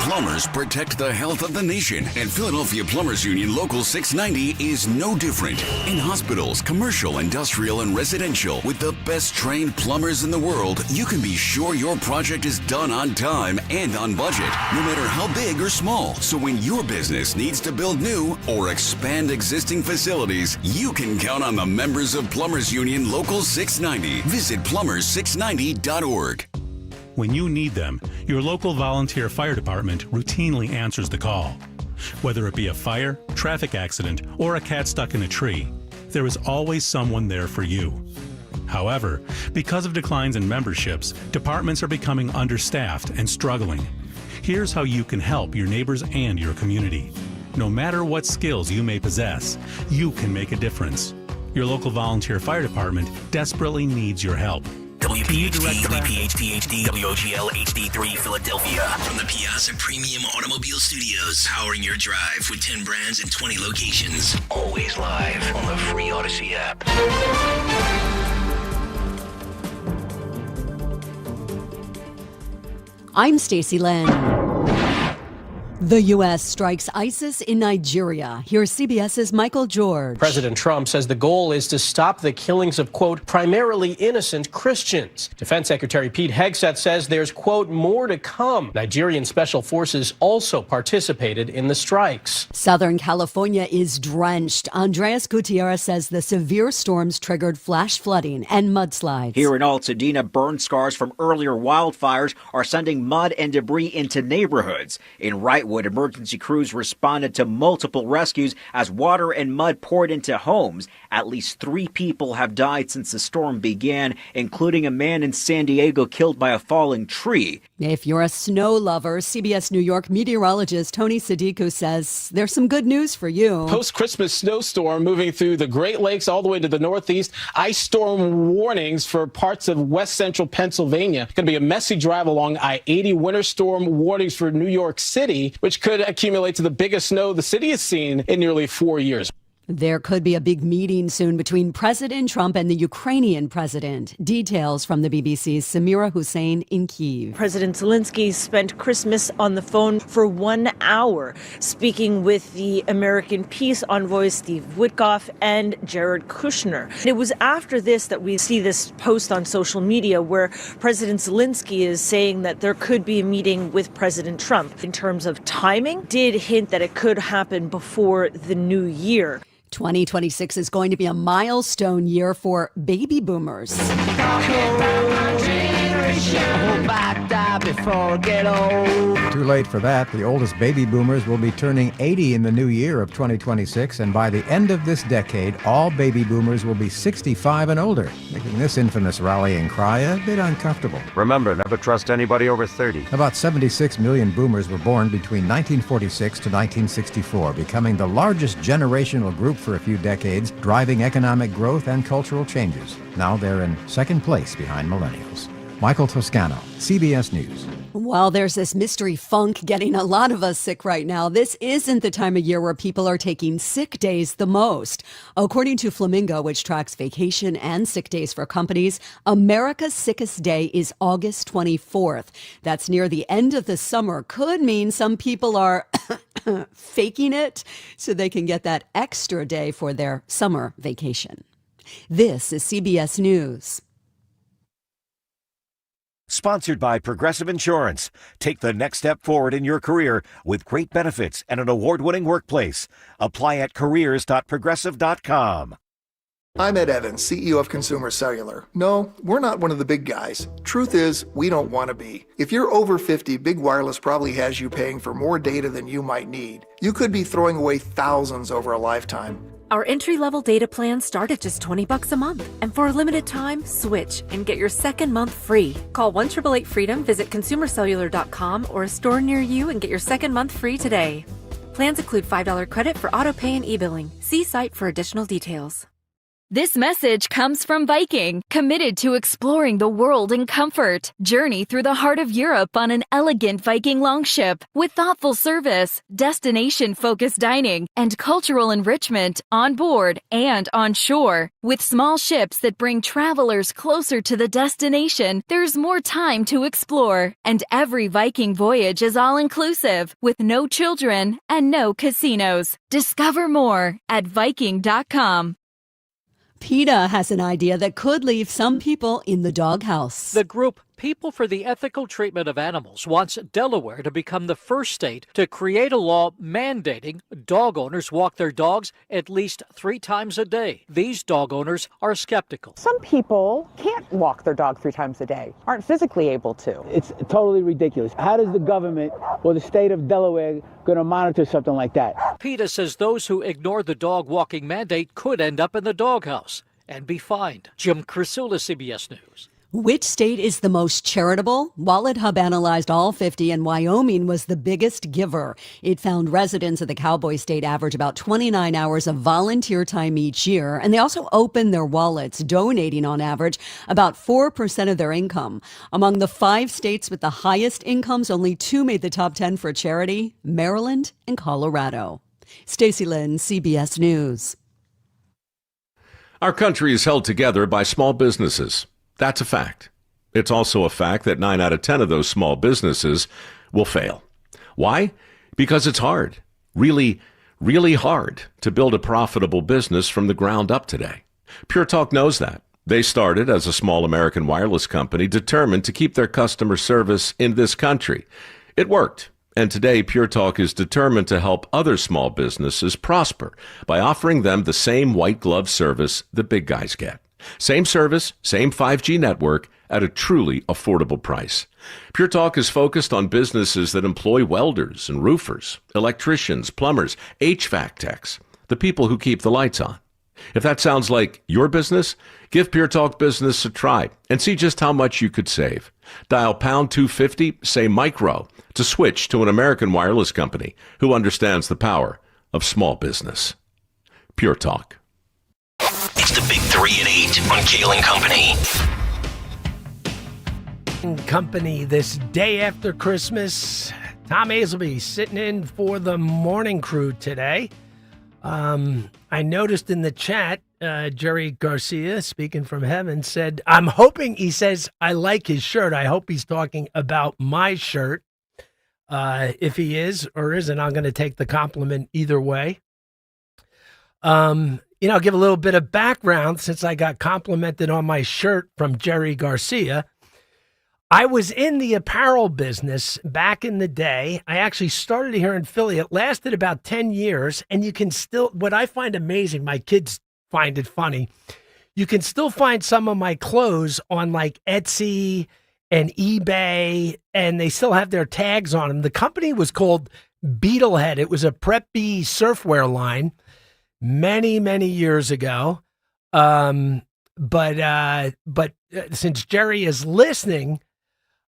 plumbers protect the health of the nation. And Philadelphia Plumbers Union Local 690 is no different. In hospitals, commercial, industrial, and residential, with the best trained plumbers in the world, you can be sure your project is done on time and on budget, no matter how big or small. So when your business needs to build new or expand existing facilities, you can count on the members of Plumbers Union Local 690. Visit plumber690.org.
When you need them, your local volunteer fire department routinely answers the call. Whether it be a fire, traffic accident, or a cat stuck in a tree, there is always someone there for you. However, because of declines in memberships, departments are becoming understaffed and struggling. Here's how you can help your neighbors and your community. No matter what skills you may possess, you can make a difference. Your local volunteer fire department desperately needs your help.
WPHT, WPHT HD, WOGL HD3 Philadelphia. From the Piazza Premium Automobile Studios, powering your drive with 10 brands and 20 locations. Always live on the free Odyssey app.
I'm Stacey Lynn. The U.S. strikes ISIS in Nigeria. Here's CBS's Michael George.
President Trump says the goal is to stop the killings of, quote, primarily innocent Christians. Defense Secretary Pete Hegseth says there's, quote, more to come. Nigerian special forces also participated in the strikes.
Southern California is drenched. Andres Gutierrez says the severe storms triggered flash flooding and mudslides.
Here in Altadena, burn scars from earlier wildfires are sending mud and debris into neighborhoods. In Wright,
Brightwood, emergency crews responded to multiple rescues as water and mud poured into homes. At least 3 people have died since the storm began, including a man in San Diego killed by a falling tree.
If you're a snow lover, CBS New York meteorologist Tony Sadiku says there's some good news for you.
Post-Christmas snowstorm moving through the Great Lakes all the way to the Northeast. Ice storm warnings for parts of west central Pennsylvania. Going to be a messy drive along I-80. Winter storm warnings for New York City, which could accumulate to the biggest snow the city has seen in nearly 4 years.
There could be a big meeting soon between President Trump and the Ukrainian president. Details from the BBC's Samira Hussein in Kyiv.
President Zelensky spent Christmas on the phone for 1 hour, speaking with the American peace envoy Steve Witkoff and Jared Kushner. It was after this that we see this post on social media where President Zelensky is saying that there could be a meeting with President Trump. In terms of timing, did hint that it could happen before the new year.
2026 is going to be a milestone year for baby boomers.
Too late for that. The oldest baby boomers will be turning 80 in the new year of 2026, and by the end of this decade, all baby boomers will be 65 and older, making this infamous rallying cry a bit uncomfortable.
Remember, never trust anybody over 30.
About 76 million boomers were born between 1946 to 1964, becoming the largest generational group for a few decades, driving economic growth and cultural changes. Now they're in second place behind millennials. Michael Toscano, CBS News.
While there's this mystery funk getting a lot of us sick right now, this isn't the time of year where people are taking sick days the most. According to Flamingo, which tracks vacation and sick days for companies, America's sickest day is August 24th. That's near the end of the summer. Could mean some people are faking it so they can get that extra day for their summer vacation. This is CBS News.
Sponsored by Progressive Insurance. Take the next step forward in your career with great benefits and an award-winning workplace. Apply at careers.progressive.com.
I'm Ed Evans, CEO of Consumer Cellular. No, we're not one of the big guys. Truth is, we don't want to be. If you're over 50, Big Wireless probably has you paying for more data than you might need. You could be throwing away thousands over a lifetime.
Our entry-level data plans start at just $20 a month. And for a limited time, switch and get your second month free. Call 1-888-FREEDOM, visit consumercellular.com or a store near you and get your second month free today. Plans include $5 credit for auto-pay and e-billing. See site for additional details.
This message comes from Viking, committed to exploring the world in comfort. Journey through the heart of Europe on an elegant Viking longship with thoughtful service, destination-focused dining, and cultural enrichment on board and on shore. With small ships that bring travelers closer to the destination, there's more time to explore. And every Viking voyage is all-inclusive, with no children and no casinos. Discover more at Viking.com.
PETA has an idea that could leave some people in the doghouse.
The group People for the Ethical Treatment of Animals wants Delaware to become the first state to create a law mandating dog owners walk their dogs at least 3 times a day. These dog owners are skeptical.
Some people can't walk their dog 3 times a day, aren't physically able to.
It's totally ridiculous. How does the government or the state of Delaware going to monitor something like that?
PETA says those who ignore the dog walking mandate could end up in the doghouse and be fined. Jim Crisula, CBS News.
Which state is the most charitable? Wallet Hub analyzed all 50, and Wyoming was the biggest giver. It found residents of the Cowboy State average about 29 hours of volunteer time each year, and they also open their wallets, donating on average about 4% of their income. Among the 5 states with the highest incomes, only 2 made the top 10 for charity: Maryland and Colorado. Stacey Lynn, CBS News.
Our country is held together by small businesses. That's a fact. It's also a fact that 9 out of 10 of those small businesses will fail. Why? Because it's hard, really, really hard to build a profitable business from the ground up today. Pure Talk knows that. They started as a small American wireless company determined to keep their customer service in this country. It worked. And today, Pure Talk is determined to help other small businesses prosper by offering them the same white glove service the big guys get. Same service, same 5G network at a truly affordable price. Pure Talk is focused on businesses that employ welders and roofers, electricians, plumbers, HVAC techs, the people who keep the lights on. If that sounds like your business, give Pure Talk Business a try and see just how much you could save. Dial pound 250, say micro, to switch to an American wireless company who understands the power of small business. Pure Talk.
It's the Big 3 at 8 on Kayal and Company.
Company this day after Christmas. Tom Hazelby sitting in for the morning crew today. I noticed in the chat, Jerry Garcia, speaking from heaven, said, I'm hoping, he says, I like his shirt. I hope he's talking about my shirt. If he is or isn't, I'm going to take the compliment either way. I'll give a little bit of background since I got complimented on my shirt from Jerry Garcia. I was in the apparel business back in the day. I actually started here in Philly. It lasted about 10 years, and you can still, what I find amazing, my kids find it funny, you can still find some of my clothes on like Etsy and eBay, and they still have their tags on them. The company was called Beetlehead. It was a Prep B surfwear line many, many years ago. But since Jerry is listening,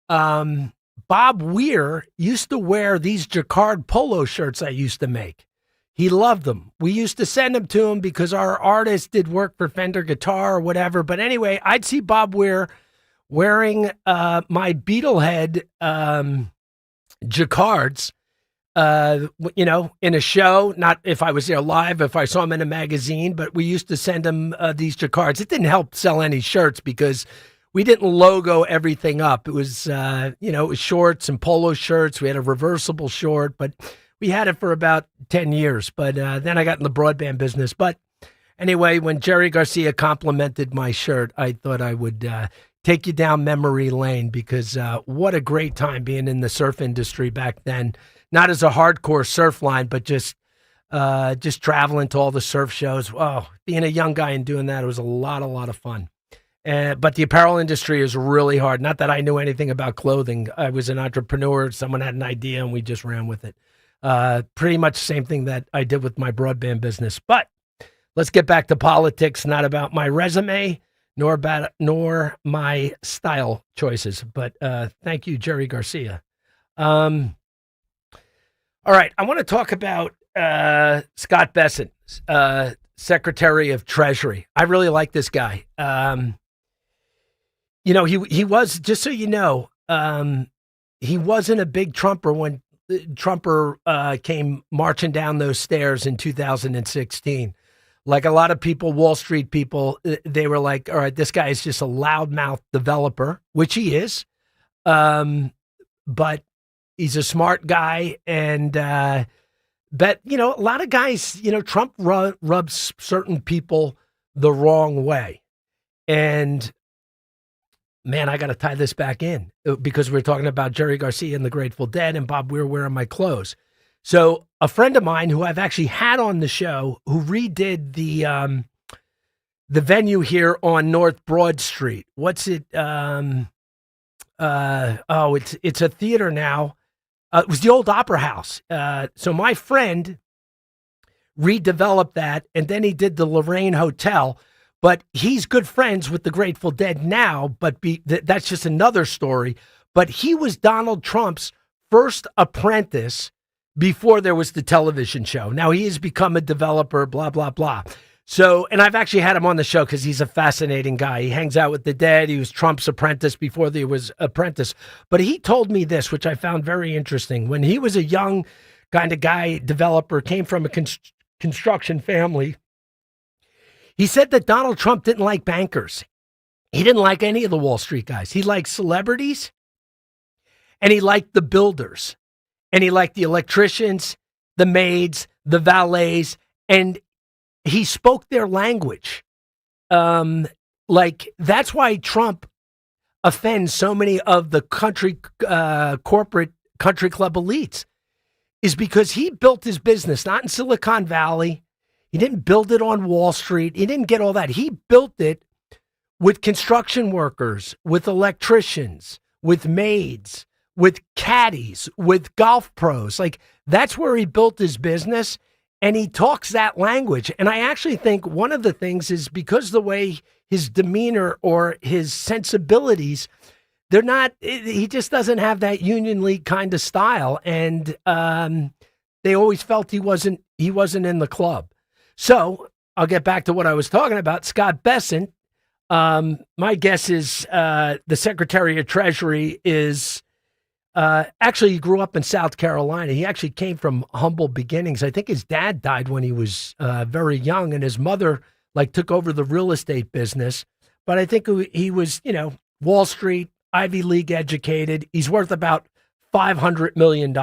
Bob Weir used to wear these jacquard polo shirts I used to make. He loved them. We used to send them to him because our artist did work for Fender Guitar or whatever. But anyway, I'd see Bob Weir wearing my Beetlehead jacquards, in a show, not if I was there live, if I saw him in a magazine, but we used to send him these jacquards. It didn't help sell any shirts because we didn't logo everything up. It was, it was shorts and polo shirts. We had a reversible short, but we had it for about 10 years. But then I got in the broadband business. But anyway, when Jerry Garcia complimented my shirt, I thought I would take you down memory lane because what a great time being in the surf industry back then. Not as a hardcore surf line, but just traveling to all the surf shows. Oh, being a young guy and doing that, it was a lot of fun. But the apparel industry is really hard. Not that I knew anything about clothing. I was an entrepreneur. Someone had an idea, and we just ran with it. Pretty much the same thing that I did with my broadband business. But let's get back to politics, not about my resume, nor my style choices. But thank you, Jerry Garcia. All right, I want to talk about Scott Bessent, Secretary of Treasury. I really like this guy. He was, just so you know, he wasn't a big Trumper when Trumper came marching down those stairs in 2016. Like a lot of people, Wall Street people, they were like, all right, this guy is just a loudmouth developer, which he is. But he's a smart guy. And but, a lot of guys, Trump rubs certain people the wrong way. And man, I got to tie this back in because we're talking about Jerry Garcia and the Grateful Dead and Bob Weir wearing my clothes. So a friend of mine who I've actually had on the show who redid the venue here on North Broad Street. What's it? It's a theater now. It was the old Opera House. So my friend redeveloped that, and then he did the Lorraine Hotel. But he's good friends with the Grateful Dead now, but that's just another story. But he was Donald Trump's first apprentice before there was the television show. Now he has become a developer, blah, blah, blah. So, and I've actually had him on the show because he's a fascinating guy. He hangs out with the dead. He was Trump's apprentice before there was apprentice. But he told me this, which I found very interesting. When he was a young kind of guy, developer, came from a construction family, he said that Donald Trump didn't like bankers. He didn't like any of the Wall Street guys. He liked celebrities, and he liked the builders, and he liked the electricians, the maids, the valets, and he spoke their language. That's why Trump offends so many of the corporate country club elites, is because he built his business not in Silicon Valley. He didn't build it on Wall Street. He didn't get all that. He built it with construction workers, with electricians, with maids, with caddies, with golf pros. Like, that's where he built his business, and he talks that language. And I actually think one of the things is because the way his demeanor or his sensibilities, he just doesn't have that Union League kind of style. And they always felt he wasn't in the club. So I'll get back to what I was talking about. Scott Bessent, my guess is the Secretary of Treasury is actually, he grew up in South Carolina. He actually came from humble beginnings. I think his dad died when he was very young, and his mother took over the real estate business. But I think he was, Wall Street, Ivy League educated. He's worth about $500 million.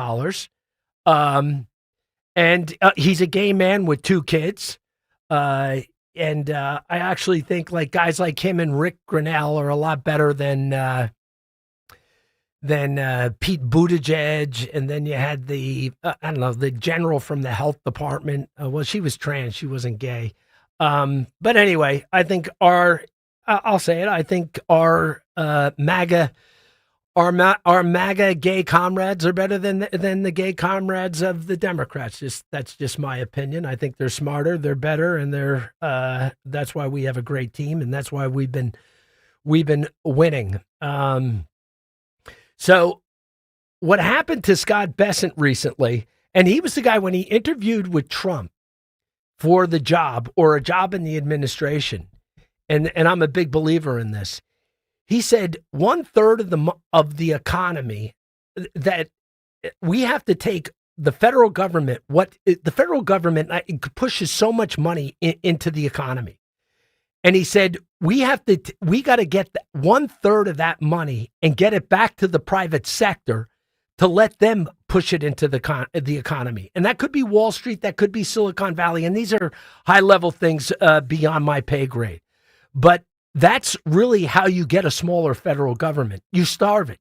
And he's a gay man with 2 kids. I actually think guys like him and Rick Grinnell are a lot better than Pete Buttigieg. And then you had the general from the health department. Well, she was trans. She wasn't gay. But anyway, I think I'll say it. I think our MAGA gay comrades are better than the gay comrades of the Democrats. That's just my opinion. I think they're smarter, they're better, and that's why we have a great team, and that's why we've been winning. So what happened to Scott Bessent recently, and he was the guy when he interviewed with Trump for the job or a job in the administration, and I'm a big believer in this. He said 1/3 of the economy that we have to take the federal government. The federal government pushes so much money into the economy, and he said we got to get 1/3 of that money and get it back to the private sector to let them push it into the economy. And that could be Wall Street, that could be Silicon Valley, and these are high level things beyond my pay grade, but. That's really how you get a smaller federal government. You starve it.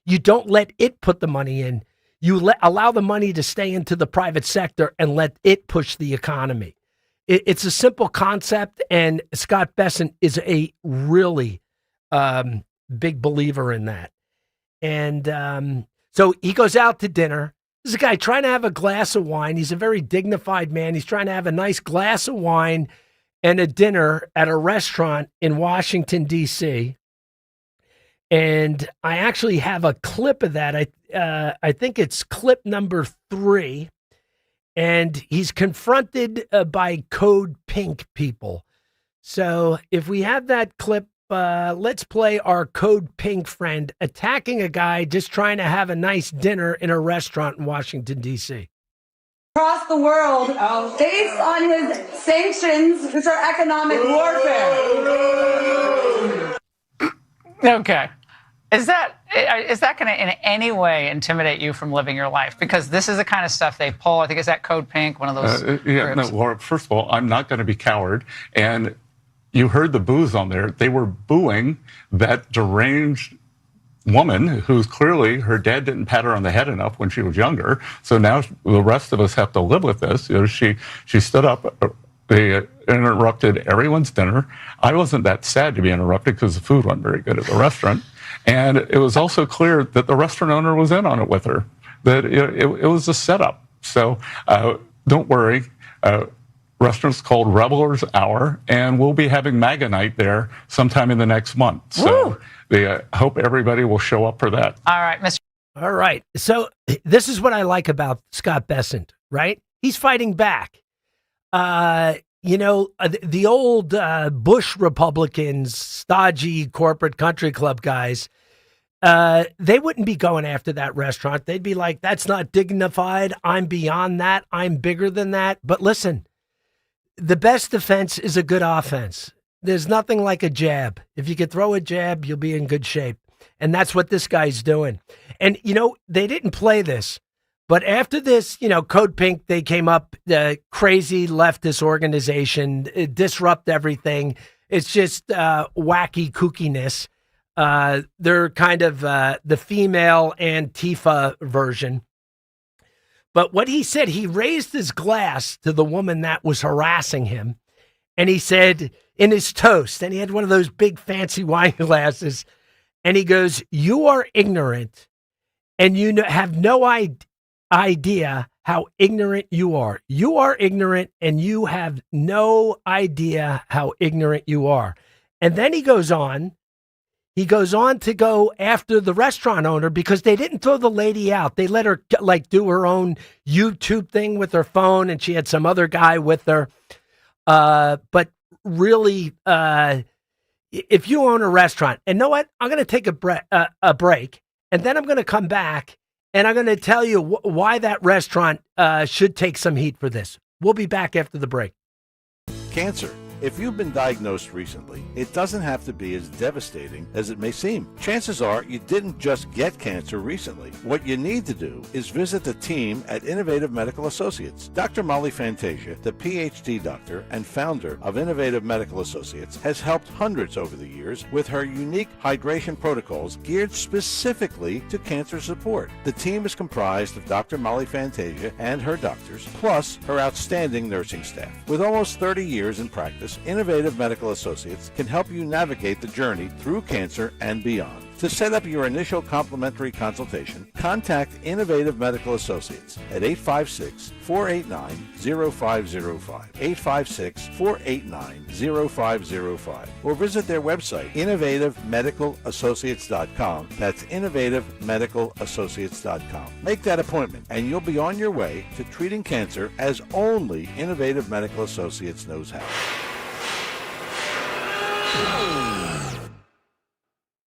You don't let it put the money in. You allow the money to stay into the private sector and let it push the economy. It's a simple concept, and Scott Bessent is a really big believer in that. And so he goes out to dinner. This is a guy trying to have a glass of wine. He's a very dignified man. He's trying to have a nice glass of wine and a dinner at a restaurant in Washington, D.C. And I actually have a clip of that. I think it's clip number 3. And he's confronted by Code Pink people. So if we have that clip, let's play our Code Pink friend attacking a guy just trying to have a nice dinner in a restaurant in Washington, D.C.
Across the world based on his sanctions, which are economic warfare.
Okay. Is that going to in any way intimidate you from living your life? Because this is the kind of stuff they pull. I think is that Code Pink, one of those groups?
No, Laura, first of all, I'm not going to be coward. And you heard the boos on there. They were booing that deranged woman who's clearly her dad didn't pat her on the head enough when she was younger. So now the rest of us have to live with this. She stood up. They interrupted everyone's dinner. I wasn't that sad to be interrupted because the food wasn't very good at the restaurant. And it was also clear that the restaurant owner was in on it with her, that it was a setup. So don't worry. Restaurant's called Revelers Hour, and we'll be having MAGA night there sometime in the next month. So I hope everybody will show up for that.
All right, Mr.
All right. So this is what I like about Scott Bessent, right? He's fighting back. The old Bush Republicans, stodgy corporate country club guys, they wouldn't be going after that restaurant. They'd be like, that's not dignified. I'm beyond that. I'm bigger than that. But listen, the best defense is a good offense. There's nothing like a jab. If you could throw a jab, you'll be in good shape. And that's what this guy's doing. And, they didn't play this. But after this, Code Pink, they came up, the crazy leftist organization, disrupt everything. It's just wacky kookiness. They're kind of the female Antifa version. But what he said, he raised his glass to the woman that was harassing him. And he said in his toast, and he had one of those big fancy wine glasses, and he goes, "You are ignorant, and you have no idea how ignorant you are. You are ignorant, and you have no idea how ignorant you are." And then he goes on to go after the restaurant owner because they didn't throw the lady out. They let her do her own YouTube thing with her phone, and she had some other guy with her. But really, if you own a restaurant, and know what, I'm going to take a break, and then I'm going to come back, and I'm going to tell you why that restaurant should take some heat for this. We'll be back after the break.
Cancer. If you've been diagnosed recently, it doesn't have to be as devastating as it may seem. Chances are you didn't just get cancer recently. What you need to do is visit the team at Innovative Medical Associates. Dr. Molly Fantasia, the PhD doctor and founder of Innovative Medical Associates, has helped hundreds over the years with her unique hydration protocols geared specifically to cancer support. The team is comprised of Dr. Molly Fantasia and her doctors, plus her outstanding nursing staff. With almost 30 years in practice, Innovative Medical Associates can help you navigate the journey through cancer and beyond. To set up your initial complimentary consultation, contact Innovative Medical Associates at 856-489-0505, 856-489-0505, or visit their website, innovativemedicalassociates.com. That's innovativemedicalassociates.com. Make that appointment, and you'll be on your way to treating cancer as only Innovative Medical Associates knows how.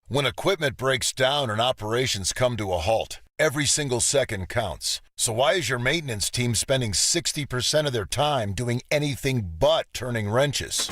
When equipment breaks down and operations come to a halt, every single second counts. So why is your maintenance team spending 60% of their time doing anything but turning wrenches?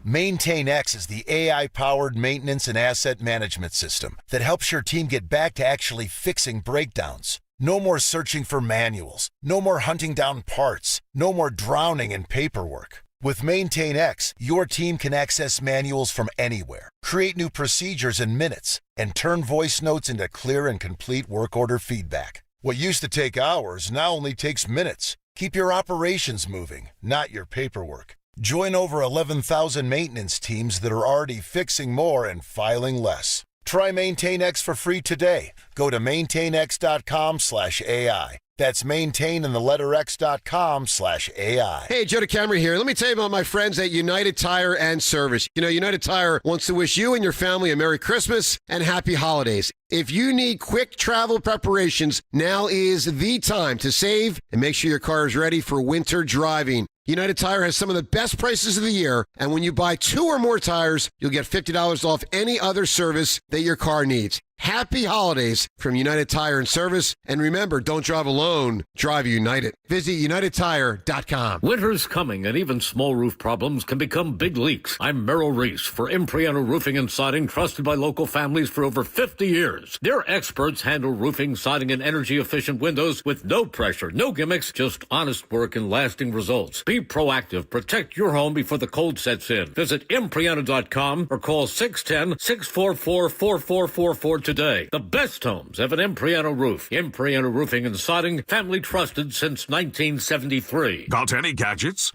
MaintainX is the AI-powered maintenance and asset management system that helps your team get back to actually fixing breakdowns. No more searching for manuals, no more hunting down parts, no more drowning in paperwork. With MaintainX, your team can access manuals from anywhere, create new procedures in minutes, and turn voice notes into clear and complete work order feedback. What used to take hours now only takes minutes. Keep your operations moving, not your paperwork. Join over 11,000 maintenance teams that are already fixing more and filing less. Try MaintainX for free today. Go to maintainx.com/AI. That's maintain and the letter X.com/AI.
Hey, Joe DeCamera here. Let me tell you about my friends at United Tire and Service. You know, United Tire wants to wish you and your family a Merry Christmas and Happy Holidays. If you need quick travel preparations, now is the time to save and make sure your car is ready for winter driving. United Tire has some of the best prices of the year, and when you buy 2 or more tires, you'll get $50 off any other service that your car needs. Happy holidays from United Tire and Service. And remember, don't drive alone, drive United. Visit UnitedTire.com.
Winter's coming, and even small roof problems can become big leaks. I'm Merrill Reese for Impriano Roofing and Siding, trusted by local families for over 50 years. Their experts handle roofing, siding, and energy-efficient windows with no pressure, no gimmicks, just honest work and lasting results. Be proactive. Protect your home before the cold sets in. Visit Impriano.com or call 610-644-4444 today. The best homes have an Impriano roof. Impriano Roofing and Siding, family trusted since 1973.
Got any gadgets?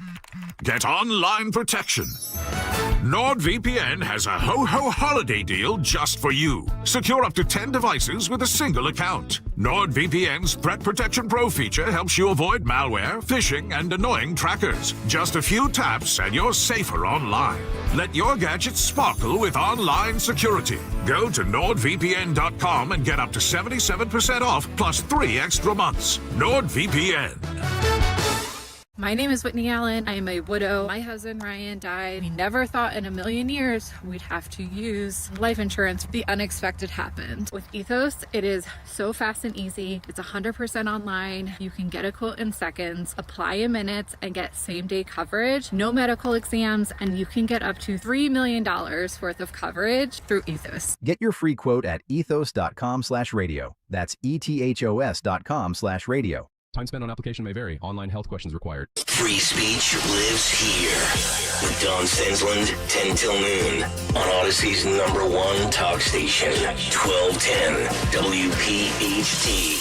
Get online protection. NordVPN has a ho-ho holiday deal just for you. Secure up to 10 devices with a single account. NordVPN's Threat Protection Pro feature helps you avoid malware, phishing, and annoying trackers. Just a few taps and you're safer online. Let your gadgets sparkle with online security. Go to NordVPN.com and get up to 77% off plus 3 extra months. NordVPN.
My name is Whitney Allen. I am a widow. My husband Ryan died. We never thought in a million years we'd have to use life insurance. The unexpected happened. With Ethos, it is so fast and easy. It's 100% online. You can get a quote in seconds, apply in minutes, and get same-day coverage. No medical exams, and you can get up to $3 million worth of coverage through Ethos.
Get your free quote at ethos.com/radio. That's ethos.com/radio.
Time spent on application may vary. Online health questions required.
Free speech lives here with Don Stensland, 10 till noon on Odyssey's #1 talk station, 1210 WPHT.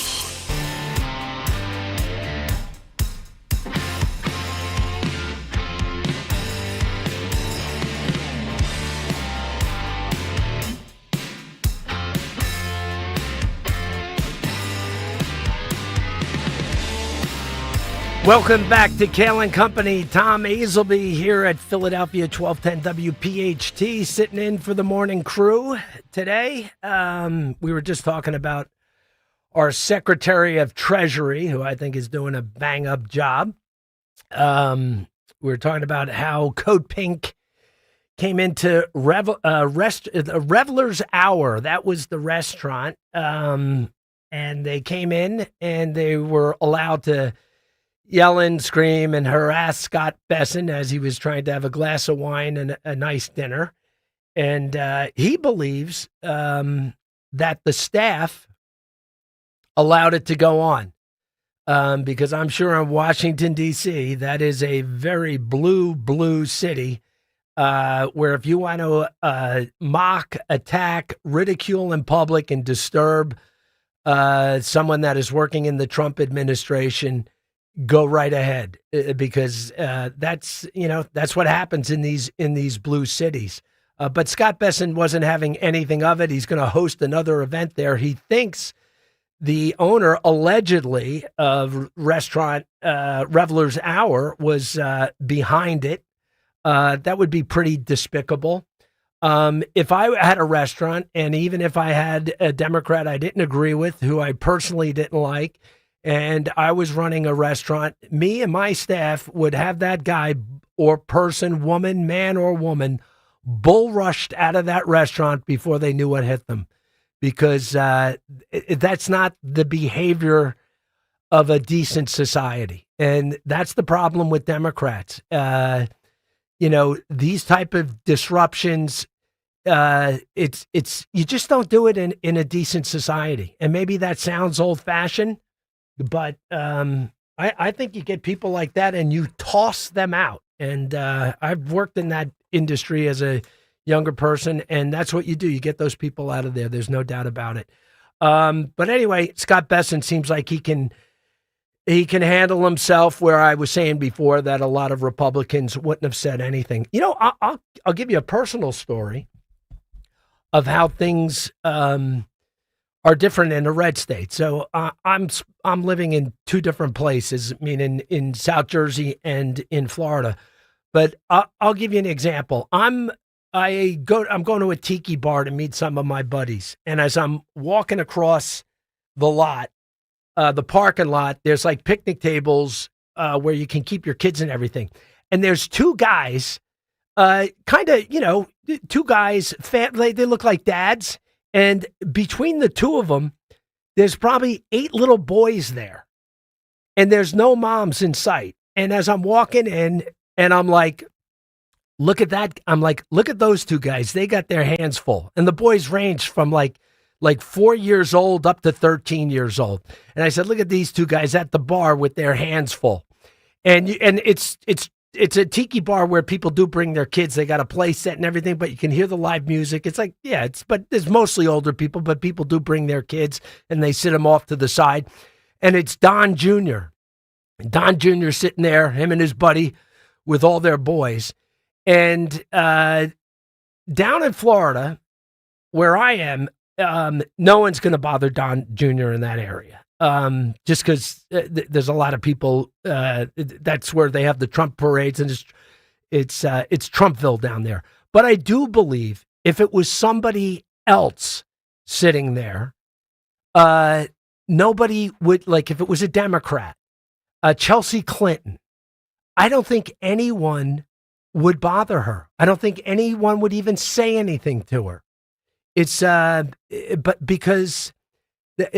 Welcome back to Kayal and Company. Tom Azelby here at Philadelphia 1210 WPHT, sitting in for the morning crew today. We were just talking about our Secretary of Treasury, who I think is doing a bang-up job. We were talking about how Code Pink came into Reveler's Hour. That was the restaurant. And they came in and they were allowed to yell and scream and harass Scott Besson as he was trying to have a glass of wine and a nice dinner. And he believes that the staff allowed it to go on because I'm sure in Washington, D.C., that is a very blue city where if you want to mock, attack, ridicule in public and disturb someone that is working in the Trump administration, go right ahead because that's what happens in these blue cities. But Scott Besson wasn't having anything of it. He's going to host another event there. He thinks the owner, allegedly, of restaurant Reveler's Hour was behind it. That would be pretty despicable. If I had a restaurant, and even if I had a Democrat I didn't agree with, who I personally didn't like, and I was running a restaurant, me and my staff would have that guy or person, woman, man or woman, bull rushed out of that restaurant before they knew what hit them. Because that's not the behavior of a decent society. And that's the problem with Democrats. These type of disruptions, it's you just don't do it in a decent society. And maybe that sounds old fashioned, but I think you get people like that and you toss them out. And I've worked in that industry as a younger person, and that's what you do. You get those people out of there. There's no doubt about it. But anyway, Scott Besson seems like he can handle himself, where I was saying before that a lot of Republicans wouldn't have said anything. I'll give you a personal story of how things are different in a red state. So I'm living in two different places, meaning in South Jersey and in Florida. But I'll give you an example. I'm going to a tiki bar to meet some of my buddies, and as I'm walking across the lot, the parking lot, there's like picnic tables where you can keep your kids and everything. And there's two guys, two guys, they look like dads. And between the two of them, there's probably 8 little boys there. And there's no moms in sight. And as I'm walking in, and I'm like, look at that. I'm like, look at those two guys. They got their hands full. And the boys range from like 4 years old up to 13 years old. And I said, look at these two guys at the bar with their hands full. And it's a tiki bar where people do bring their kids. They got a play set and everything, but you can hear the live music. It's like, but there's mostly older people, but people do bring their kids and they sit them off to the side. And it's Don Jr. Don Jr. sitting there, him and his buddy with all their boys. And down in Florida, where I am, no one's going to bother Don Jr. in that area. Just because there's a lot of people. That's where they have the Trump parades, and it's Trumpville down there. But I do believe if it was somebody else sitting there, nobody would, like if it was a Democrat, Chelsea Clinton. I don't think anyone would bother her. I don't think anyone would even say anything to her. It's but because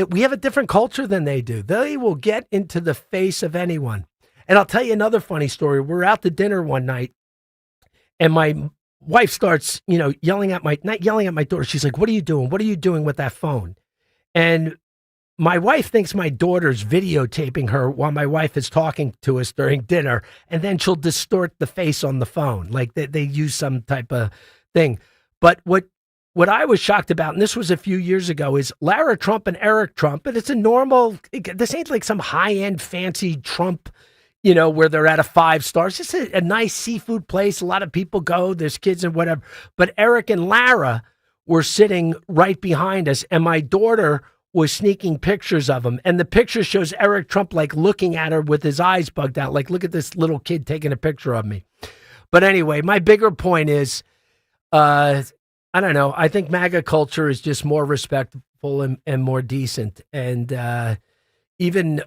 we have a different culture than they do. They will get into the face of anyone. And I'll tell you another funny story. We're out to dinner one night, and my wife starts, not yelling at my daughter. She's like, "What are you doing? What are you doing with that phone?" And my wife thinks my daughter's videotaping her while my wife is talking to us during dinner, and then she'll distort the face on the phone, like they use some type of thing. But what I was shocked about, and this was a few years ago, is Lara Trump and Eric Trump, but it's a normal, this ain't like some high-end fancy Trump, where they're at a 5 stars. It's a nice seafood place. A lot of people go, there's kids and whatever. But Eric and Lara were sitting right behind us, and my daughter was sneaking pictures of him. And the picture shows Eric Trump like looking at her with his eyes bugged out. Like, look at this little kid taking a picture of me. But anyway, my bigger point is, I don't know. I think MAGA culture is just more respectful and more decent. And even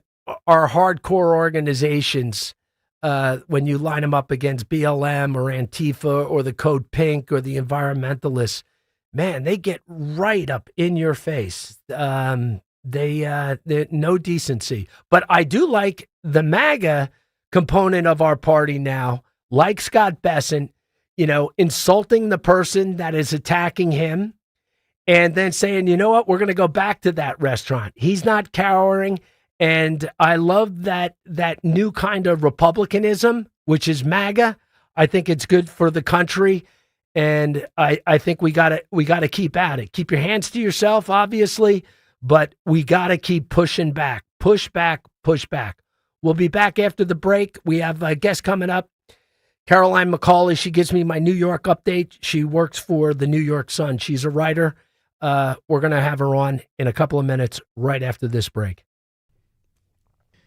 our hardcore organizations, when you line them up against BLM or Antifa or the Code Pink or the environmentalists, man, they get right up in your face. They're no decency. But I do like the MAGA component of our party now, like Scott Bessent, insulting the person that is attacking him and then saying, you know what, we're going to go back to that restaurant. He's not cowering. And I love that new kind of republicanism, which is MAGA. I think it's good for the country. And I think we gotta keep at it. Keep your hands to yourself, obviously, but we gotta keep pushing back. Push back, push back. We'll be back after the break. We have a guest coming up, Caroline McCauley. She gives me my New York update. She works for the New York Sun. She's a writer. We're gonna have her on in a couple of minutes right after this break.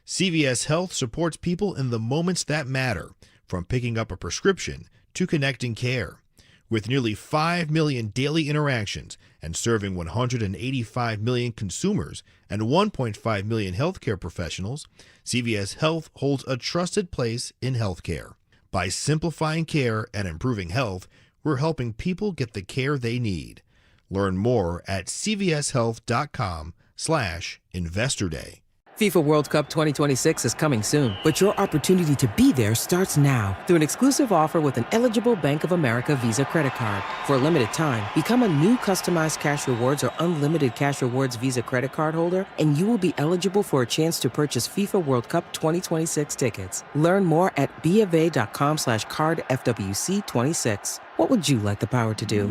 CVS Health supports people in the moments that matter, from picking up a prescription to connecting care. With nearly 5 million daily interactions and serving 185 million consumers and 1.5 million healthcare professionals, CVS Health holds a trusted place in healthcare. By simplifying care and improving health, we're helping people get the care they need. Learn more at cvshealth.com/Investor Day.
FIFA World Cup 2026 is coming soon, but your opportunity to be there starts now through an exclusive offer with an eligible Bank of America Visa credit card. For a limited time, become a new customized cash rewards or unlimited cash rewards Visa credit card holder, and you will be eligible for a chance to purchase FIFA World Cup 2026 tickets. Learn more at BofA.com/cardFWC26. What would you like the power to do?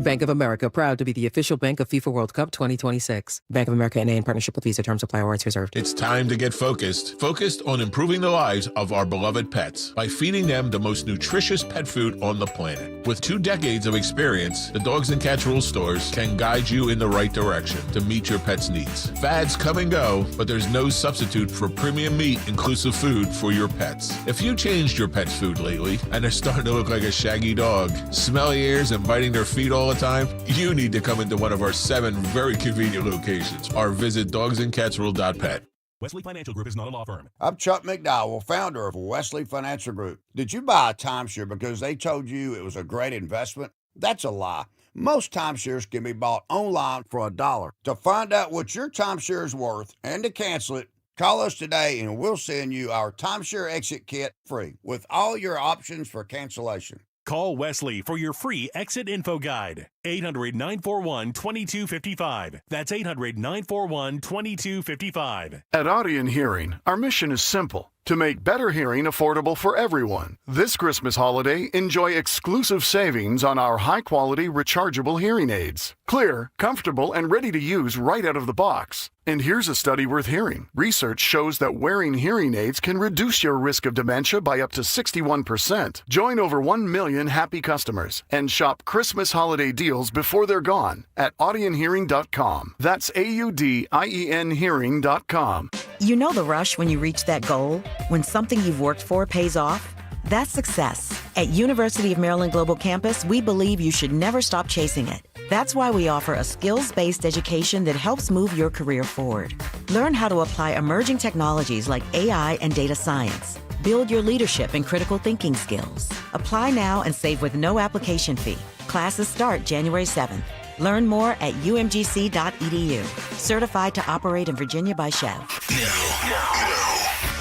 Bank of America, proud to be the official bank of FIFA World Cup 2026. Bank of America N.A. in partnership with Visa. Terms apply. Rights reserved.
It's time to get focused. Focused on improving the lives of our beloved pets by feeding them the most nutritious pet food on the planet. With 2 decades of experience, the Dogs and Cats Rules stores can guide you in the right direction to meet your pet's needs. Fads come and go, but there's no substitute for premium meat inclusive food for your pets. If you changed your pet's food lately and they're starting to look like a shaggy dog, smelly ears and biting their feet all the time, you need to come into one of our 7 very convenient locations or visit dogsandcatsrule.pet.
Wesley Financial Group is not a law firm.
I'm Chuck McDowell, founder of Wesley Financial Group. Did you buy a timeshare because they told you it was a great investment? That's a lie. Most timeshares can be bought online for $1. To find out what your timeshare is worth and to cancel it, call us today and we'll send you our timeshare exit kit free with all your options for cancellation.
Call Wesley for your free exit info guide. 800-941-2255. That's 800-941-2255.
At Audion Hearing, our mission is simple: to make better hearing affordable for everyone. This Christmas holiday, enjoy exclusive savings on our high-quality rechargeable hearing aids. Clear, comfortable, and ready to use right out of the box. And here's a study worth hearing. Research shows that wearing hearing aids can reduce your risk of dementia by up to 61%. Join over 1 million happy customers and shop Christmas holiday deals before they're gone at audionhearing.com. That's AUDIEN hearing.com.
You know the rush when you reach that goal? When something you've worked for pays off? That's success. At University of Maryland Global Campus, we believe you should never stop chasing it. That's why we offer a skills-based education that helps move your career forward. Learn how to apply emerging technologies like AI and data science. Build your leadership and critical thinking skills. Apply now and save with no application fee. Classes start January 7th. Learn more at umgc.edu. Certified to operate in Virginia by Chev.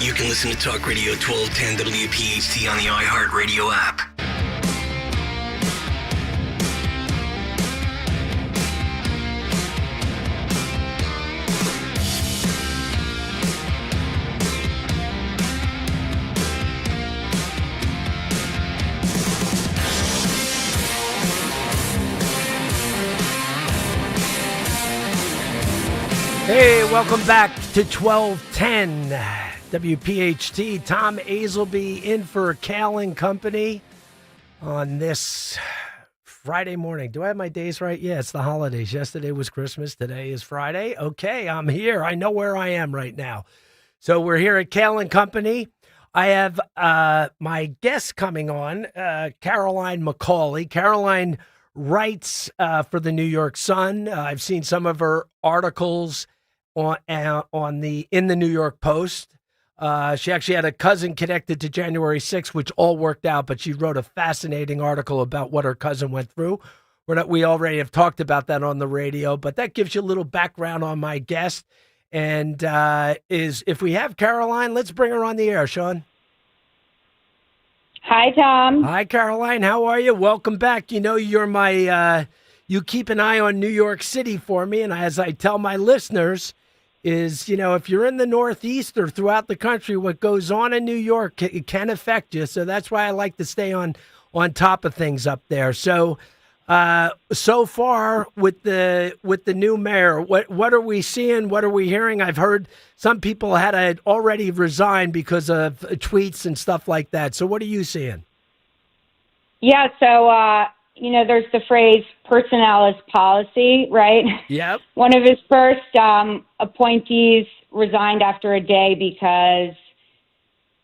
You can listen to Talk Radio 1210 WPHT on the iHeartRadio app.
Hey, welcome back to 1210 WPHT. Tom Azelby in for Kayal and Company on this Friday morning. Do I have my days right? Yeah, it's the holidays. Yesterday was Christmas. Today is Friday. Okay, I'm here. I know where I am right now. So we're here at Kayal and Company. I have my guest coming on, Caroline McCauley. Caroline writes for the New York Sun. I've seen some of her articles in the New York Post. She actually had a cousin connected to January 6th, which all worked out, but she wrote a fascinating article about what her cousin went through. We already have talked about that on the radio, but that gives you a little background on my guest. And if we have Caroline, let's bring her on the air, Sean.
Hi, Tom.
Hi, Caroline. How are you? Welcome back. You know, you're my, you keep an eye on New York City for me. And as I tell my listeners is, you know, if you're in the Northeast or throughout the country, what goes on in New York, it can affect you. So that's why I like to stay on top of things up there. So, so far with the new mayor, what are we seeing? What are we hearing? I've heard some people had already resigned because of tweets and stuff like that. So what are you seeing?
Yeah. So, you know, there's the phrase personnel is policy, right?
Yep.
One of his first appointees resigned after a day because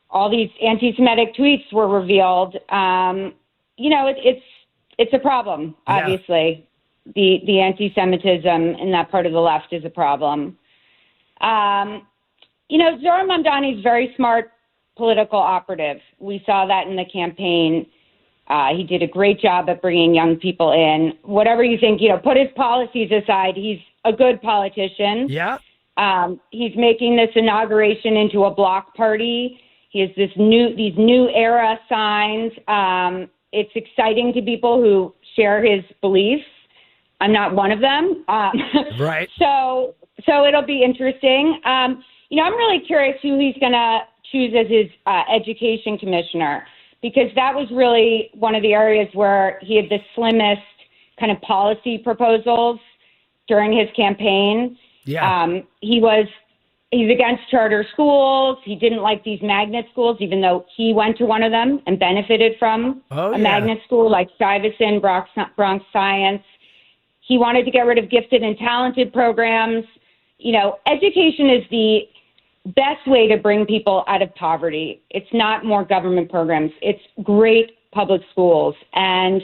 all these anti-Semitic tweets were revealed. You know, it's a problem, obviously. Yeah. The anti-Semitism in that part of the left is a problem. You know, Zohran Mamdani is a very smart political operative. We saw that in the campaign. He did a great job at bringing young people in. Whatever you think, you know, put his policies aside, he's a good politician.
Yeah.
He's making this inauguration into a block party. He has these new era signs. It's exciting to people who share his beliefs. I'm not one of them.
Right.
So it'll be interesting. You know, I'm really curious who he's going to choose as his education commissioner, because that was really one of the areas where he had the slimmest kind of policy proposals during his campaign.
Yeah.
He's against charter schools. He didn't like these magnet schools, even though he went to one of them and benefited from a magnet school like Stuyvesant, Bronx Science. He wanted to get rid of gifted and talented programs. You know, education is the best way to bring people out of poverty. It's not more government programs. It's great public schools. And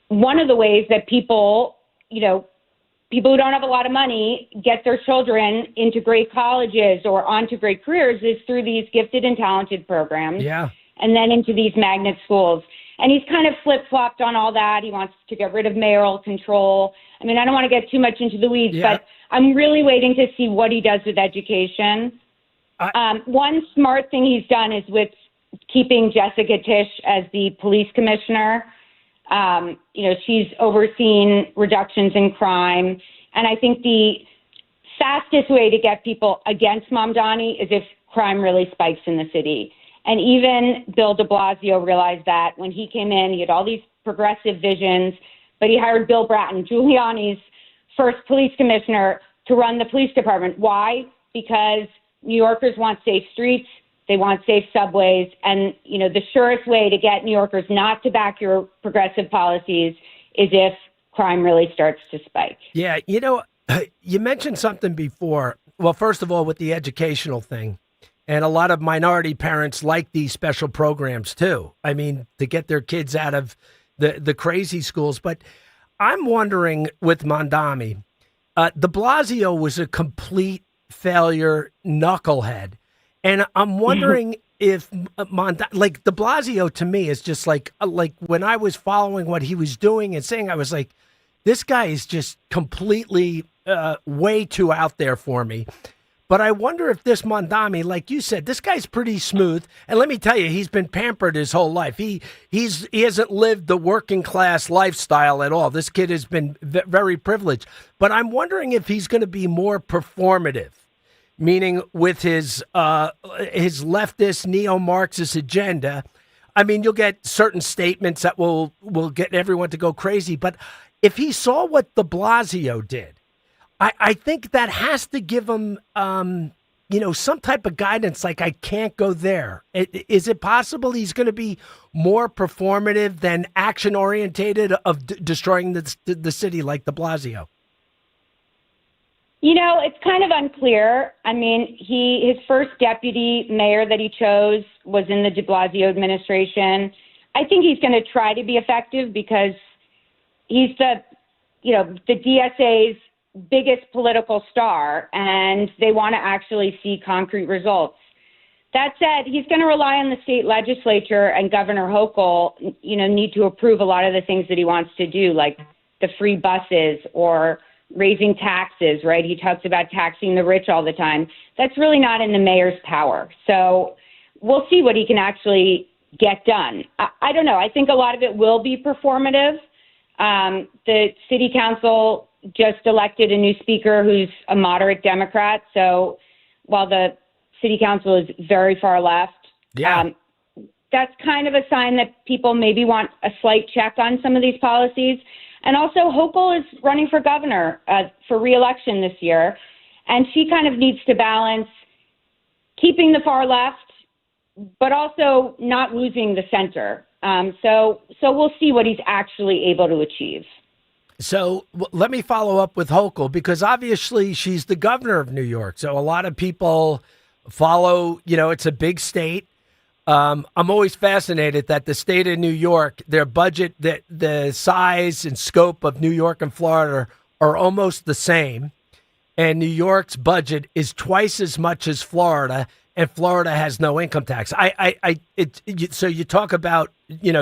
one of the ways that people who don't have a lot of money get their children into great colleges or onto great careers is through these gifted and talented programs.
Yeah.
And then into these magnet schools. And he's kind of flip-flopped on all that. He wants to get rid of mayoral control. I mean, I don't want to get too much into the weeds, but I'm really waiting to see what he does with education. One smart thing he's done is with keeping Jessica Tisch as the police commissioner. You know, she's overseen reductions in crime. And I think the fastest way to get people against Mamdani is if crime really spikes in the city. And even Bill de Blasio realized that when he came in. He had all these progressive visions, but he hired Bill Bratton, Giuliani's first police commissioner, to run the police department. Why? Because New Yorkers want safe streets. They want safe subways. And, you know, the surest way to get New Yorkers not to back your progressive policies is if crime really starts to spike.
Yeah. You know, you mentioned something before. Well, first of all, with the educational thing, and a lot of minority parents like these special programs too. I mean, to get their kids out of the crazy schools. But I'm wondering with Mamdani, de Blasio was a complete failure knucklehead. And I'm wondering if like de Blasio to me is just like when I was following what he was doing and saying, I was like, this guy is just completely way too out there for me. But I wonder if this Mamdani, like you said, this guy's pretty smooth. And let me tell you, he's been pampered his whole life. He hasn't lived the working class lifestyle at all. This kid has been very privileged. But I'm wondering if he's going to be more performative, meaning with his leftist neo-Marxist agenda. I mean, you'll get certain statements that will get everyone to go crazy. But if he saw what de Blasio did, I think that has to give him some type of guidance, like I can't go there. Is it possible he's going to be more performative than action-orientated of destroying the city like de Blasio?
It's kind of unclear. I mean, his first deputy mayor that he chose was in the de Blasio administration. I think he's going to try to be effective because he's the DSA's biggest political star, and they want to actually see concrete results. That said, he's going to rely on the state legislature, and Governor Hochul, need to approve a lot of the things that he wants to do, like the free buses or raising taxes, right? He talks about taxing the rich all the time. That's really not in the mayor's power. So we'll see what he can actually get done. I don't know. I think a lot of it will be performative. The city council just elected a new speaker who's a moderate Democrat. So while the city council is very far left, that's kind of a sign that people maybe want a slight check on some of these policies. And also, Hochul is running for governor for re-election this year, and she kind of needs to balance keeping the far left, but also not losing the center. So we'll see what he's actually able to achieve.
So let me follow up with Hochul, because obviously she's the governor of New York. So a lot of people follow, it's a big state. I'm always fascinated that the state of New York, their budget, the size and scope of New York and Florida are almost the same. And New York's budget is twice as much as Florida, and Florida has no income tax. So you talk about,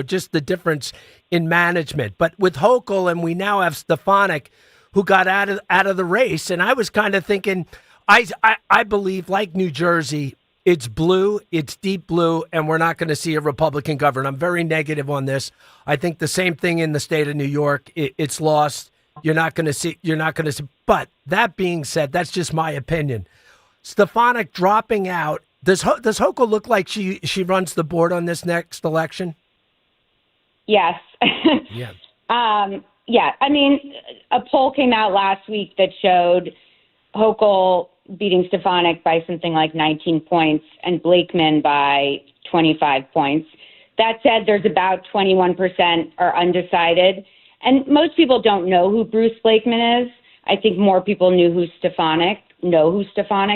just the difference in management. But with Hochul, and we now have Stefanik, who got out of the race, and I was kind of thinking, I believe, like New Jersey, it's blue, it's deep blue, and we're not going to see a Republican governor. I'm very negative on this. I think the same thing in the state of New York. It's lost. You're not going to see. But that being said, that's just my opinion. Stefanik dropping out. Does Hochul look like she runs the board on this next election?
Yes.
Yeah.
Yeah. I mean, a poll came out last week that showed Hochul beating Stefanik by something like 19 points and Blakeman by 25 points. That said, there's about 21% are undecided. And most people don't know who Bruce Blakeman is. I think more people know who Stefanik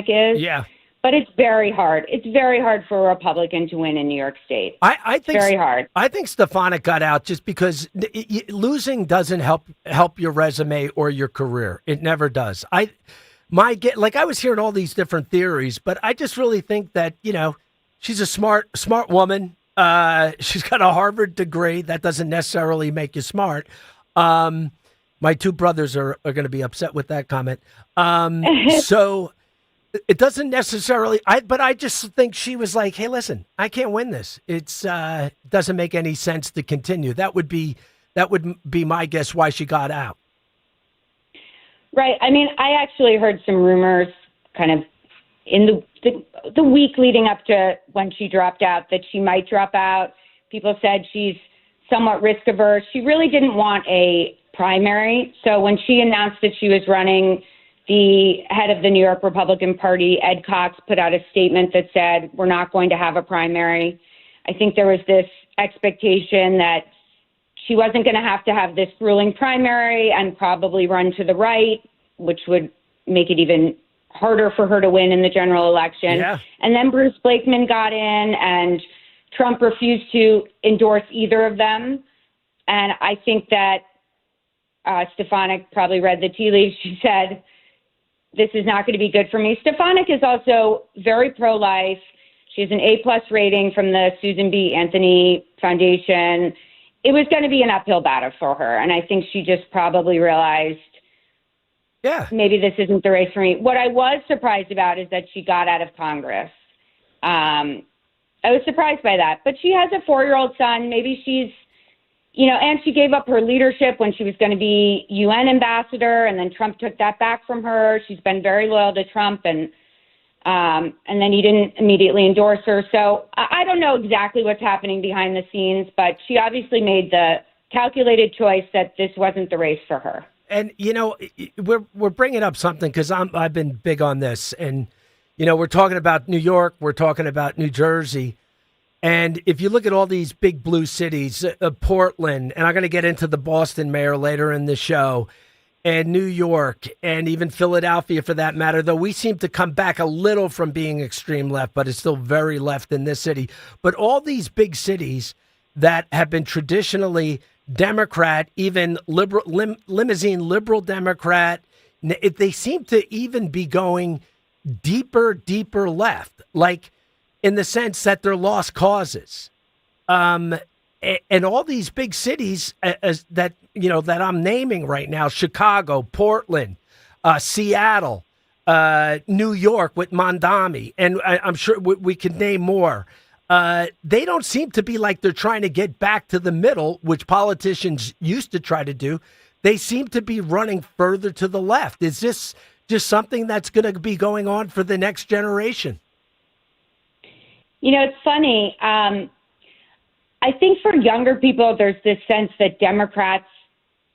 is.
Yeah.
But it's very hard. It's very hard for a Republican to win in New York State.
I think
very hard.
I think Stefanik got out just because losing doesn't help your resume or your career. It never does. I was hearing all these different theories, but I just really think that, she's a smart woman. She's got a Harvard degree. That doesn't necessarily make you smart. My two brothers are going to be upset with that comment. So it doesn't necessarily, but I just think she was like, hey, listen, I can't win this. It's doesn't make any sense to continue. That would be my guess why she got out.
Right. I mean, I actually heard some rumors kind of in the week leading up to when she dropped out that she might drop out. People said she's somewhat risk averse. She really didn't want a primary. So when she announced that she was running, the head of the New York Republican Party, Ed Cox, put out a statement that said, we're not going to have a primary. I think there was this expectation that she wasn't going to have this grueling primary and probably run to the right, which would make it even harder for her to win in the general election.
Yeah.
And then Bruce Blakeman got in, and Trump refused to endorse either of them. And I think that Stefanik probably read the tea leaves. She said, this is not going to be good for me. Stefanik is also very pro-life. She has an A+ rating from the Susan B. Anthony Foundation. It was going to be an uphill battle for her. And I think she just probably realized, maybe this isn't the race for me. What I was surprised about is that she got out of Congress. I was surprised by that. But she has a 4-year-old son. Maybe she's, and she gave up her leadership when she was going to be UN ambassador, and then Trump took that back from her. She's been very loyal to Trump, and then he didn't immediately endorse her. So I don't know exactly what's happening behind the scenes, but she obviously made the calculated choice that this wasn't the race for her.
And, we're bringing up something because I've been big on this. And, we're talking about New York, we're talking about New Jersey. And if you look at all these big blue cities, Portland, and I'm going to get into the Boston mayor later in the show, and New York, and even Philadelphia for that matter, though we seem to come back a little from being extreme left, but it's still very left in this city. But all these big cities that have been traditionally Democrat, even liberal, limousine liberal Democrat, they seem to even be going deeper left, like in the sense that they're lost causes. And all these big cities that I'm naming right now, Chicago, Portland, Seattle, New York with Mondami, and I'm sure we can name more. They don't seem to be like they're trying to get back to the middle, which politicians used to try to do. They seem to be running further to the left. Is this just something that's going to be going on for the next generation?
It's funny. I think for younger people, there's this sense that Democrats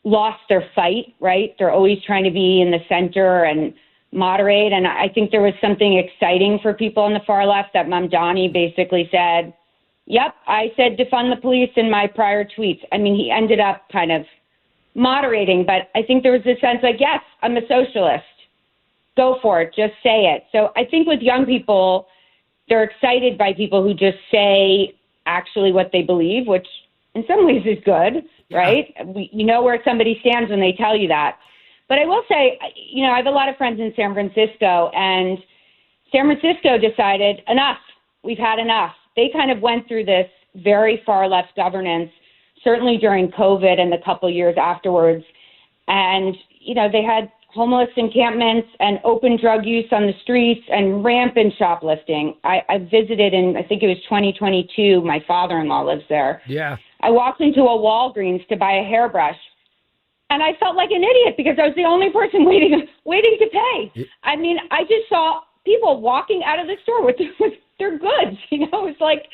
lost their fight, right? They're always trying to be in the center and moderate. And I think there was something exciting for people on the far left that Mamdani basically said, yep, I said defund the police in my prior tweets. I mean, he ended up kind of moderating, but I think there was this sense like, yes, I'm a socialist. Go for it. Just say it. So I think with young people, they're excited by people who just say actually what they believe, which in some ways is good, right? You know where somebody stands when they tell you that. But I will say, I have a lot of friends in San Francisco, and San Francisco decided enough. We've had enough. They kind of went through this very far left governance, certainly during COVID and the couple years afterwards. And, they had homeless encampments and open drug use on the streets and rampant shoplifting. I visited in, I think it was 2022. My father-in-law lives there.
Yeah.
I walked into a Walgreens to buy a hairbrush, and I felt like an idiot because I was the only person waiting to pay. I mean, I just saw people walking out of the store with their goods. It's like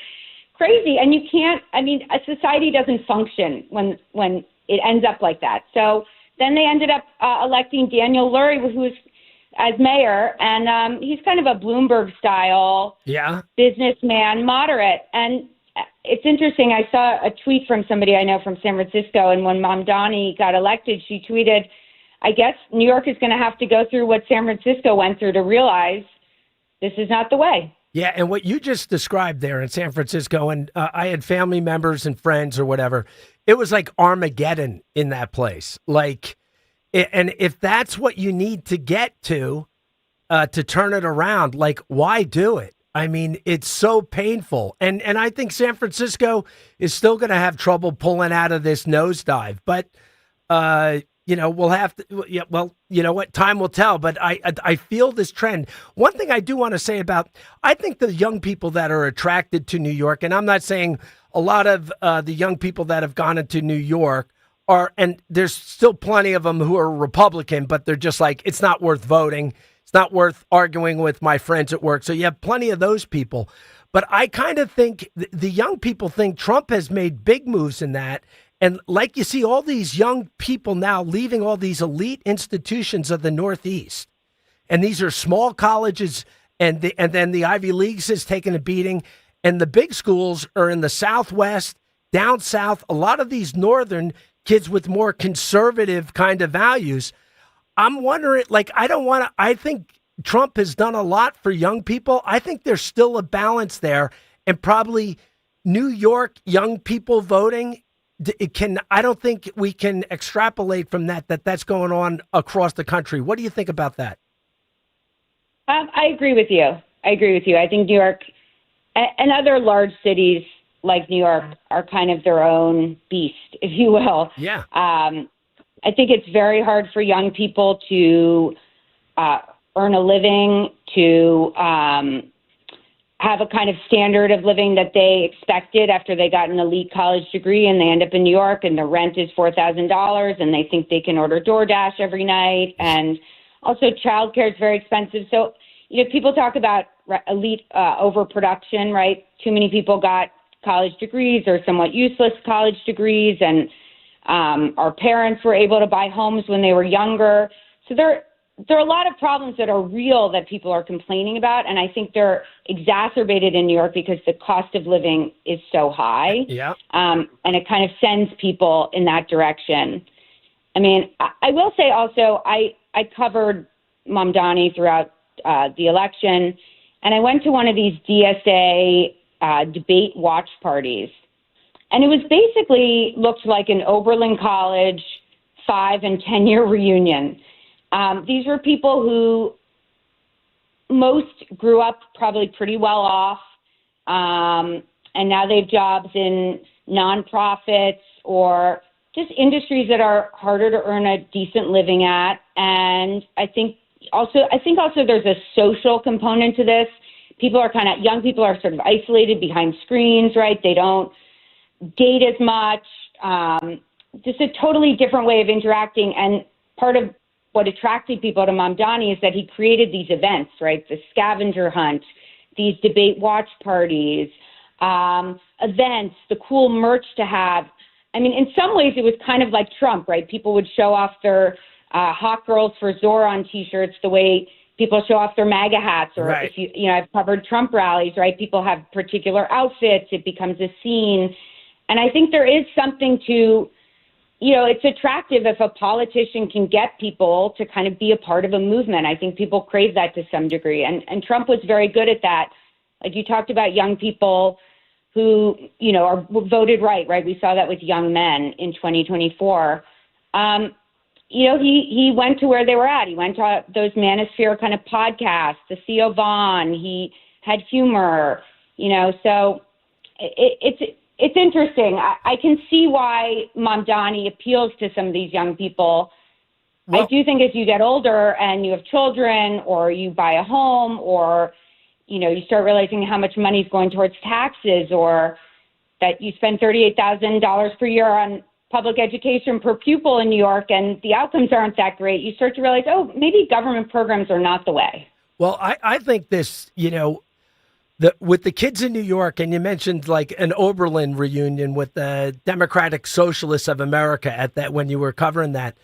crazy. And you can't, a society doesn't function when it ends up like that. So then they ended up electing Daniel Lurie, who's as mayor, and he's kind of a Bloomberg-style businessman, moderate. And it's interesting. I saw a tweet from somebody I know from San Francisco, and when Mamdani got elected, she tweeted, I guess New York is going to have to go through what San Francisco went through to realize this is not the way.
Yeah, and what you just described there in San Francisco, and I had family members and friends or whatever, it was like Armageddon in that place. Like, and if that's what you need to get to turn it around, like, why do it? I mean, it's so painful. And I think San Francisco is still going to have trouble pulling out of this nosedive. But, we'll have to, you know what, time will tell. But I feel this trend. One thing I do want to say about, I think the young people that are attracted to New York, and I'm not saying a lot of the young people that have gone into New York are, and there's still plenty of them who are Republican, but they're just like, it's not worth voting. It's not worth arguing with my friends at work. So you have plenty of those people. But I kind of think the young people think Trump has made big moves in that. And like you see all these young people now leaving all these elite institutions of the Northeast. And these are small colleges, and then the Ivy Leagues has taken a beating. And the big schools are in the Southwest, down South, a lot of these Northern kids with more conservative kind of values. I'm wondering, like, I think Trump has done a lot for young people. I think there's still a balance there, and probably New York young people voting, I don't think we can extrapolate from that's going on across the country. What do you think about that?
I agree with you. I think New York and other large cities like New York are kind of their own beast, if you will.
Yeah.
I think it's very hard for young people to earn a living, to have a kind of standard of living that they expected after they got an elite college degree, and they end up in New York and the rent is $4,000 and they think they can order DoorDash every night. And also childcare is very expensive. So, people talk about elite overproduction, right? Too many people got college degrees or somewhat useless college degrees, and our parents were able to buy homes when they were younger. So there there are a lot of problems that are real that people are complaining about, and I think they're exacerbated in New York because the cost of living is so high.
Yeah.
And it kind of sends people in that direction. I mean, I will say also, I covered Mamdani throughout the election, and I went to one of these DSA debate watch parties, and it was basically looked like an Oberlin College 5 and 10-year reunion. These were people who most grew up probably pretty well off, and now they have jobs in nonprofits or just industries that are harder to earn a decent living at. And I think also there's a social component to this. Young people are sort of isolated behind screens, right? They don't date as much. Just a totally different way of interacting. And part of what attracted people to Mamdani is that he created these events, right? The scavenger hunt, these debate watch parties, events, the cool merch to have. I mean, in some ways it was kind of like Trump, right? People would show off their Hot Girls for Zoran t-shirts the way people show off their MAGA hats, or
Right.
if I've covered Trump rallies, right? People have particular outfits. It becomes a scene. And I think there is something to, it's attractive if a politician can get people to kind of be a part of a movement. I think people crave that to some degree. And Trump was very good at that. Like you talked about young people who, are voted right? We saw that with young men in 2024. He went to where they were at. He went to those manosphere kind of podcasts, the Theo Vaughn. He had humor, so it's interesting. I can see why Mamdani appeals to some of these young people.
Well,
I do think as you get older and you have children, or you buy a home, or, you start realizing how much money is going towards taxes, or that you spend $38,000 per year on public education per pupil in New York, and the outcomes aren't that great. You start to realize, maybe government programs are not the way.
Well, I think this, with the kids in New York, and you mentioned like an Oberlin reunion with the Democratic Socialists of America at that, when you were covering that,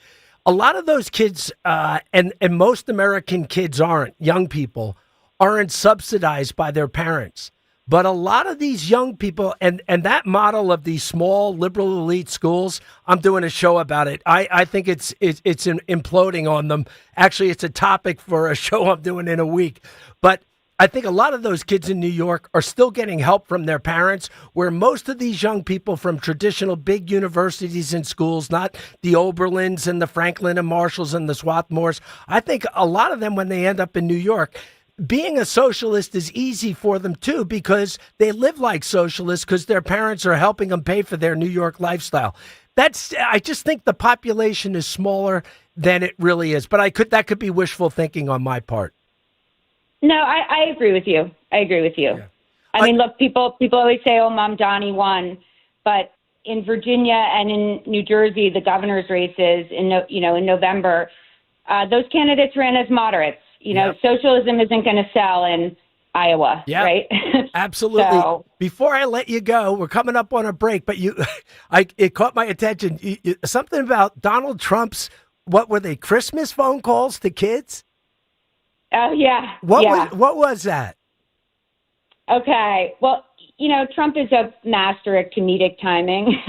a lot of those kids, and most American kids young people aren't subsidized by their parents. But a lot of these young people, and that model of these small liberal elite schools, I'm doing a show about it. I think it's imploding on them. Actually, it's a topic for a show I'm doing in a week. But I think a lot of those kids in New York are still getting help from their parents, where most of these young people from traditional big universities and schools, not the Oberlins and the Franklin and Marshalls and the Swarthmores, I think a lot of them, when they end up in New York, being a socialist is easy for them too, because they live like socialists because their parents are helping them pay for their New York lifestyle. I just think the population is smaller than it really is, but that could be wishful thinking on my part.
No, I agree with you. Yeah. I mean, look, people always say, Mamdani won, but in Virginia and in New Jersey, the governor's races in November, those candidates ran as moderates. Socialism isn't going to sell in Iowa, right?
Absolutely.
So,
before I let you go, we're coming up on a break, but it caught my attention. Something about Donald Trump's, what were they, Christmas phone calls to kids?
Oh, yeah.
What was that?
Okay. Well, Trump is a master at comedic timing.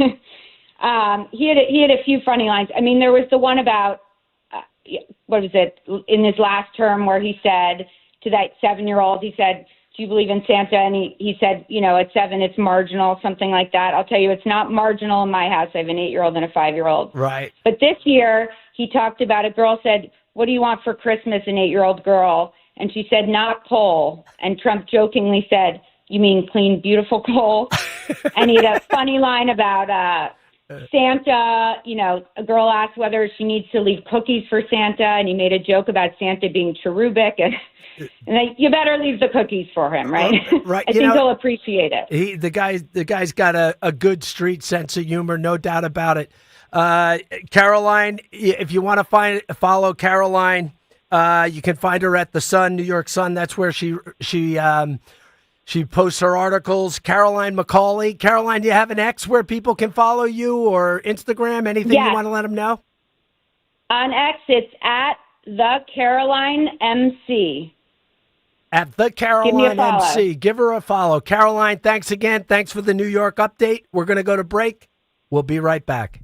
He had a few funny lines. I mean, there was the one about, what was it, in his last term, where he said to that 7-year-old, he said, "Do you believe in Santa?" And he said, at 7, it's marginal, something like that. I'll tell you, it's not marginal in my house. I have an 8-year-old and a 5-year-old.
Right.
But this year, he talked about, a girl said, "What do you want for Christmas?" An 8-year-old girl. And she said, "Not coal." And Trump jokingly said, "You mean clean, beautiful coal?" And he had a funny line about Santa. A girl asked whether she needs to leave cookies for Santa, and he made a joke about Santa being cherubic. And you better leave the cookies for him, right?
Right.
I think he'll appreciate it.
The guy's got a good street sense of humor, no doubt about it. Caroline, if you want to follow Caroline, you can find her at the Sun, New York Sun. That's where she posts her articles. Caroline McCauley. Caroline, do you have an X where people can follow you, or Instagram? Anything you want to let them know?
On X, it's at the Caroline MC.
At the
Give me a
Caroline
follow.
MC. Give her a follow. Caroline, thanks again. Thanks for the New York update. We're going to go to break. We'll be right back.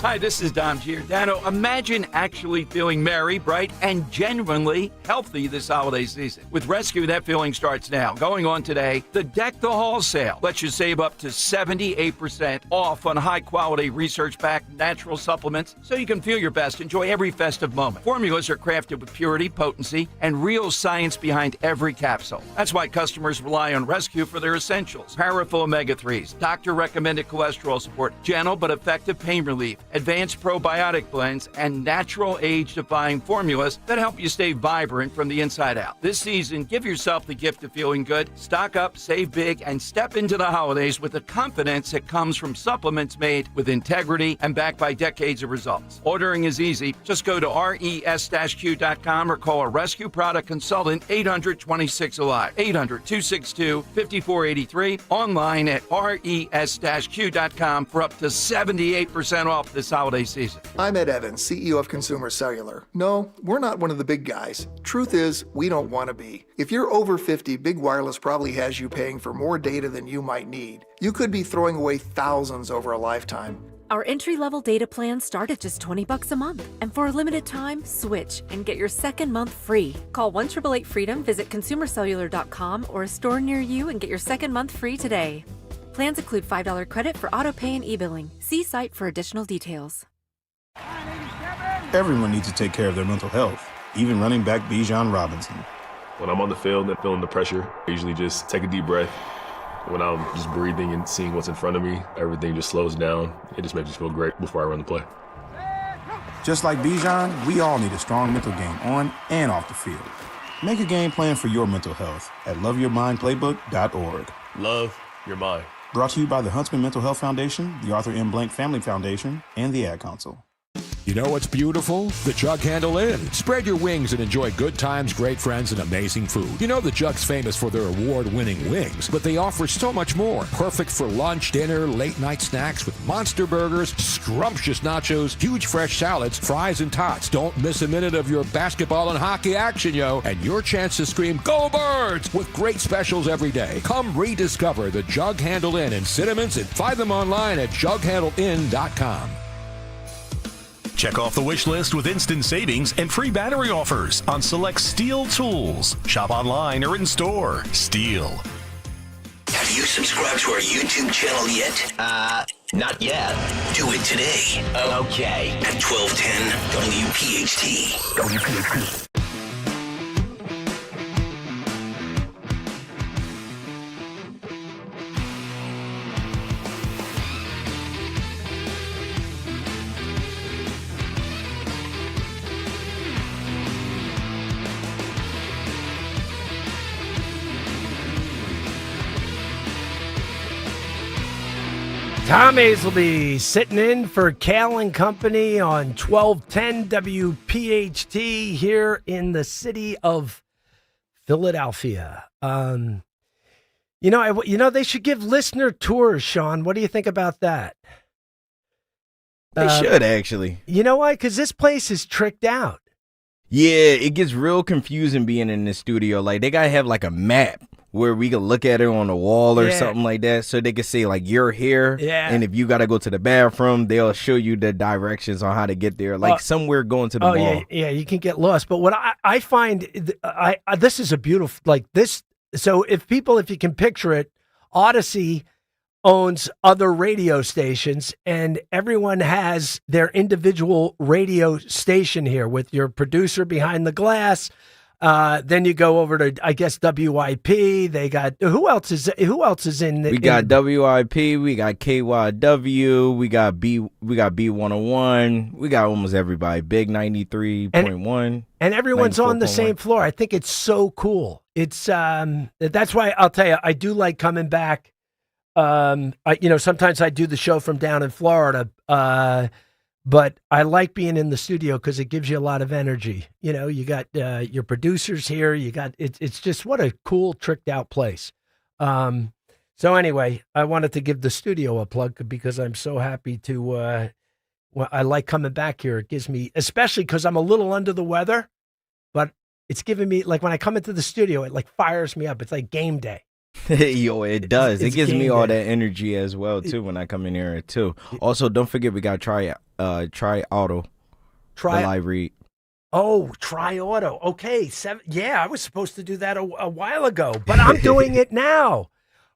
Hi, this is Dom Giordano. Imagine actually feeling merry, bright, and genuinely healthy this holiday season. With Rescue, that feeling starts now. Going on today, the Deck the Hall sale lets you save up to 78% off on high-quality, research-backed natural supplements so you can feel your best, enjoy every festive moment. Formulas are crafted with purity, potency, and real science behind every capsule. That's why customers rely on Rescue for their essentials. Powerful omega-3s, doctor-recommended cholesterol support, gentle but effective pain relief, advanced probiotic blends, and natural age-defying formulas that help you stay vibrant from the inside out. This season, give yourself the gift of feeling good. Stock up, save big, and step into the holidays with the confidence that comes from supplements made with integrity and backed by decades of results. Ordering is easy. Just go to res-q.com or call a Rescue product consultant 800-26-ALIVE, 800-262-5483, online at res-q.com for up to 78% off this holiday season.
I'm Ed Evans, CEO of Consumer Cellular. No, we're not one of the big guys. Truth is, we don't want to be. If you're over 50, Big Wireless probably has you paying for more data than you might need. You could be throwing away thousands over a lifetime.
Our entry-level data plans start at just $20 a month. And for a limited time, switch and get your second month free. Call 1-888-FREEDOM, visit consumercellular.com or a store near you and get your second month free today. Plans include $5 credit for auto pay and e-billing. See site for additional details.
Everyone needs to take care of their mental health, even running back Bijan Robinson.
When I'm on the field and feeling the pressure, I usually just take a deep breath. When I'm just breathing and seeing what's in front of me, everything just slows down. It just makes me feel great before I run the play.
Just like Bijan, we all need a strong mental game on and off the field. Make a game plan for your mental health at loveyourmindplaybook.org.
Love your mind.
Brought to you by the Huntsman Mental Health Foundation, the Arthur M. Blank Family Foundation, and the Ad Council.
You know what's beautiful? The Jug Handle Inn. Spread your wings and enjoy good times, great friends, and amazing food. You know the Jug's famous for their award-winning wings, but they offer so much more. Perfect for lunch, dinner, late-night snacks with monster burgers, scrumptious nachos, huge fresh salads, fries, and tots. Don't miss a minute of your basketball and hockey action, yo, and your chance to scream, "Go Birds!" with great specials every day. Come rediscover the Jug Handle Inn in Cinnamons and find them online at jughandleinn.com.
Check off the wish list with instant savings and free battery offers on select Steel tools. Shop online or in store. Steel.
Have you subscribed to our YouTube channel yet? Not yet. Do it today. Okay. At 1210 WPHT. WPHT.
Tom Hazelby sitting in for Kayal and Company on 1210 WPHT here in the city of Philadelphia. They should give listener tours, Sean. What do you think about that?
They should, actually.
You know why? Because this place is tricked out.
Yeah, it gets real confusing being in the studio. Like, they got to have, like, a map where we can look at it on the wall or something like that, so they can say, like, you're here.
Yeah.
And if you got to go to the bathroom, they'll show you the directions on how to get there. Like, somewhere going to the mall.
Yeah, you can get lost. But what I find, this is a beautiful, like, this. So if you can picture it, Odyssey owns other radio stations, and everyone has their individual radio station here with your producer behind the glass. Then you go over to, I guess, WIP. They got who else is in the?
We got WIP. We got KYW. We got B101. We got almost everybody. Big 93.1.
And everyone's on the same floor. I think it's so cool. It's that's why I'll tell you, I do like coming back. Sometimes I do the show from down in Florida. But I like being in the studio because it gives you a lot of energy. You know, you got your producers here. You got it's just what a cool, tricked out place. So anyway, I wanted to give the studio a plug because I'm so happy to I like coming back here. It gives me, especially because I'm a little under the weather, but it's giving me, like when I come into the studio, it like fires me up. It's like game day.
Yo, it does.
It's
It gives me
game
all
day.
that energy as well too when I come in here too. Also, don't forget we got try auto, the live read.
Oh, try auto. Okay. Yeah, I was supposed to do that a while ago, but I'm doing it now.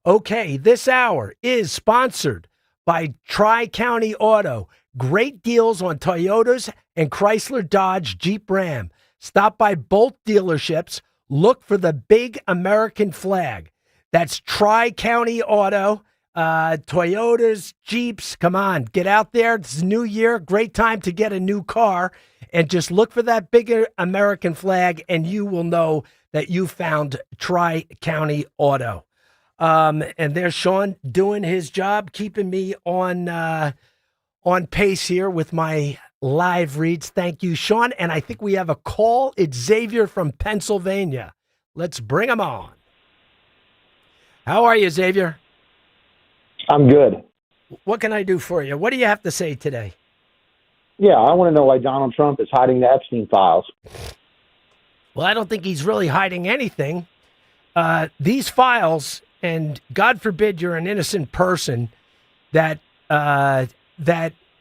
Okay. This hour is sponsored by Tri-County Auto. Great deals on Toyotas and Chrysler, Dodge, Jeep, Ram. Stop by both dealerships. Look for the big American flag. That's Tri-County Auto, Toyotas, Jeeps. Come on, get out there. It's a new year. Great time to get a new car. And just look for that bigger American flag, and you will know that you found Tri-County Auto. And there's Sean doing his job, keeping me on pace here with my live reads. Thank you, Sean. And I think we have a call. It's Xavier from Pennsylvania. Let's bring him on. How are you, Xavier?
I'm good.
What can I do for you? What do you have to say today?
Yeah, I want to know why Donald Trump is hiding the Epstein files.
Well, I don't think he's really hiding anything. These files, and God forbid you're an innocent person that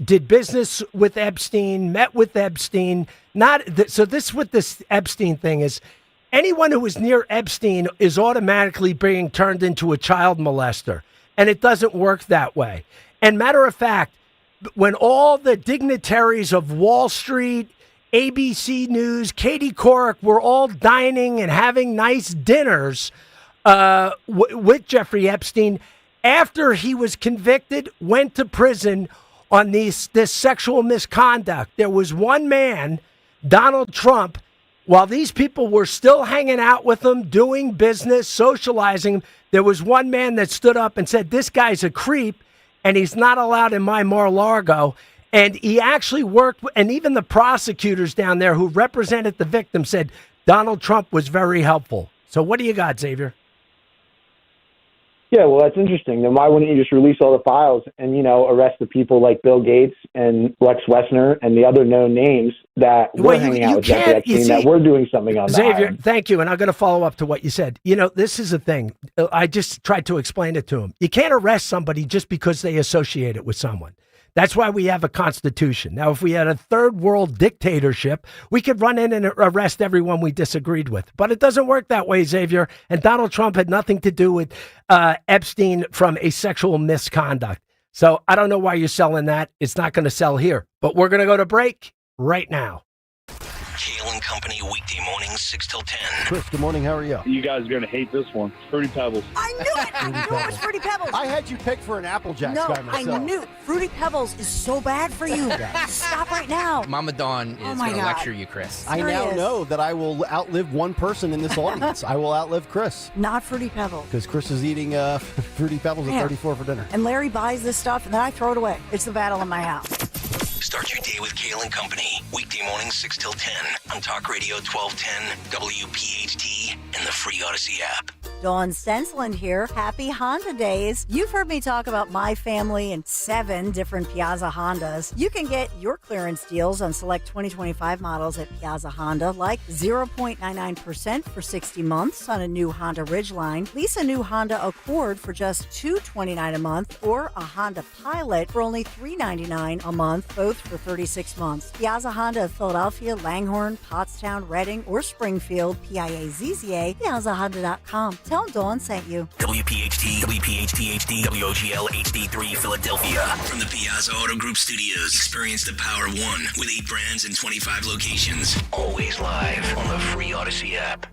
did business with Epstein, met with Epstein. So this with this Epstein thing is, anyone who is near Epstein is automatically being turned into a child molester, and it doesn't work that way. And matter of fact, when all the dignitaries of Wall Street, ABC News, Katie Couric were all dining and having nice dinners with Jeffrey Epstein, after he was convicted, went to prison on this sexual misconduct. There was one man, Donald Trump, while these people were still hanging out with him, doing business, socializing, there was one man that stood up and said, this guy's a creep, and he's not allowed in my Mar-a-Lago. And he actually worked, and even the prosecutors down there who represented the victim said Donald Trump was very helpful. So what do you got, Xavier?
Yeah, well, that's interesting. Then why wouldn't you just release all the files and, arrest the people like Bill Gates and Lex Wessner and the other known names that were hanging out with Jeffrey Epstein, that we're doing something on
Xavier,
that?
thank you. And I'm going to follow up to what you said. This is the thing. I just tried to explain it to him. You can't arrest somebody just because they associate it with someone. That's why we have a constitution. Now, if we had a third world dictatorship, we could run in and arrest everyone we disagreed with. But it doesn't work that way, Xavier. And Donald Trump had nothing to do with Epstein from a sexual misconduct. So I don't know why you're selling that. It's not going to sell here. But we're going to go to break right now.
Kayal and Company, weekday mornings, 6 till 10.
Chris, good morning. How are you?
You guys are going to hate this one. Fruity Pebbles.
I knew it! I knew it was Fruity Pebbles.
I had you picked for an Apple Jacks guy myself.
I knew Fruity Pebbles is so bad for you. Stop right now.
Mama Dawn is going to lecture you, Chris.
I now know that I will outlive one person in this audience. I will outlive Chris.
Not Fruity Pebbles.
Because Chris is eating Fruity Pebbles at 34 for dinner.
And Larry buys this stuff, and then I throw it away. It's the battle in my house.
Start your day with Kayal and Company. Weekday mornings 6 till 10 on Talk Radio 1210, WPHT, and the free Odyssey app.
Dawn Stensland here. Happy Honda Days. You've heard me talk about my family and 7 different Piazza Hondas. You can get your clearance deals on select 2025 models at Piazza Honda, like 0.99% for 60 months on a new Honda Ridgeline. Lease a new Honda Accord for just $229 a month, or a Honda Pilot for only $399 a month, both for 36 months. Piazza Honda of Philadelphia, Langhorne, Pottstown, Reading, or Springfield, PIAZZA, PiazzaHonda.com. Tell Dawn sent you.
WPHT, WPHT HD, WOGL HD3 Philadelphia. From the Piazza Auto Group Studios, experience the power of one with 8 brands and 25 locations. Always live on the free Odyssey app.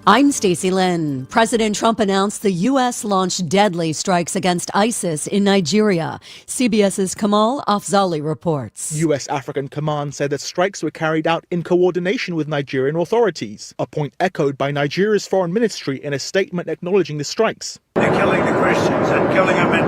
I'm Stacey Lynn. President Trump announced the U.S. launched deadly strikes against ISIS in Nigeria. CBS's Kamal Afzali reports.
U.S. African Command said that strikes were carried out in coordination with Nigerian authorities, a point echoed by Nigeria's foreign ministry in a statement acknowledging the strikes.
They're killing the Christians and killing them in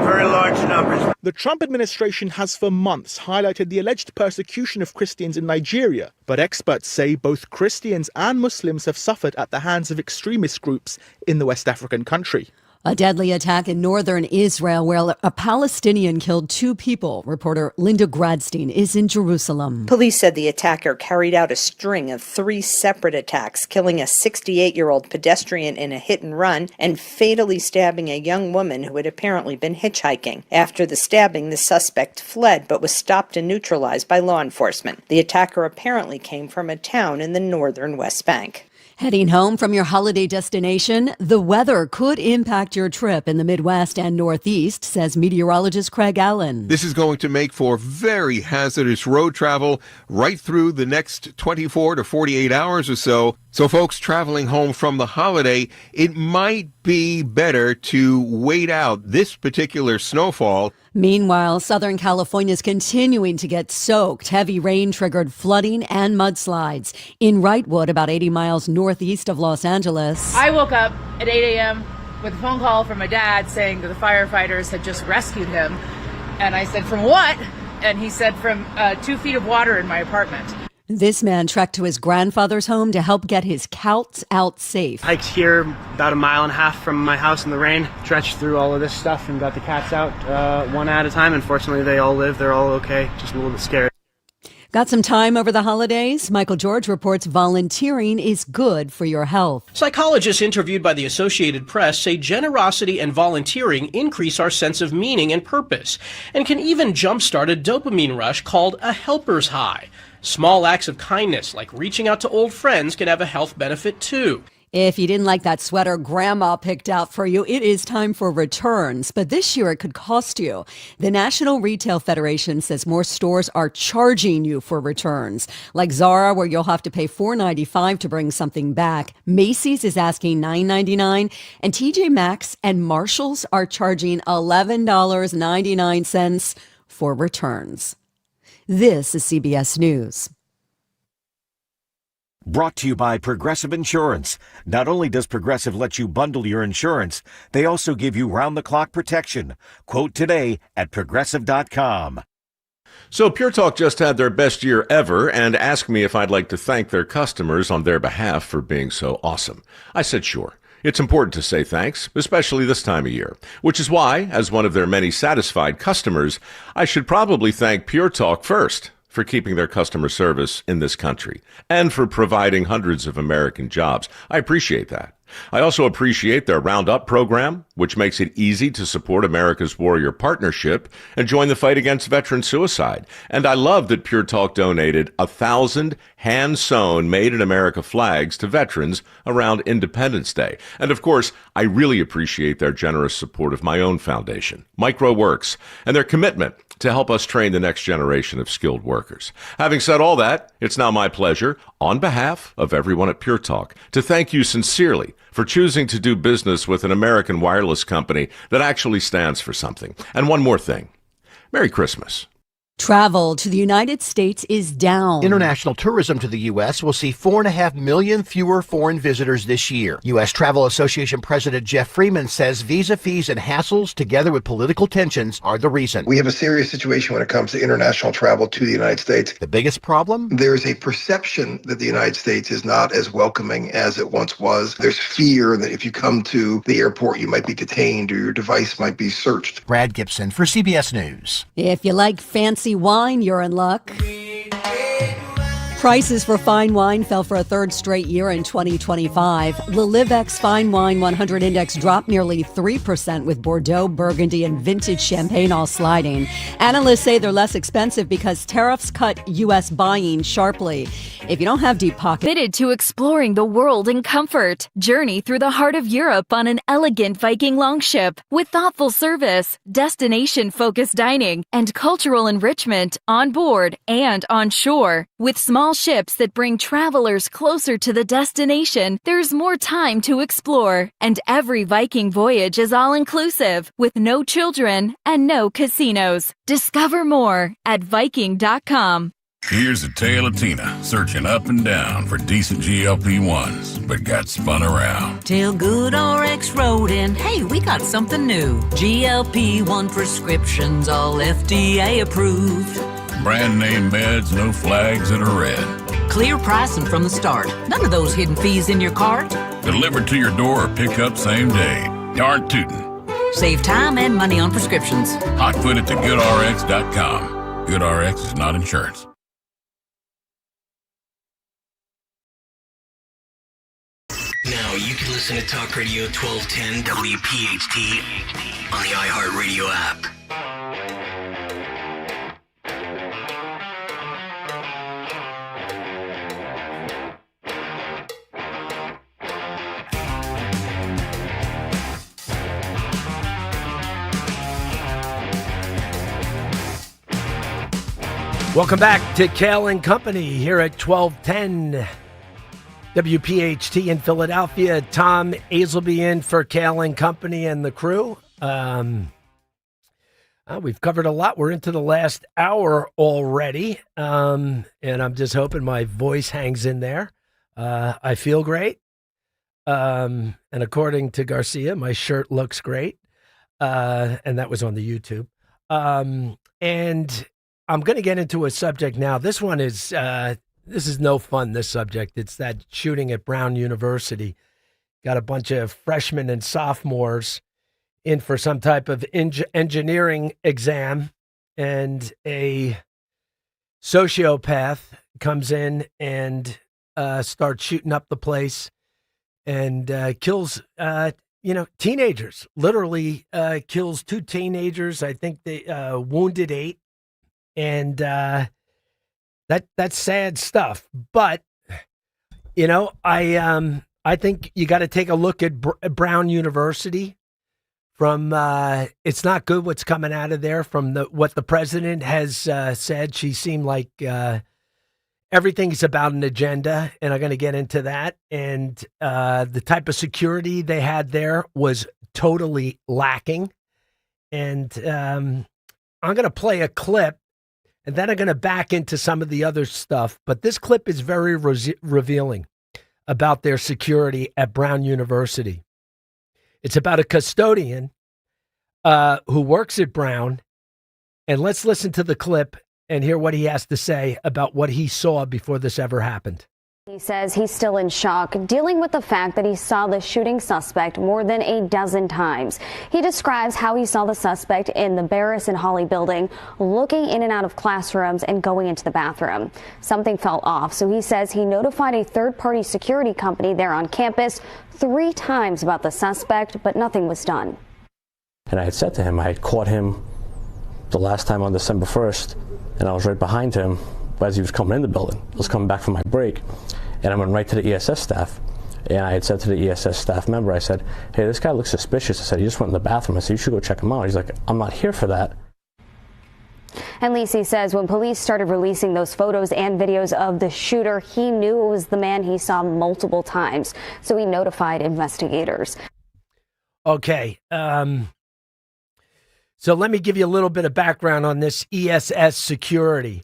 very large
large numbers.
The Trump administration has for months highlighted the alleged persecution of Christians in Nigeria, but experts say both Christians and Muslims have suffered at the hands of extremist groups in the West African country.
A deadly attack in northern Israel where a Palestinian killed 2 people. Reporter Linda Gradstein is in Jerusalem.
Police said the attacker carried out a string of 3 separate attacks, killing a 68-year-old pedestrian in a hit and run and fatally stabbing a young woman who had apparently been hitchhiking. After the stabbing, the suspect fled but was stopped and neutralized by law enforcement. The attacker apparently came from a town in the northern West Bank.
Heading home from your holiday destination, the weather could impact your trip in the Midwest and Northeast, says meteorologist Craig Allen.
This is going to make for very hazardous road travel right through the next 24 to 48 hours or so. So folks traveling home from the holiday, it might be better to wait out this particular snowfall.
Meanwhile, Southern California is continuing to get soaked. Heavy rain triggered flooding and mudslides. In Wrightwood, about 80 miles northeast of Los Angeles.
I woke up at 8 a.m. with a phone call from my dad saying that the firefighters had just rescued him. And I said, from what? And he said, from 2 feet of water in my apartment.
This man trekked to his grandfather's home to help get his cats out safe.
Hiked here about 1.5 miles from my house in the rain, trenched through all of this stuff and got the cats out one at a time. Unfortunately, they all live. They're all okay. Just a little bit scary.
Got some time over the holidays? Michael George reports volunteering is good for your health.
Psychologists interviewed by the Associated Press say generosity and volunteering increase our sense of meaning and purpose and can even jumpstart a dopamine rush called a helper's high. Small acts of kindness, like reaching out to old friends, can have a health benefit too.
If you didn't like that sweater Grandma picked out for you, it is time for returns. But this year it could cost you. The National Retail Federation says more stores are charging you for returns. Like Zara, where you'll have to pay $4.95 to bring something back. Macy's is asking $9.99. And TJ Maxx and Marshalls are charging $11.99 for returns. This is CBS News.
Brought to you by Progressive Insurance. Not only does Progressive let you bundle your insurance, they also give you round-the-clock protection. Quote today at Progressive.com.
So Pure Talk just had their best year ever and asked me if I'd like to thank their customers on their behalf for being so awesome. I said sure. It's important to say thanks, especially this time of year, which is why, as one of their many satisfied customers, I should probably thank Pure Talk first for keeping their customer service in this country and for providing hundreds of American jobs. I appreciate that. I also appreciate their Roundup program, which makes it easy to support America's Warrior Partnership and join the fight against veteran suicide. And I love that Pure Talk donated 1,000 hand-sewn Made in America flags to veterans around Independence Day. And of course, I really appreciate their generous support of my own foundation, MicroWorks, and their commitment to help us train the next generation of skilled workers. Having said all that, it's now my pleasure, on behalf of everyone at Pure Talk, to thank you sincerely for choosing to do business with an American wireless company that actually stands for something. And one more thing. Merry Christmas.
Travel to the United States is down.
International tourism to the U.S. will see 4.5 million fewer foreign visitors this year. U.S. Travel Association President Jeff Freeman says visa fees and hassles, together with political tensions, are the reason.
We have a serious situation when it comes to international travel to the United States.
The biggest problem?
There's a perception that the United States is not as welcoming as it once was. There's fear that if you come to the airport, you might be detained or your device might be searched.
Brad Gibson for CBS News.
If you like fancy wine, you're in luck. Prices for fine wine fell for a third straight year in 2025. The Livex Fine Wine 100 Index dropped nearly 3%, with Bordeaux, Burgundy, and vintage champagne all sliding. Analysts say they're less expensive because tariffs cut U.S. buying sharply. If you don't have deep pockets...
Committed to exploring the world in comfort. Journey through the heart of Europe on an elegant Viking longship with thoughtful service, destination-focused dining, and cultural enrichment on board and on shore. With small ships that bring travelers closer to the destination, there's more time to explore. And every Viking voyage is all-inclusive, with no children and no casinos. Discover more at Viking.com.
Here's a tale of Tina searching up and down for decent GLP-1s, but got spun around.
Till Good RX wrote in, hey, we got something new. GLP-1 prescriptions, all FDA approved.
Brand name meds, no flags that are red.
Clear pricing from the start. None of those hidden fees in your cart.
Delivered to your door or pick up same day. Darn tootin'.
Save time and money on prescriptions.
Hotfoot it to GoodRx.com. GoodRx is not insurance.
Now you can listen to Talk Radio 1210 WPHT on the iHeartRadio app.
Welcome back to Kayal and Company here at 1210 WPHT in Philadelphia. Tom Azelby in for Kayal and Company and the crew. We've covered a lot. We're into the last hour already, and I'm just hoping my voice hangs in there. I feel great, and according to Garcia, my shirt looks great, and that was on the YouTube. And I'm going to get into a subject now. This one is this is no fun, this subject. It's that shooting at Brown University. Got a bunch of freshmen and sophomores in for some type of engineering exam, and a sociopath comes in and starts shooting up the place and kills teenagers. Literally kills 2 teenagers. I think they wounded 8. And that's sad stuff. But I think you got to take a look at Brown University. From it's not good what's coming out of there. From what the president has said, she seemed like everything's about an agenda, and I'm going to get into that. And the type of security they had there was totally lacking. And I'm going to play a clip. And then I'm going to back into some of the other stuff. But this clip is very revealing about their security at Brown University. It's about a custodian who works at Brown. And let's listen to the clip and hear what he has to say about what he saw before this ever happened.
He says he's still in shock, dealing with the fact that he saw the shooting suspect more than a dozen times. He describes how he saw the suspect in the Barris and Hawley building, looking in and out of classrooms and going into the bathroom. Something fell off, so he says he notified a third-party security company there on campus 3 times about the suspect, but nothing was done.
And I had said to him, I had caught him the last time on December 1st, and I was right behind him as he was coming in the building. I was coming back from my break, and I went right to the ESS staff. And I had said to the ESS staff member, I said, hey, this guy looks suspicious. I said, he just went in the bathroom. I said, you should go check him out. He's like, I'm not here for that.
And Lisi says when police started releasing those photos and videos of the shooter, he knew it was the man he saw multiple times. So he notified investigators.
Okay. So let me give you a little bit of background on this ESS security.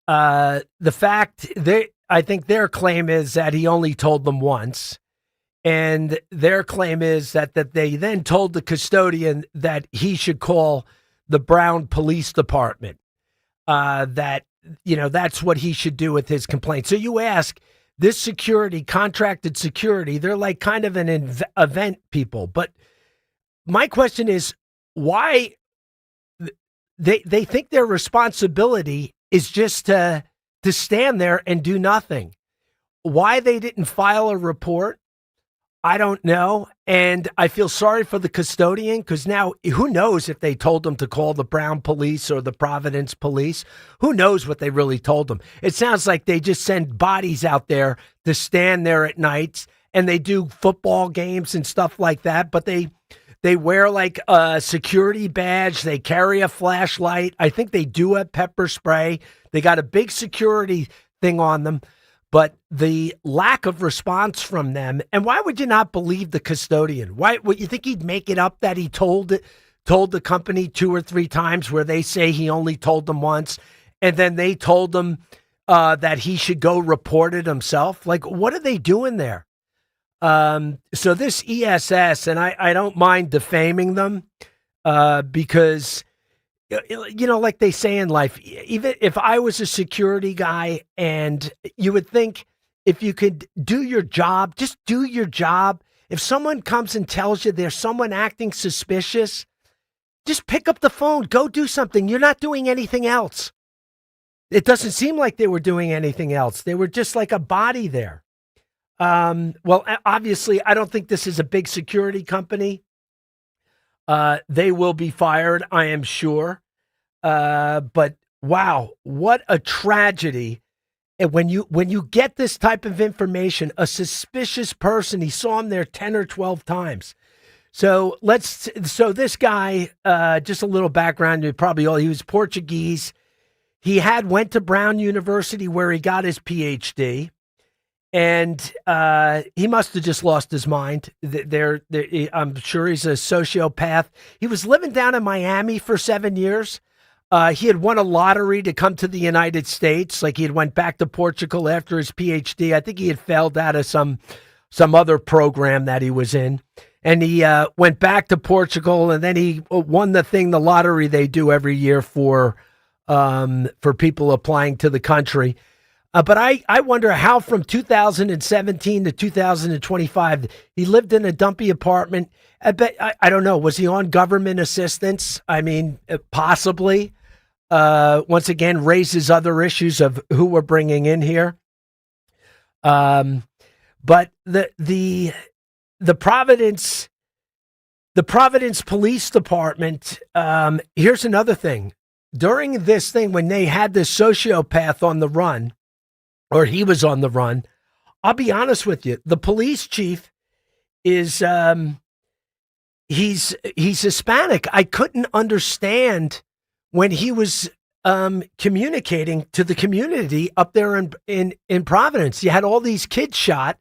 The fact I think their claim is that he only told them once, and their claim is that they then told the custodian that he should call the Brown Police Department. That's what he should do with his complaint. So you ask, this security, contracted security, they're like kind of an event people. But my question is, why they think their responsibility is just to stand there and do nothing. Why they didn't file a report, I don't know. And I feel sorry for the custodian, because now who knows if they told them to call the Brown police or the Providence police. Who knows what they really told them. It sounds like they just send bodies out there to stand there at nights, and they do football games and stuff like that. But they wear like a security badge. They carry a flashlight. I think they do have pepper spray. They got a big security thing on them. But the lack of response from them, and why would you not believe the custodian? Why would you think he'd make it up that he told the company 2 or 3 times, where they say he only told them once, and then they told them that he should go report it himself. Like, what are they doing there? So this ESS, and I don't mind defaming them because, like they say in life, even if I was a security guy, and you would think if you could do your job, just do your job. If someone comes and tells you there's someone acting suspicious, just pick up the phone, go do something. You're not doing anything else. It doesn't seem like they were doing anything else. They were just like a body there. Well, obviously, I don't think this is a big security company. They will be fired, I am sure. But wow, what a tragedy. And when you get this type of information, a suspicious person, he saw him there 10 or 12 times. So this guy, just a little background, he was Portuguese. He went to Brown University where he got his PhD, and he must have just lost his mind. I'm sure he's a sociopath. He was living down in Miami for 7 years. He had won a lottery to come to the United States. Like, he had went back to Portugal after his PhD. I think he had failed out of some other program that he was in. And he went back to Portugal, and then he won the lottery they do every year for people applying to the country. But I wonder how from 2017 to 2025, he lived in a dumpy apartment. I don't know. Was he on government assistance? I mean, possibly. Once again, raises other issues of who we're bringing in here. But the Providence Police Department, here's another thing. During this thing, when they had this sociopath on the run, or he was on the run, I'll be honest with you, the police chief is he's Hispanic. I couldn't understand when he was communicating to the community up there in Providence. You had all these kids shot,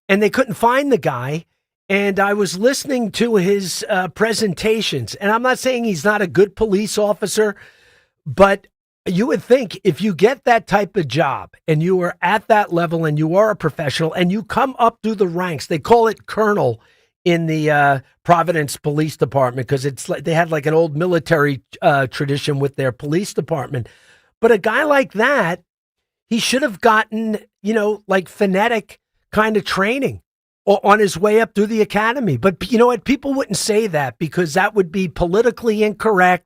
and they couldn't find the guy. And I was listening to his presentations, and I'm not saying he's not a good police officer, but you would think if you get that type of job and you are at that level and you are a professional and you come up through the ranks, they call it colonel in the Providence Police Department because it's like they had like an old military tradition with their police department. But a guy like that, he should have gotten, like phonetic kind of training on his way up through the academy. But you know what? People wouldn't say that because that would be politically incorrect.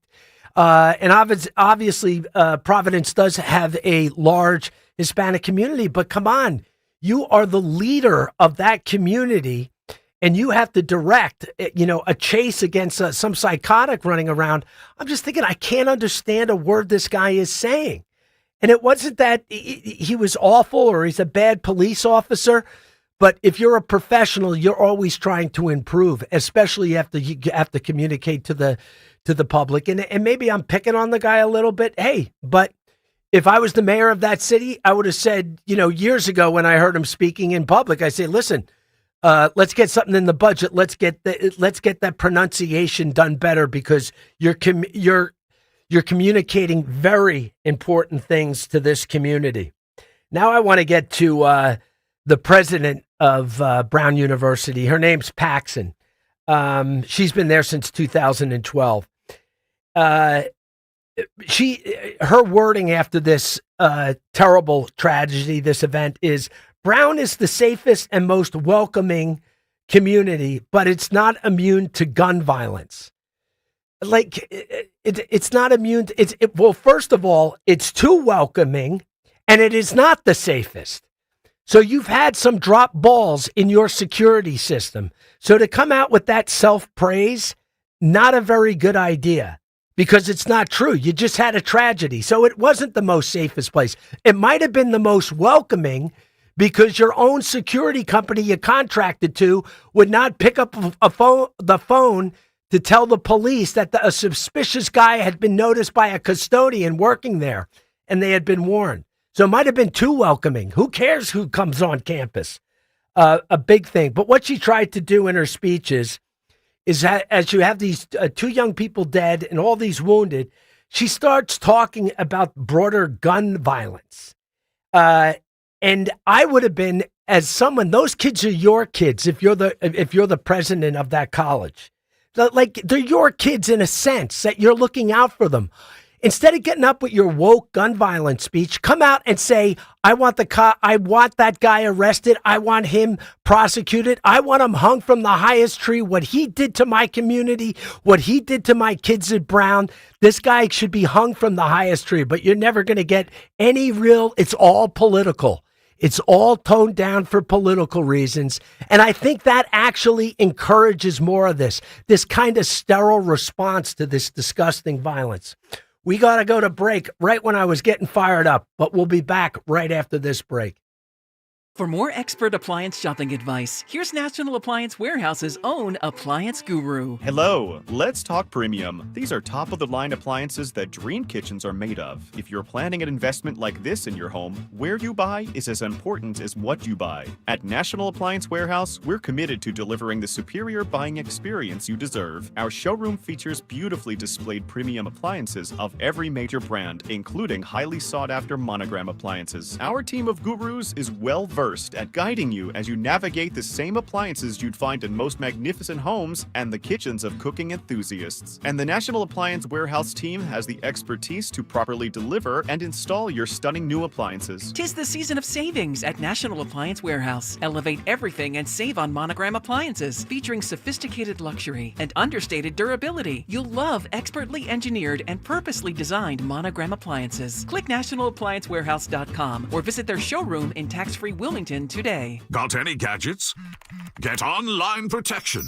And obviously, Providence does have a large Hispanic community, but come on, you are the leader of that community and you have to direct, a chase against some psychotic running around. I'm just thinking, I can't understand a word this guy is saying. And it wasn't that he was awful or he's a bad police officer. But if you're a professional, you're always trying to improve, especially you have to communicate to the public. And maybe I'm picking on the guy a little bit. Hey, but if I was the mayor of that city, I would have said, years ago when I heard him speaking in public, I say, listen, let's get something in the budget. Let's get that pronunciation done better because you're communicating very important things to this community. Now I want to get to the president of Brown University. Her name's Paxson. She's been there since 2012. Her wording after this terrible tragedy, this event, is Brown is the safest and most welcoming community, but it's not immune to gun violence. Like it's not immune. Well, first of all, it's too welcoming, and it is not the safest. So you've had some drop balls in your security system. So to come out with that self-praise, not a very good idea because it's not true. You just had a tragedy. So it wasn't the most safest place. It might have been the most welcoming because your own security company you contracted to would not pick up the phone to tell the police that a suspicious guy had been noticed by a custodian working there and they had been warned. So it might have been too welcoming. Who cares who comes on campus? A big thing. But what she tried to do in her speeches is that as you have these two young people dead and all these wounded, she starts talking about broader gun violence. And I would have been, as someone, those kids are your kids if you're the president of that college. Like, they're your kids in a sense that you're looking out for them. Instead of getting up with your woke gun violence speech, come out and say, I want that guy arrested. I want him prosecuted. I want him hung from the highest tree. What he did to my community, what he did to my kids at Brown, this guy should be hung from the highest tree. But you're never going to get any it's all political. It's all toned down for political reasons. And I think that actually encourages more of this kind of sterile response to this disgusting violence. We got to go to break right when I was getting fired up, but we'll be back right after this break.
For more expert appliance shopping advice, here's National Appliance Warehouse's own appliance guru.
Hello, let's talk premium. These are top-of-the-line appliances that dream kitchens are made of. If you're planning an investment like this in your home, where you buy is as important as what you buy. At National Appliance Warehouse, we're committed to delivering the superior buying experience you deserve. Our showroom features beautifully displayed premium appliances of every major brand, including highly sought-after monogram appliances. Our team of gurus is well-versed at guiding you as you navigate the same appliances you'd find in most magnificent homes and the kitchens of cooking enthusiasts. And the National Appliance Warehouse team has the expertise to properly deliver and install your stunning new appliances.
'Tis the season of savings at National Appliance Warehouse. Elevate everything and save on monogram appliances, featuring sophisticated luxury and understated durability. You'll love expertly engineered and purposely designed monogram appliances. Click nationalappliancewarehouse.com or visit their showroom in tax-free Wilmington today.
Got any gadgets? Get online protection.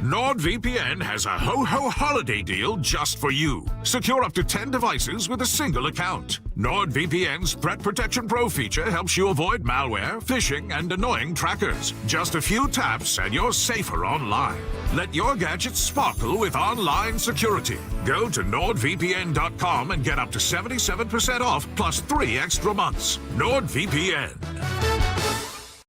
NordVPN has a ho-ho holiday deal just for you. Secure up to 10 devices with a single account. NordVPN's Threat Protection Pro feature helps you avoid malware, phishing, and annoying trackers. Just a few taps and you're safer online. Let your gadgets sparkle with online security. Go to NordVPN.com and get up to 77% off plus 3 extra months. NordVPN.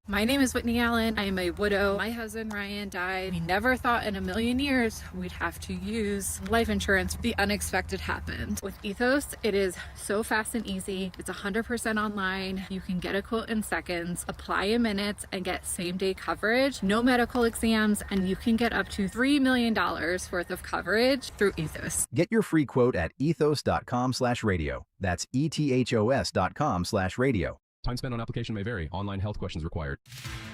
My name is Whitney Allen. I am a widow. My husband Ryan died. We never thought in a million years we'd have to use life insurance. The unexpected happened. With Ethos, it is so fast and easy. It's 100% online. You can get a quote in seconds, apply in minutes, and get same-day coverage. No medical exams, and you can get up to $3 million worth of coverage through Ethos.
Get your free quote at ethos.com/radio. That's ethos.com/radio.
Time spent on application may vary. Online health questions required.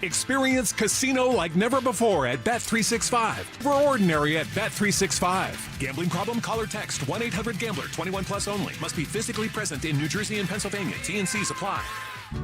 Experience casino like never before at Bet365. We're ordinary at Bet365. Gambling problem? Call or text 1-800-GAMBLER. 21 plus only. Must be physically present in New Jersey and Pennsylvania. T&Cs apply.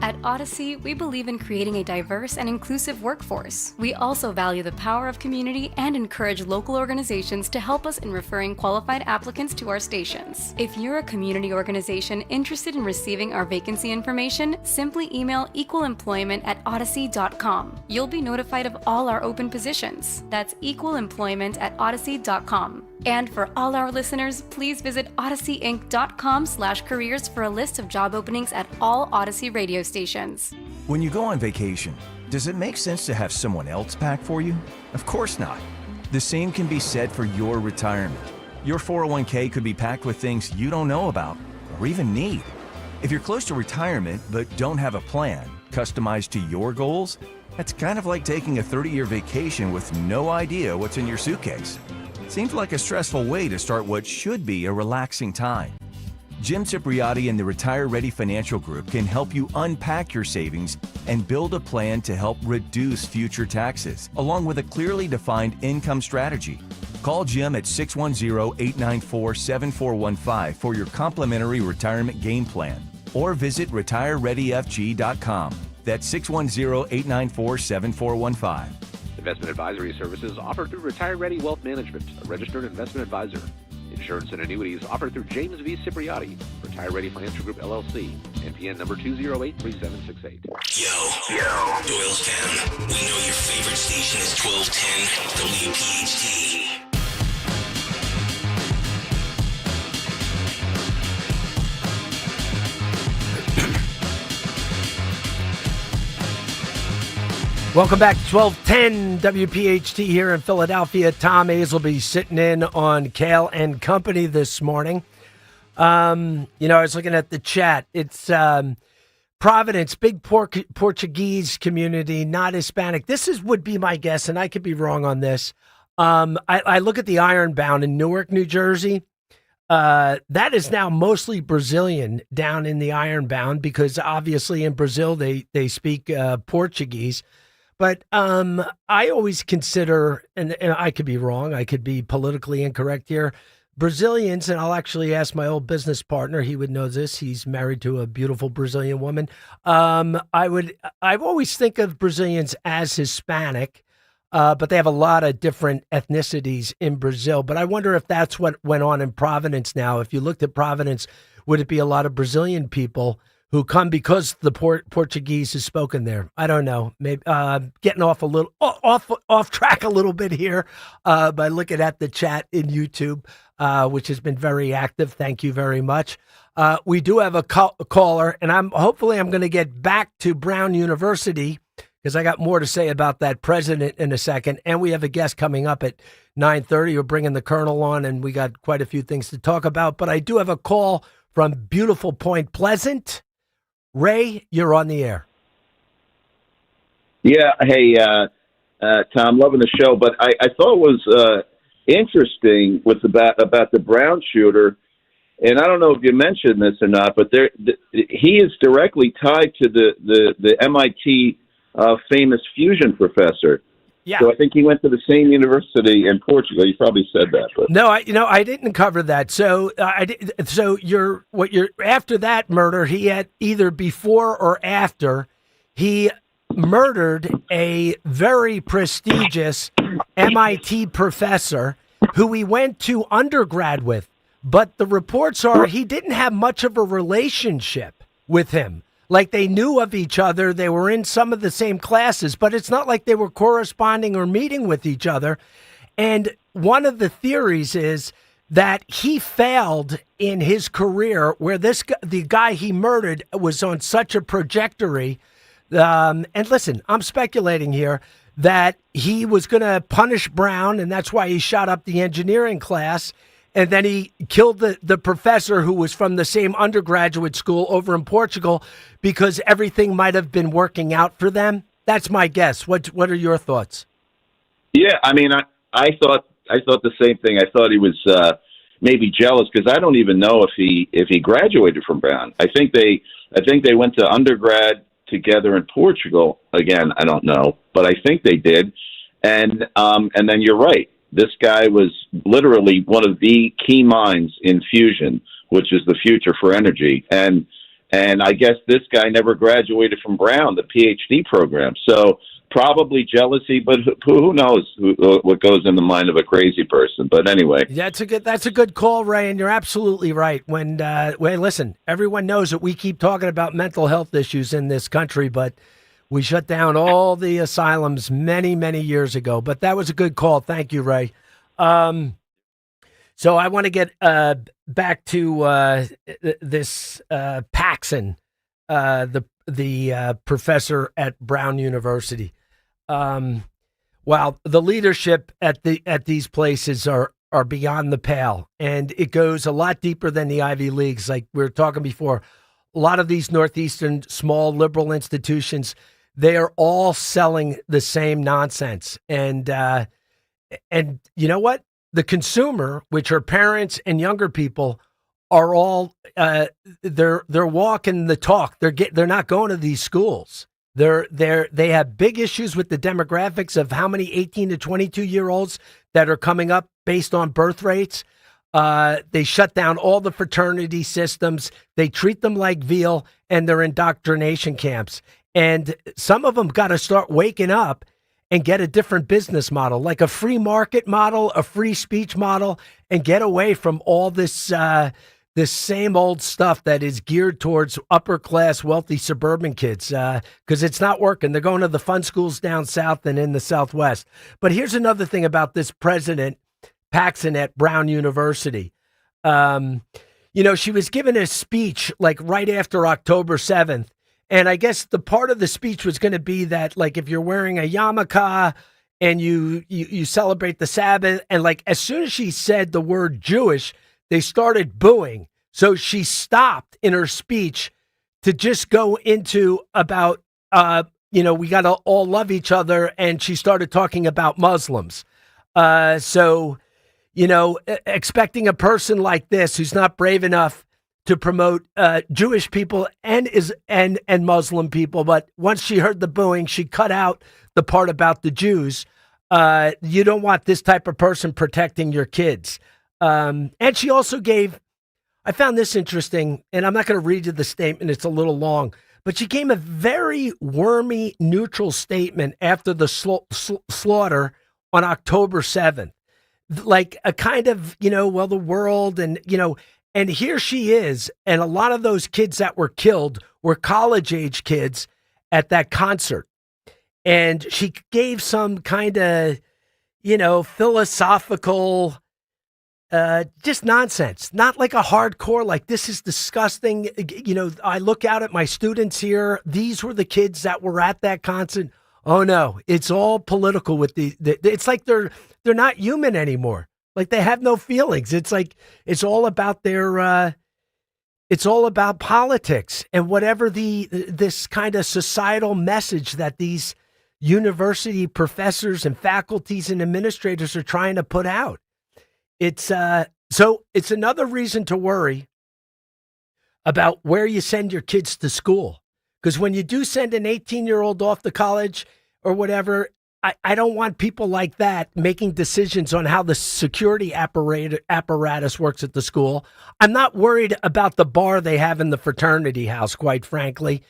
At Odyssey, we believe in creating a diverse and inclusive workforce. We also value the power of community and encourage local organizations to help us in referring qualified applicants to our stations. If you're a community organization interested in receiving our vacancy information, simply email equalemployment@odyssey.com. You'll be notified of all our open positions. That's equalemployment@odyssey.com. And for all our listeners, please visit odysseyinc.com/careers for a list of job openings at all Odyssey radio stations.
When you go on vacation, does it make sense to have someone else pack for you? Of course not. The same can be said for your retirement. Your 401k could be packed with things you don't know about or even need. If you're close to retirement but don't have a plan customized to your goals, that's kind of like taking a 30-year vacation with no idea what's in your suitcase. Seems like a stressful way to start what should be a relaxing time. Jim Cipriotti and the Retire Ready Financial Group can help you unpack your savings and build a plan to help reduce future taxes, along with a clearly defined income strategy. Call Jim at 610-894-7415 for your complimentary retirement game plan, or visit retirereadyfg.com. That's 610-894-7415.
Investment advisory services offered through Retire Ready Wealth Management, a registered investment advisor. Insurance and annuities offered through James V. Cipriotti, Retire Ready Financial Group, LLC, NPN number 2083768.
Yo, Doylestown. We know your favorite station is 1210 WPHT.
Welcome back to 1210 WPHT here in Philadelphia. Tom Hayes will be sitting in on Kayal and Company this morning. I was looking at the chat. It's Providence, big Portuguese community, not Hispanic. Would be my guess, and I could be wrong on this. I look at the Ironbound in Newark, New Jersey. That is now mostly Brazilian down in the Ironbound because obviously in Brazil they speak Portuguese. But I always consider, and I could be wrong, I could be politically incorrect here, Brazilians, and I'll actually ask my old business partner, he would know this, he's married to a beautiful Brazilian woman. I've always think of Brazilians as Hispanic, but they have a lot of different ethnicities in Brazil. But I wonder if that's what went on in Providence now. If you looked at Providence, would it be a lot of Brazilian people who come because the Portuguese is spoken there? I don't know. Maybe getting off track a little bit here by looking at the chat in YouTube, which has been very active. Thank you very much. We do have a caller, and I'm going to get back to Brown University because I got more to say about that president in a second. And we have a guest coming up at 9:30. We're bringing the colonel on, and we got quite a few things to talk about. But I do have a call from beautiful Point Pleasant. Ray, you're on the air.
Yeah. Hey, Tom, loving the show. But I thought it was interesting about the Brown shooter. And I don't know if you mentioned this or not, but he is directly tied to the MIT famous fusion professor. Yeah. So I think he went to the same university in Portugal. You probably said that, but
no, I didn't cover that. So after that murder, he had either before or after he murdered a very prestigious MIT professor who he went to undergrad with. But the reports are he didn't have much of a relationship with him. Like they knew of each other. They were in some of the same classes, but it's not like they were corresponding or meeting with each other. And one of the theories is that he failed in his career where the guy he murdered was on such a trajectory. And listen, I'm speculating here that he was going to punish Brown, and that's why he shot up the engineering class. And then he killed the professor who was from the same undergraduate school over in Portugal because everything might have been working out for them. That's my guess. What are your thoughts?
Yeah, I mean, I thought the same thing. I thought he was maybe jealous because I don't even know if he graduated from Brown. I think they went to undergrad together in Portugal. Again, I don't know, but I think they did. And then you're right. This guy was literally one of the key minds in fusion, which is the future for energy. And I guess this guy never graduated from Brown, the PhD program. So probably jealousy, but who knows what goes in the mind of a crazy person. But anyway.
That's a good call, Ray, and you're absolutely right. Listen, everyone knows that we keep talking about mental health issues in this country, but we shut down all the asylums many, many years ago, but that was a good call. Thank you, Ray. So I want to get back to this Paxson, the professor at Brown University. Wow, the leadership at these places are beyond the pale, and it goes a lot deeper than the Ivy Leagues. Like we were talking before, a lot of these Northeastern small liberal institutions, they are all selling the same nonsense. And you know what? The consumer, which are parents and younger people, are all they're walking the talk. They're not going to these schools. They have big issues with the demographics of how many 18 to 22-year-olds that are coming up based on birth rates. They shut down all the fraternity systems. They treat them like veal, and they're indoctrination camps. And some of them got to start waking up and get a different business model, like a free market model, a free speech model, and get away from all this same old stuff that is geared towards upper class, wealthy suburban kids, because it's not working. They're going to the fun schools down south and in the Southwest. But here's another thing about this president, Paxson at Brown University. She was given a speech like right after October 7th. And I guess the part of the speech was going to be that, like, if you're wearing a yarmulke and you celebrate the Sabbath, and like as soon as she said the word Jewish, they started booing. So she stopped in her speech to just go into about, we got to all love each other. And she started talking about Muslims. Expecting a person like this who's not brave enough to promote Jewish people and Muslim people, but once she heard the booing, she cut out the part about the Jews. You don't want this type of person protecting your kids. And she also I found this interesting, and I'm not going to read you the statement, it's a little long, but she gave a very wormy, neutral statement after the slaughter on October 7th. Like a kind of, the world and here she is. And a lot of those kids that were killed were college age kids at that concert. And she gave some kind of, philosophical, just nonsense, not like a hardcore, like this is disgusting. I look out at my students here. These were the kids that were at that concert. Oh no, it's all political with it's like they're not human anymore. Like they have no feelings. It's like, it's all about it's all about politics and whatever this kind of societal message that these university professors and faculties and administrators are trying to put out. It's another reason to worry about where you send your kids to school. Because when you do send an 18-year-old off to college or whatever, I don't want people like that making decisions on how the security apparatus works at the school. I'm not worried about the bar they have in the fraternity house, quite frankly,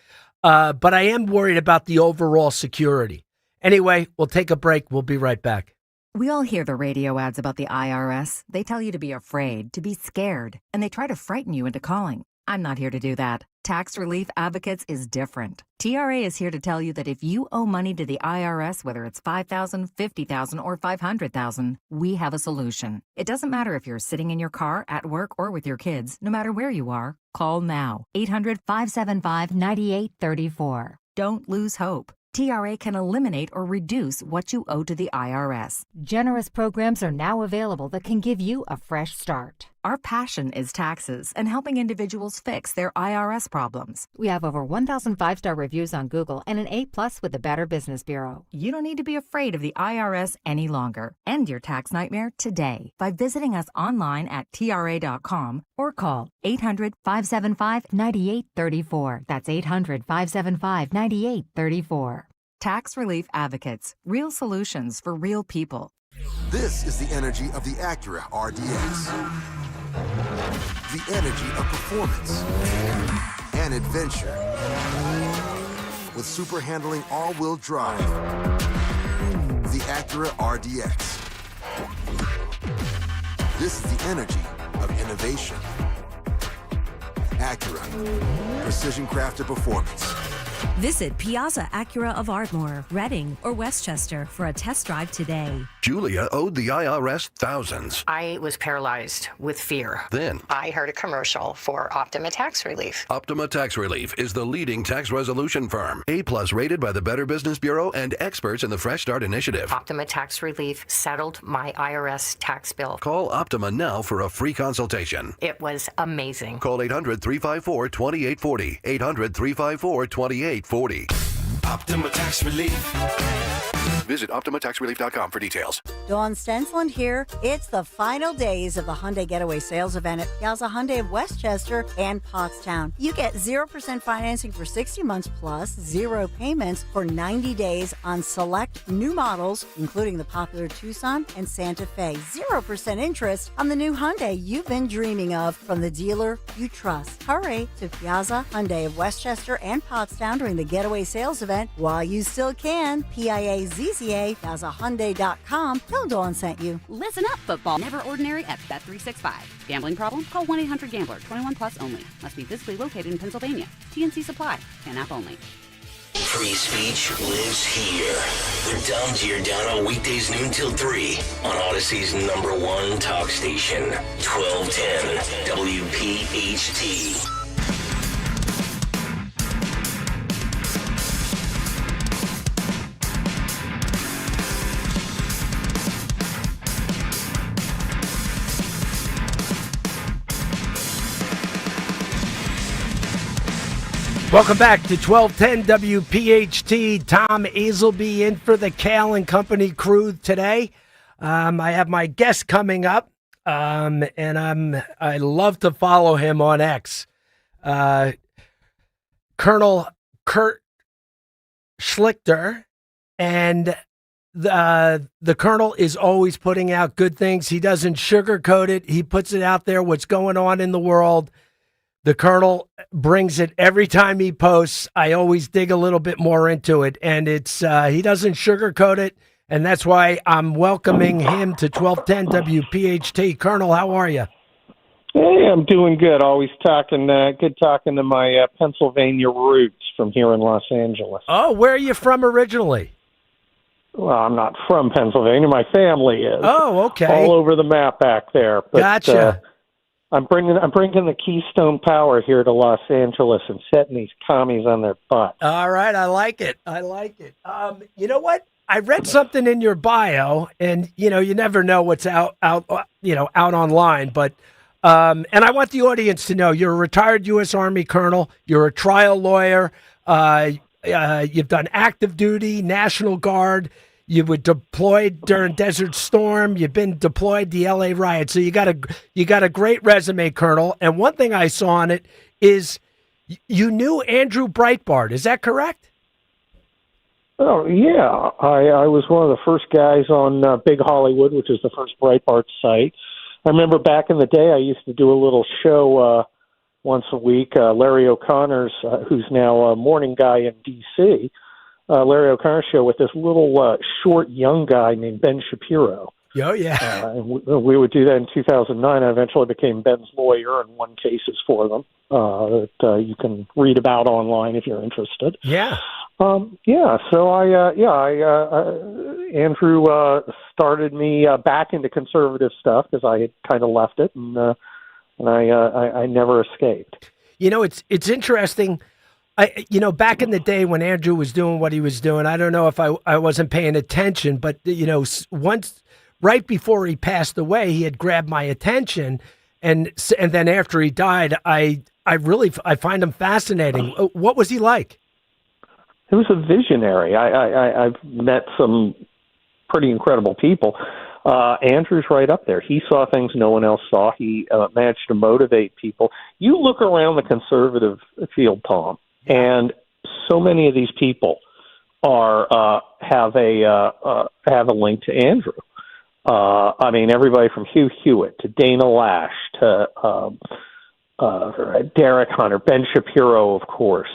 but I am worried about the overall security. Anyway, we'll take a break. We'll be right back.
We all hear the radio ads about the IRS. They tell you to be afraid, to be scared, and they try to frighten you into calling. I'm not here to do that. Tax Relief Advocates is different. TRA is here to tell you that if you owe money to the IRS, whether it's $5,000, $50,000, or $500,000, we have a solution. It doesn't matter if you're sitting in your car, at work, or with your kids. No matter where you are, call now. 800-575-9834. Don't lose hope. TRA can eliminate or reduce what you owe to the IRS.
Generous programs are now available that can give you a fresh start.
Our passion is taxes and helping individuals fix their IRS problems.
We have over 1,000 5-star reviews on Google and an A+ with the Better Business Bureau.
You don't need to be afraid of the IRS any longer. End your tax nightmare today by visiting us online at TRA.com or call 800-575-9834. That's 800-575-9834. Tax Relief Advocates. Real solutions for real people.
This is the energy of the Acura RDX. The energy of performance and adventure. With super handling all-wheel drive. The Acura RDX. This is the energy of innovation. Acura. Precision crafted performance.
Visit Piazza Acura of Ardmore, Reading, or Westchester for a test drive today.
Julia owed the IRS thousands.
I was paralyzed with fear.
Then
I heard a commercial for Optima Tax Relief.
Optima Tax Relief is the leading tax resolution firm. A+ rated by the Better Business Bureau and experts in the Fresh Start Initiative.
Optima Tax Relief settled my IRS tax bill.
Call Optima now for a free consultation.
It was amazing.
Call 800-354-2840. 800-354-2840.
Optima Tax Relief.
Visit OptimaTaxRelief.com for details.
Dawn Stensland here. It's the final days of the Hyundai Getaway Sales Event at Piazza Hyundai of Westchester and Pottstown. You get 0% financing for 60 months plus 0 payments for 90 days on select new models, including the popular Tucson and Santa Fe. 0% interest on the new Hyundai you've been dreaming of from the dealer you trust. Hurry to Piazza Hyundai of Westchester and Pottstown during the Getaway Sales Event while you still can. PIAZZA, PiazzaHyundai.com. Tell Dawn sent you.
Listen up, football. Never ordinary at Bet365. Gambling problem? Call 1-800-GAMBLER. 21 plus only. Must be physically located in Pennsylvania. TNC Supply. App only.
Free speech lives here. The Dumb Giordano, weekdays noon till 3 on Odyssey's #1 talk station, 1210 WPHT.
Welcome back to 1210 WPHT. Tom Azelby in for the Kayal and Company crew today. I have my guest coming up, and I love to follow him on X. Colonel Kurt Schlichter, and the Colonel is always putting out good things. He doesn't sugarcoat it. He puts it out there, what's going on in the world. The Colonel brings it every time he posts. I always dig a little bit more into it, and it's he doesn't sugarcoat it, and that's why I'm welcoming him to 1210 WPHT. Colonel, how are you?
Hey, I'm doing good. Always good talking to my Pennsylvania roots from here in Los Angeles.
Oh, where are you from originally?
Well, I'm not from Pennsylvania. My family is.
Oh, okay.
All over the map back there. But,
gotcha.
I'm bringing the Keystone Power here to Los Angeles and setting these commies on their butt.
All right, I like it. You know what? I read something in your bio, and you never know what's out online. But and I want the audience to know you're a retired U.S. Army colonel. You're a trial lawyer. You've done active duty, National Guard. You were deployed during Desert Storm. You've been deployed the L.A. riot. So you got a great resume, Colonel. And one thing I saw on it is you knew Andrew Breitbart. Is that correct?
Oh, yeah. I was one of the first guys on Big Hollywood, which is the first Breitbart site. I remember back in the day I used to do a little show once a week. Larry O'Connor's, who's now a morning guy in D.C., Larry O'Connor show with this little short young guy named Ben Shapiro.
Oh, yeah.
We would do that in 2009. I eventually became Ben's lawyer and won cases for them that you can read about online if you're interested.
Yeah.
So Andrew started me back into conservative stuff because I had kind of left it, and I never escaped.
It's interesting. Back in the day when Andrew was doing what he was doing, I don't know if I wasn't paying attention, but, once right before he passed away, he had grabbed my attention. And then after he died, I find him fascinating. What was he like?
He was a visionary. I've met some pretty incredible people. Andrew's right up there. He saw things no one else saw. He managed to motivate people. You look around the conservative field, Tom, and so many of these people have a link to Andrew. I mean, everybody from Hugh Hewitt to Dana Lash to Derek Hunter, Ben Shapiro, of course.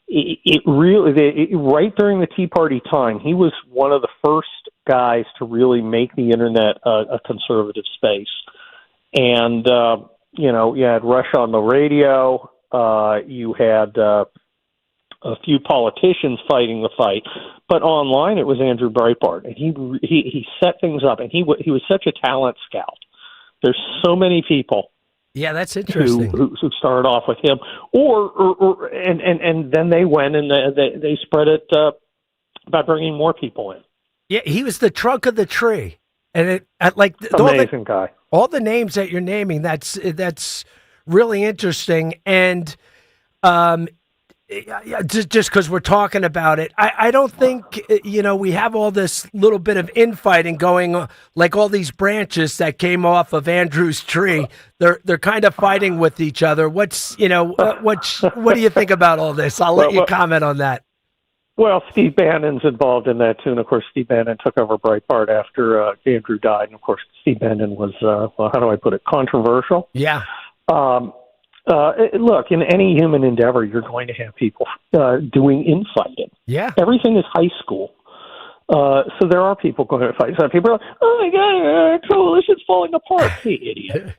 Right during the Tea Party time, he was one of the first guys to really make the internet a conservative space. And you had Rush on the radio. You had a few politicians fighting the fight, but online it was Andrew Breitbart, and he set things up, and he was such a talent scout. There's so many people.
Yeah, that's interesting.
Who started off with him, and then they went and they spread it by bringing more people in.
Yeah, he was the trunk of the tree, and
amazing guy.
All the names that you're naming, that's really interesting, and just because we're talking about it, I don't think, we have all this little bit of infighting going, like all these branches that came off of Andrew's tree. They're kind of fighting with each other. What do you think about all this? I'll let you comment on that.
Well, Steve Bannon's involved in that too, and of course Steve Bannon took over Breitbart after Andrew died, and of course Steve Bannon was, how do I put it, controversial?
Yeah.
Look, in any human endeavor, you're going to have people doing infighting.
Yeah.
Everything is high school. So there are people going to fight. So people are like, oh my God, coalition's falling apart. Hey, idiot.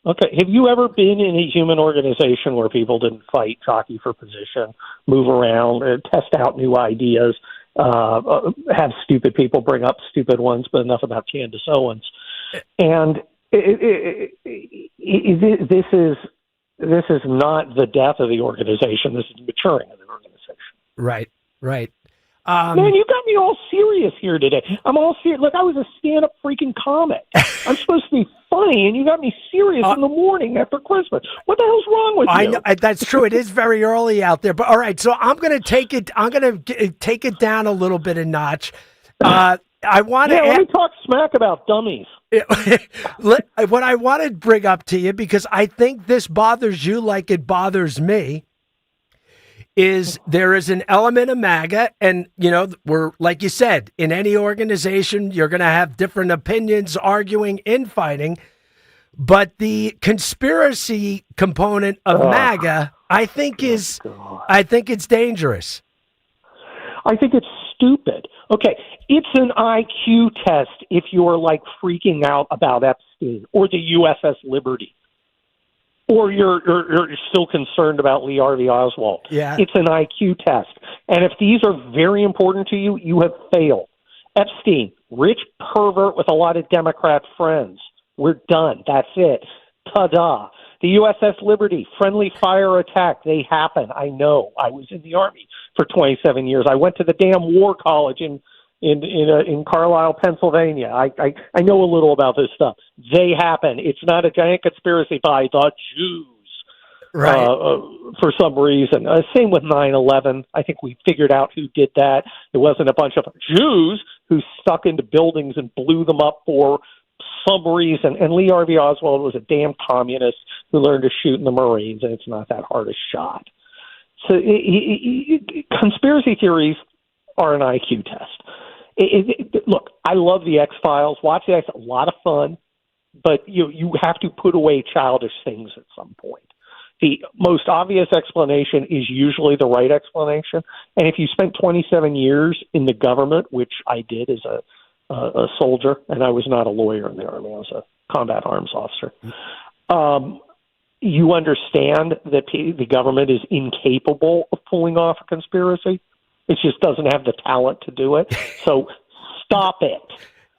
Okay. Have you ever been in a human organization where people didn't fight, jockey for position, move around, test out new ideas, have stupid people bring up stupid ones, but enough about Candace Owens? And this is not the death of the organization. This is the maturing of the organization.
Right.
Man, you got me all serious here today. I'm all serious. Look, I was a stand-up freaking comic. I'm supposed to be funny, and you got me serious in the morning after Christmas. What the hell's wrong with you?
I know that's true. It is very early out there, but all right. So I'm going to take it. I'm going to take it down a little bit a notch. I want to.
Yeah, let me talk smack about dummies.
What I want to bring up to you, because I think this bothers you like it bothers me, is there is an element of MAGA, and we're, like you said, in any organization you're going to have different opinions, arguing, infighting, but the conspiracy component of MAGA, I think it's dangerous.
I think it's stupid. Okay, it's an IQ test if you're like freaking out about Epstein or the USS Liberty, or you're still concerned about Lee Harvey Oswald.
Yeah.
It's an IQ test. And if these are very important to you, you have failed. Epstein, rich pervert with a lot of Democrat friends. We're done. That's it. Ta-da. The USS Liberty, friendly fire attack. They happen. I know. I was in the Army for 27 years. I went to the damn war college in Carlisle, Pennsylvania. I know a little about this stuff. They happen. It's not a giant conspiracy by the Jews,
right?
For some reason. Same with 9/11. I think we figured out who did that. It wasn't a bunch of Jews who stuck into buildings and blew them up for some reason. And Lee Harvey Oswald was a damn communist who learned to shoot in the Marines, and it's not that hard a shot. So conspiracy theories are an IQ test. Look, I love the X-Files. Watch it. It's a lot of fun, but you have to put away childish things at some point. The most obvious explanation is usually the right explanation. And if you spent 27 years in the government, which I did as a soldier, and I was not a lawyer in the Army, I was a combat arms officer, you understand that the government is incapable of pulling off a conspiracy. It just doesn't have the talent to do it. So stop it.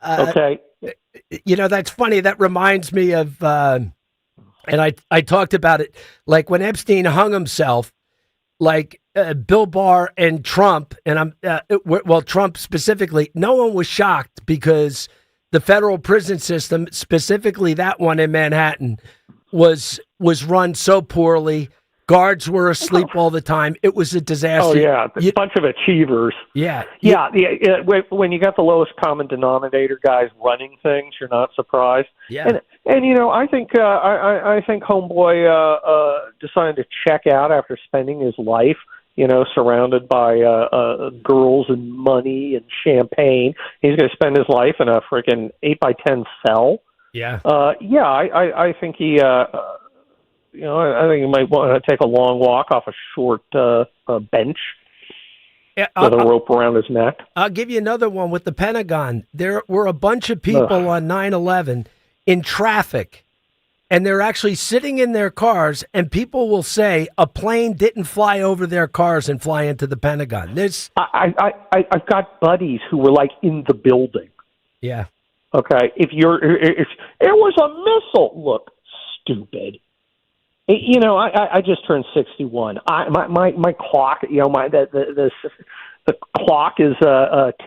Okay.
That's funny. That reminds me of, and I talked about it, like when Epstein hung himself, like Bill Barr and Trump, and Trump specifically, no one was shocked because the federal prison system, specifically that one in Manhattan, was run so poorly. Guards were asleep all the time. It was a disaster.
Oh, yeah. A bunch of achievers.
Yeah.
Yeah. When you got the lowest common denominator guys running things, you're not surprised.
Yeah.
And I think Homeboy decided to check out after spending his life, surrounded by girls and money and champagne. He's going to spend his life in a freaking 8x10 cell.
Yeah.
I think he... I think you might want to take a long walk off a short bench with a rope around his neck.
I'll give you another one with the Pentagon. There were a bunch of people on 9/11 in traffic, and they're actually sitting in their cars, and people will say a plane didn't fly over their cars and fly into the Pentagon.
I've got buddies who were like in the building.
Yeah.
Okay. If it was a missile, look, stupid. I just turned 61. My clock, the clock is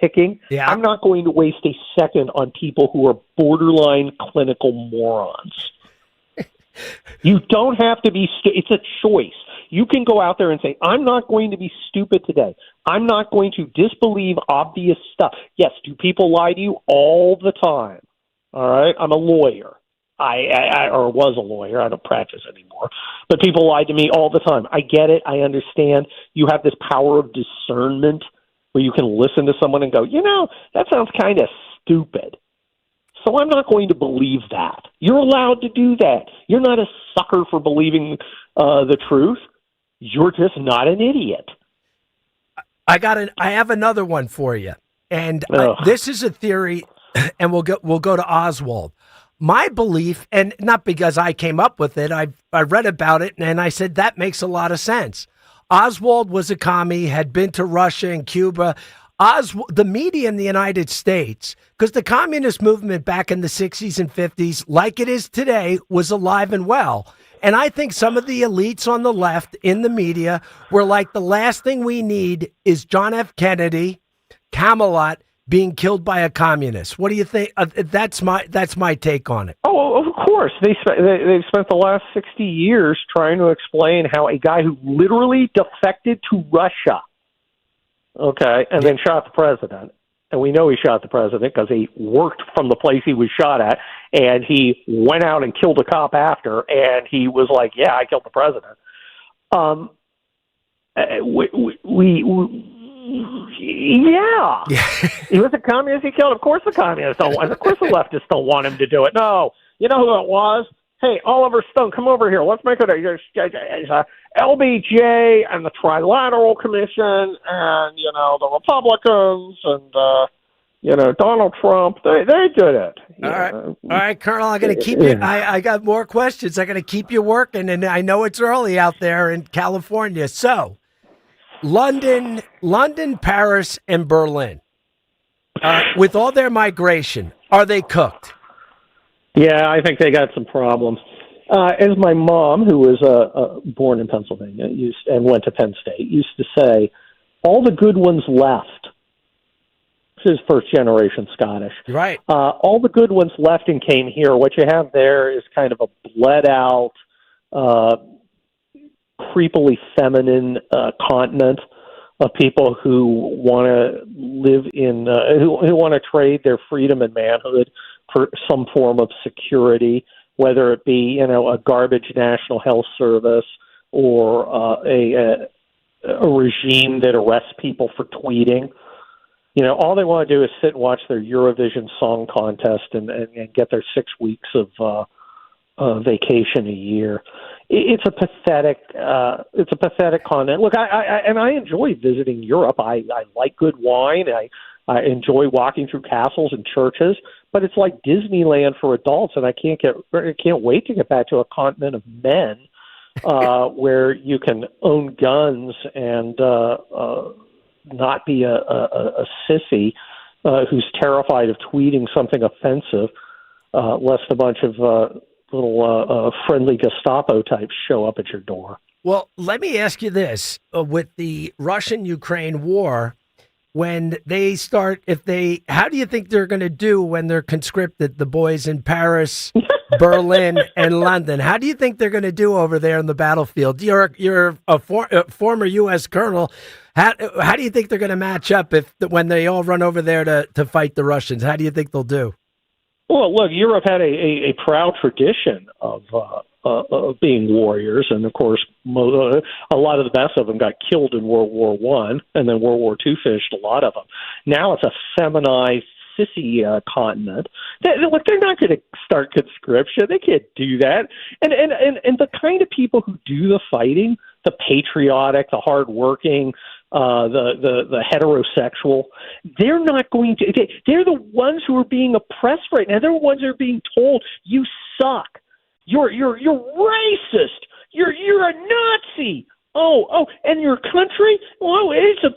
ticking.
Yeah.
I'm not going to waste a second on people who are borderline clinical morons. You don't have to be. It's a choice. You can go out there and say, I'm not going to be stupid today. I'm not going to disbelieve obvious stuff. Yes, do people lie to you all the time? All right, I'm a lawyer. I was a lawyer. I don't practice anymore. But people lie to me all the time. I get it. I understand. You have this power of discernment where you can listen to someone and go, that sounds kind of stupid. So I'm not going to believe that. You're allowed to do that. You're not a sucker for believing the truth. You're just not an idiot.
I have another one for you. And this is a theory, and we'll go to Oswald. My belief, and not because I came up with it, I read about it, and I said that makes a lot of sense. Oswald was a commie, had been to Russia and Cuba. The media in the United States, because the communist movement back in the 60s and 50s, like it is today, was alive and well. And I think some of the elites on the left in the media were like, the last thing we need is John F. Kennedy Camelot being killed by a communist. What do you think? That's my take on it.
Oh, of course. They've spent the last 60 years trying to explain how a guy who literally defected to Russia, okay, and then shot the president, and we know he shot the president because he worked from the place he was shot at, and he went out and killed a cop after, and he was like, yeah, I killed the president. Yeah. He was a communist he killed. Of course the communists don't want. Of course the leftists don't want him to do it. No. You know who it was? Hey, Oliver Stone, come over here. Let's make it a LBJ and the Trilateral Commission and, the Republicans and, Donald Trump. They did it.
All right, Colonel, I'm going to keep you. I got more questions. I'm going to keep you working, and I know it's early out there in California. So, London, Paris, and Berlin, with all their migration, are they cooked?
Yeah, I think they got some problems. As my mom, who was born in Pennsylvania and went to Penn State, used to say, all the good ones left. She's first-generation Scottish.
Right.
All the good ones left and came here. What you have there is kind of a bled-out, creepily feminine continent of people who want to live in, who want to trade their freedom and manhood for some form of security, whether it be, a garbage national health service or a regime that arrests people for tweeting. All they want to do is sit and watch their Eurovision Song Contest and get their 6 weeks of vacation a year. It's a pathetic continent. Look, I enjoy visiting Europe. I like good wine. I enjoy walking through castles and churches, but it's like Disneyland for adults, and I can't wait to get back to a continent of men where you can own guns and not be a sissy who's terrified of tweeting something offensive, lest a bunch of little friendly Gestapo types show up at your door.
Well, let me ask you this. With the Russian-Ukraine war, when they start, how do you think they're going to do when they're conscripted, the boys in Paris, Berlin, and London? How do you think they're going to do over there in the battlefield? You're a former U.S. colonel. How do you think they're going to match up when they all run over there to fight the Russians? How do you think they'll do?
Well, look, Europe had a proud tradition of being warriors, and of course, a lot of the best of them got killed in World War I, and then World War II finished a lot of them. Now it's a feminized, sissy continent. They're not going to start conscription. They can't do that. And the kind of people who do the fighting, the patriotic, the hardworking, the heterosexual, they're not going to. They're the ones who are being oppressed right now. They're the ones who are being told, "You suck. You're racist. You're a Nazi. Oh, and your country? Well, it's an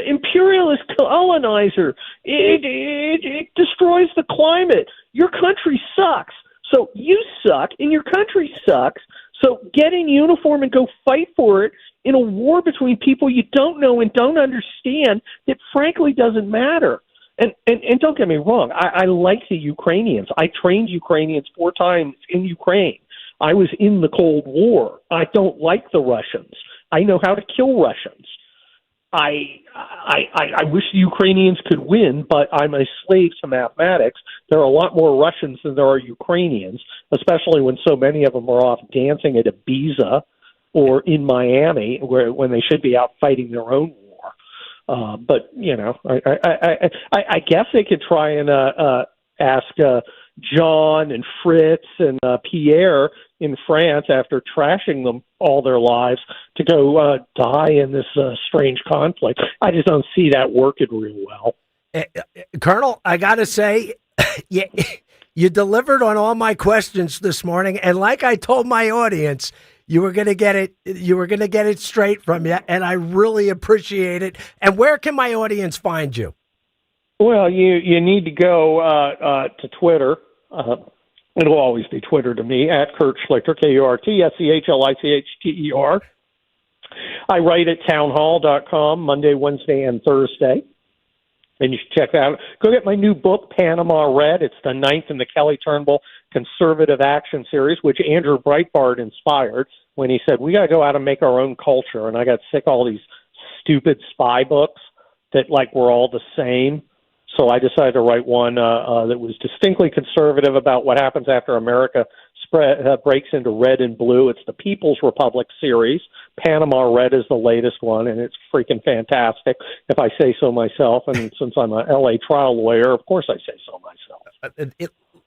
imperialist colonizer. It destroys the climate. Your country sucks. So you suck, and your country sucks. So get in uniform and go fight for it in a war between people you don't know and don't understand that frankly doesn't matter." And don't get me wrong, I like the Ukrainians. I trained Ukrainians 4 times in Ukraine. I was in the Cold War. I don't like the Russians. I know how to kill Russians. I wish the Ukrainians could win, but I'm a slave to mathematics. There are a lot more Russians than there are Ukrainians, especially when so many of them are off dancing at Ibiza or in Miami, when they should be out fighting their own war. But I guess they could try and ask John and Fritz and Pierre in France, after trashing them all their lives, to go die in this strange conflict. I just don't see that working real well.
Colonel, I got to say, you delivered on all my questions this morning, and like I told my audience, you were going to get it. You were going to get it straight from you, and I really appreciate it. And where can my audience find you?
Well, you need to go to Twitter. It'll always be Twitter to me, at Kurt Schlichter, KURTSCHLICHTER. I write at townhall.com Monday, Wednesday, and Thursday. And you should check that out. Go get my new book, Panama Red. It's the 9th in the Kelly Turnbull Conservative Action Series, which Andrew Breitbart inspired when he said, we got to go out and make our own culture. And I got sick of all these stupid spy books that, like, were all the same. So I decided to write one that was distinctly conservative about what happens after America breaks into red and blue. It's the People's Republic series. Panama Red is the latest one, and it's freaking fantastic, if I say so myself. And since I'm a L.A. trial lawyer, of course I say so myself.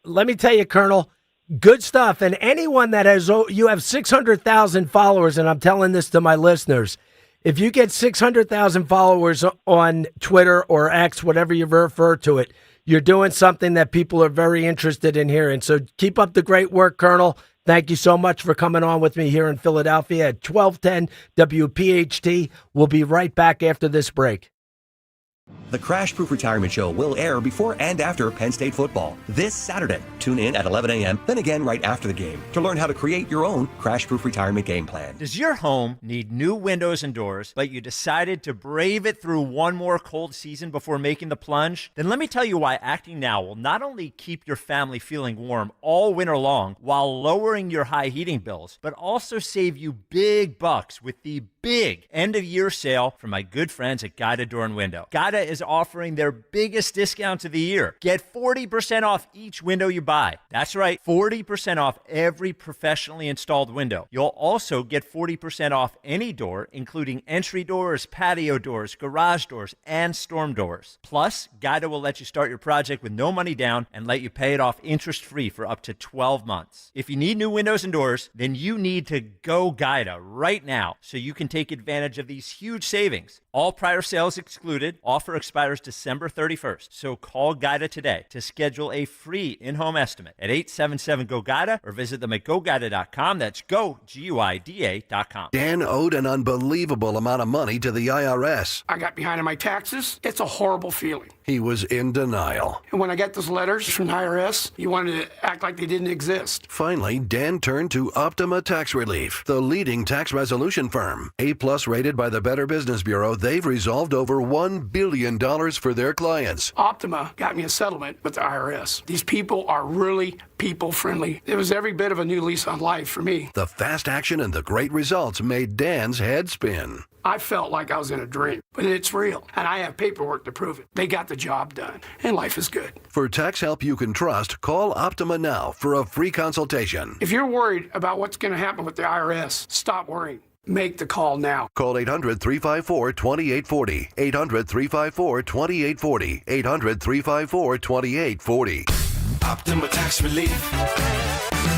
Let me tell you, Colonel, good stuff. And anyone that you have 600,000 followers, and I'm telling this to my listeners, if you get 600,000 followers on Twitter or X, whatever you refer to it, you're doing something that people are very interested in hearing. So keep up the great work, Colonel. Thank you so much for coming on with me here in Philadelphia at 1210 WPHT. We'll be right back after this break.
The Crash Proof Retirement Show will air before and after Penn State football this Saturday. Tune in at 11 a.m., then again right after the game to learn how to create your own Crash Proof Retirement game plan.
Does your home need new windows and doors, but you decided to brave it through one more cold season before making the plunge? Then let me tell you why acting now will not only keep your family feeling warm all winter long while lowering your high heating bills, but also save you big bucks with the big end-of-year sale from my good friends at Guida Door and Window. Guida is offering their biggest discounts of the year. Get 40% off each window you buy. That's right, 40% off every professionally installed window. You'll also get 40% off any door, including entry doors, patio doors, garage doors, and storm doors. Plus, Guida will let you start your project with no money down and let you pay it off interest-free for up to 12 months. If you need new windows and doors, then you need to go Guida right now so you can take advantage of these huge savings. All prior sales excluded. Offer expires December 31st. So call Guida today to schedule a free in-home estimate at 877-GO-GUIDA or visit them at GoGuida.com. That's GoGuida.com.
Dan owed an unbelievable amount of money to the IRS.
I got behind on my taxes. It's a horrible feeling.
He was in denial.
And when I got those letters from the IRS, you wanted to act like they didn't exist.
Finally, Dan turned to Optima Tax Relief, the leading tax resolution firm. A-plus rated by the Better Business Bureau, they've resolved over $1 billion for their clients.
Optima got me a settlement with the IRS. These people are really people-friendly. It was every bit of a new lease on life for me.
The fast action and the great results made Dan's head spin.
I felt like I was in a dream, but it's real, and I have paperwork to prove it. They got the job done, and life is good.
For tax help you can trust, call Optima now for a free consultation.
If you're worried about what's going to happen with the IRS, stop worrying. Make the call now.
Call 800-354-2840. 800-354-2840. 800-354-2840.
Optima Tax Relief.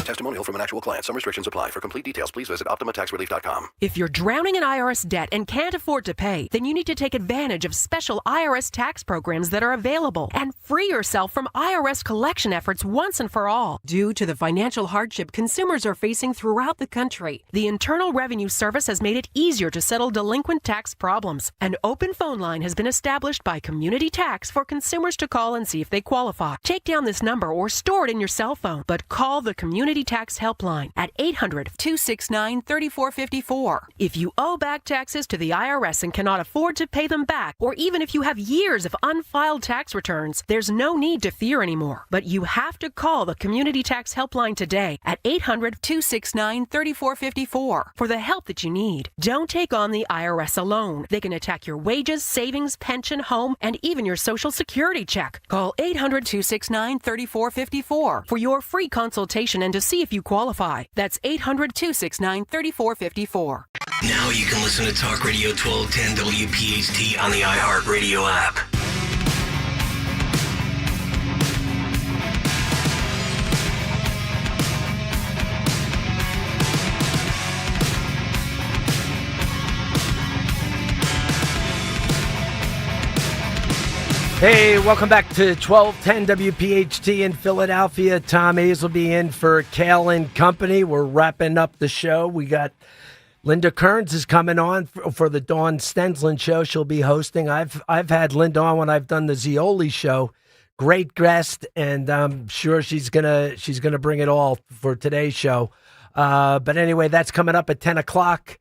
Testimonial from an actual client. Some restrictions apply. For complete details, please visit OptimaTaxRelief.com.
If you're drowning in IRS debt and can't afford to pay, then you need to take advantage of special IRS tax programs that are available and free yourself from IRS collection efforts once and for all. Due to the financial hardship consumers are facing throughout the country, the Internal Revenue Service has made it easier to settle delinquent tax problems. An open phone line has been established by Community Tax for consumers to call and see if they qualify. Take down this number or store it in your cell phone, but call the Community Tax Helpline at 800-269-3454. If you owe back taxes to the IRS and cannot afford to pay them back, or even if you have years of unfiled tax returns, there's no need to fear anymore. But you have to call the Community Tax Helpline today at 800-269-3454 for the help that you need. Don't take on the IRS alone. They can attack your wages, savings, pension, home, and even your Social Security check. Call 800-269-3454 for your free consultation and to see if you qualify. That's 800-269-3454.
Now you can listen to Talk Radio 1210 WPHT on the iHeartRadio app.
Hey, welcome back to 1210 WPHT in Philadelphia. Tom Hayes will be in for Kayal and Company. We're wrapping up the show. We got Linda Kearns is coming on for the Dawn Stensland show. She'll be hosting. I've had Linda on when I've done the Zioli show. Great guest, and I'm sure she's gonna bring it all for today's show. But anyway, that's coming up at 10 o'clock.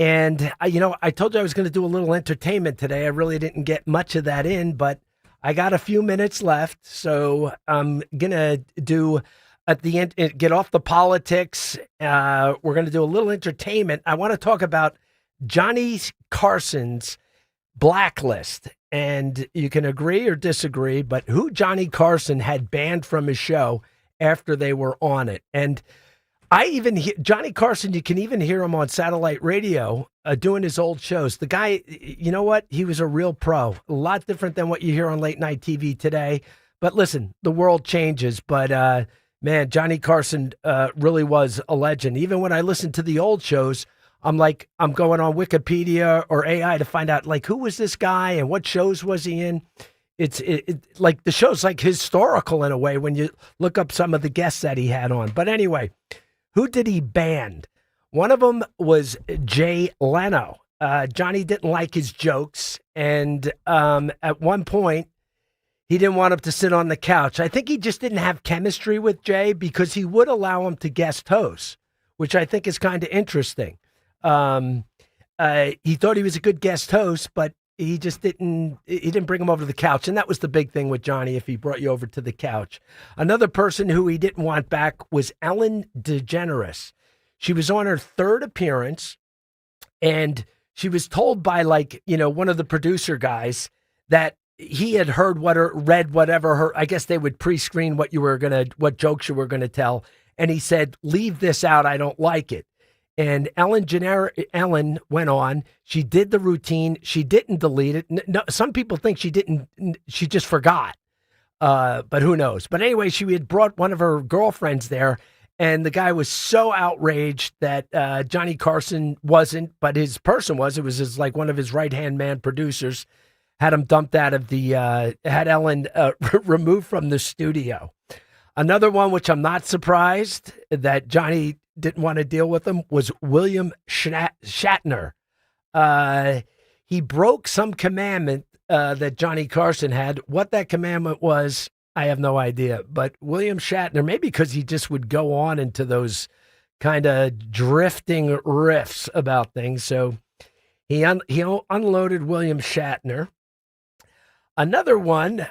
And I told you I was going to do a little entertainment today. I really didn't get much of that in, but I got a few minutes left, so I'm going to do at the end, get off the politics. We're going to do a little entertainment. I want to talk about Johnny Carson's blacklist. And you can agree or disagree, but who Johnny Carson had banned from his show after they were on it. And I even hear Johnny Carson, you can even hear him on satellite radio doing his old shows. The guy, you know what? He was a real pro, a lot different than what you hear on late night TV today. But listen, the world changes. But man, Johnny Carson really was a legend. Even when I listen to the old shows, I'm going on Wikipedia or AI to find out like who was this guy and what shows was he in. It's like the show's like historical in a way when you look up some of the guests that he had on. But anyway, who did he ban? One of them was Jay Leno. Johnny didn't like his jokes, and at one point, he didn't want him to sit on the couch. I think he just didn't have chemistry with Jay because he would allow him to guest host, which I think is kind of interesting. He thought he was a good guest host, but he just didn't bring him over to the couch. And that was the big thing with Johnny, if he brought you over to the couch. Another person who he didn't want back was Ellen DeGeneres. She was on her third appearance, and she was told by one of the producer guys that he had read whatever I guess they would pre-screen what jokes you were going to tell. And he said, leave this out. I don't like it. And Ellen went on. She did the routine. She didn't delete it. No, some people think she didn't. She just forgot. But who knows? But anyway, she had brought one of her girlfriends there, and the guy was so outraged that Johnny Carson wasn't, but his person was. It was one of his right-hand man producers had him dumped out of had Ellen removed from the studio. Another one, which I'm not surprised that Johnny didn't want to deal with him, was William Shatner. He broke some commandment that Johnny Carson had. What that commandment was, I have no idea. But William Shatner, maybe because he just would go on into those kind of drifting riffs about things. So he unloaded William Shatner. Another one, who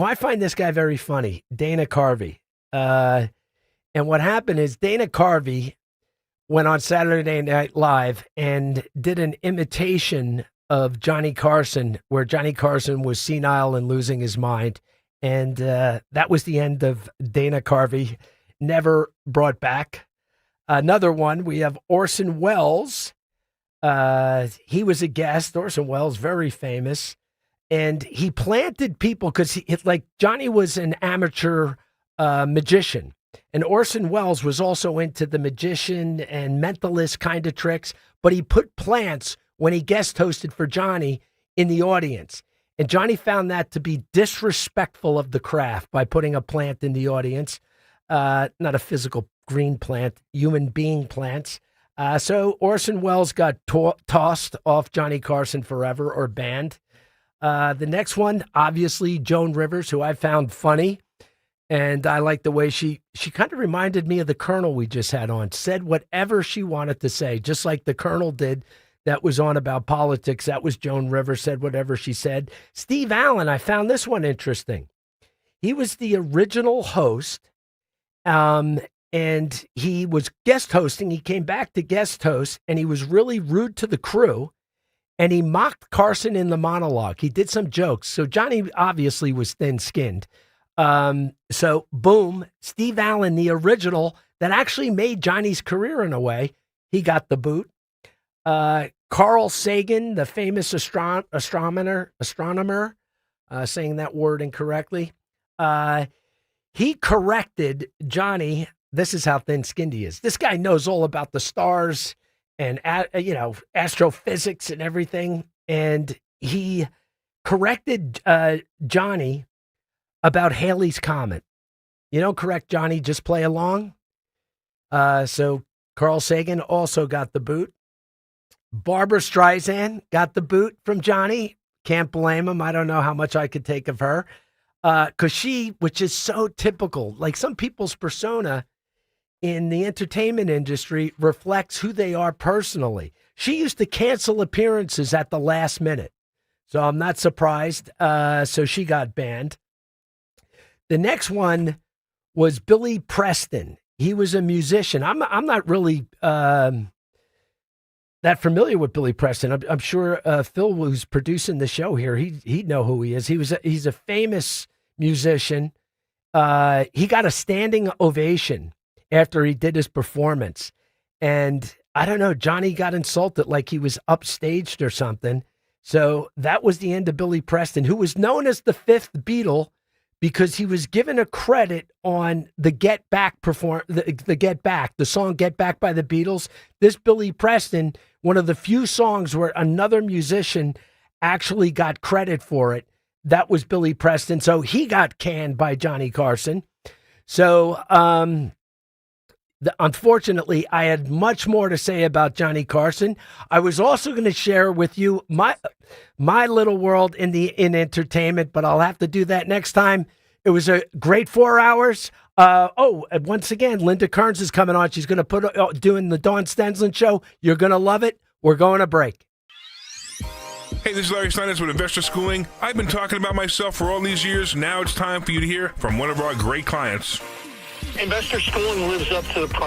I find this guy very funny, Dana Carvey. And what happened is Dana Carvey went on Saturday Night Live and did an imitation of Johnny Carson, where Johnny Carson was senile and losing his mind. And that was the end of Dana Carvey, never brought back. Another one, we have Orson Welles. He was a guest. Orson Welles, very famous. And he planted people because Johnny was an amateur magician. And Orson Welles was also into the magician and mentalist kind of tricks, but he put plants when he guest hosted for Johnny in the audience. And Johnny found that to be disrespectful of the craft by putting a plant in the audience, not a physical green plant, human being plants. So Orson Welles got tossed off Johnny Carson forever or banned. The next one, obviously, Joan Rivers, who I found funny. And I like the way she kind of reminded me of the Colonel we just had on, said whatever she wanted to say, just like the Colonel did that was on about politics. That was Joan Rivers, said whatever she said. Steve Allen, I found this one interesting. He was the original host, and he was guest hosting. He came back to guest host, and he was really rude to the crew, and he mocked Carson in the monologue. He did some jokes. So Johnny obviously was thin-skinned. So boom, Steve Allen, the original that actually made Johnny's career in a way, he got the boot. Carl Sagan, the famous astronomer, saying that word incorrectly. He corrected Johnny. This is how thin-skinned he is. This guy knows all about the stars and, astrophysics and everything. And he corrected Johnny about Halley's Comet. You don't correct Johnny, just play along. So Carl Sagan also got the boot. Barbara Streisand got the boot from Johnny. Can't blame him. I don't know how much I could take of her. Because she, which is so typical, like some people's persona in the entertainment industry reflects who they are personally. She used to cancel appearances at the last minute. So I'm not surprised. So she got banned. The next one was Billy Preston. He was a musician. I'm not really that familiar with Billy Preston. I'm sure Phil, who's producing the show here, he'd know who he is. He's a famous musician. He got a standing ovation after he did his performance. And I don't know, Johnny got insulted like he was upstaged or something. So that was the end of Billy Preston, who was known as the fifth Beatle because he was given a credit on the Get Back the Get Back, the song Get Back by the Beatles. This Billy Preston, one of the few songs where another musician actually got credit for it. That was Billy Preston. So he got canned by Johnny Carson. So, unfortunately, I had much more to say about Johnny Carson. I was also going to share with you my little world in entertainment, but I'll have to do that next time. It was a great 4 hours. And once again, Linda Kearns is coming on. She's going to doing the Dawn Stenslin show. You're going to love it. We're going to break.
Hey, this is Larry Steinitz with Investor Schooling. I've been talking about myself for all these years. Now it's time for you to hear from one of our great clients.
Investor Schooling lives up to the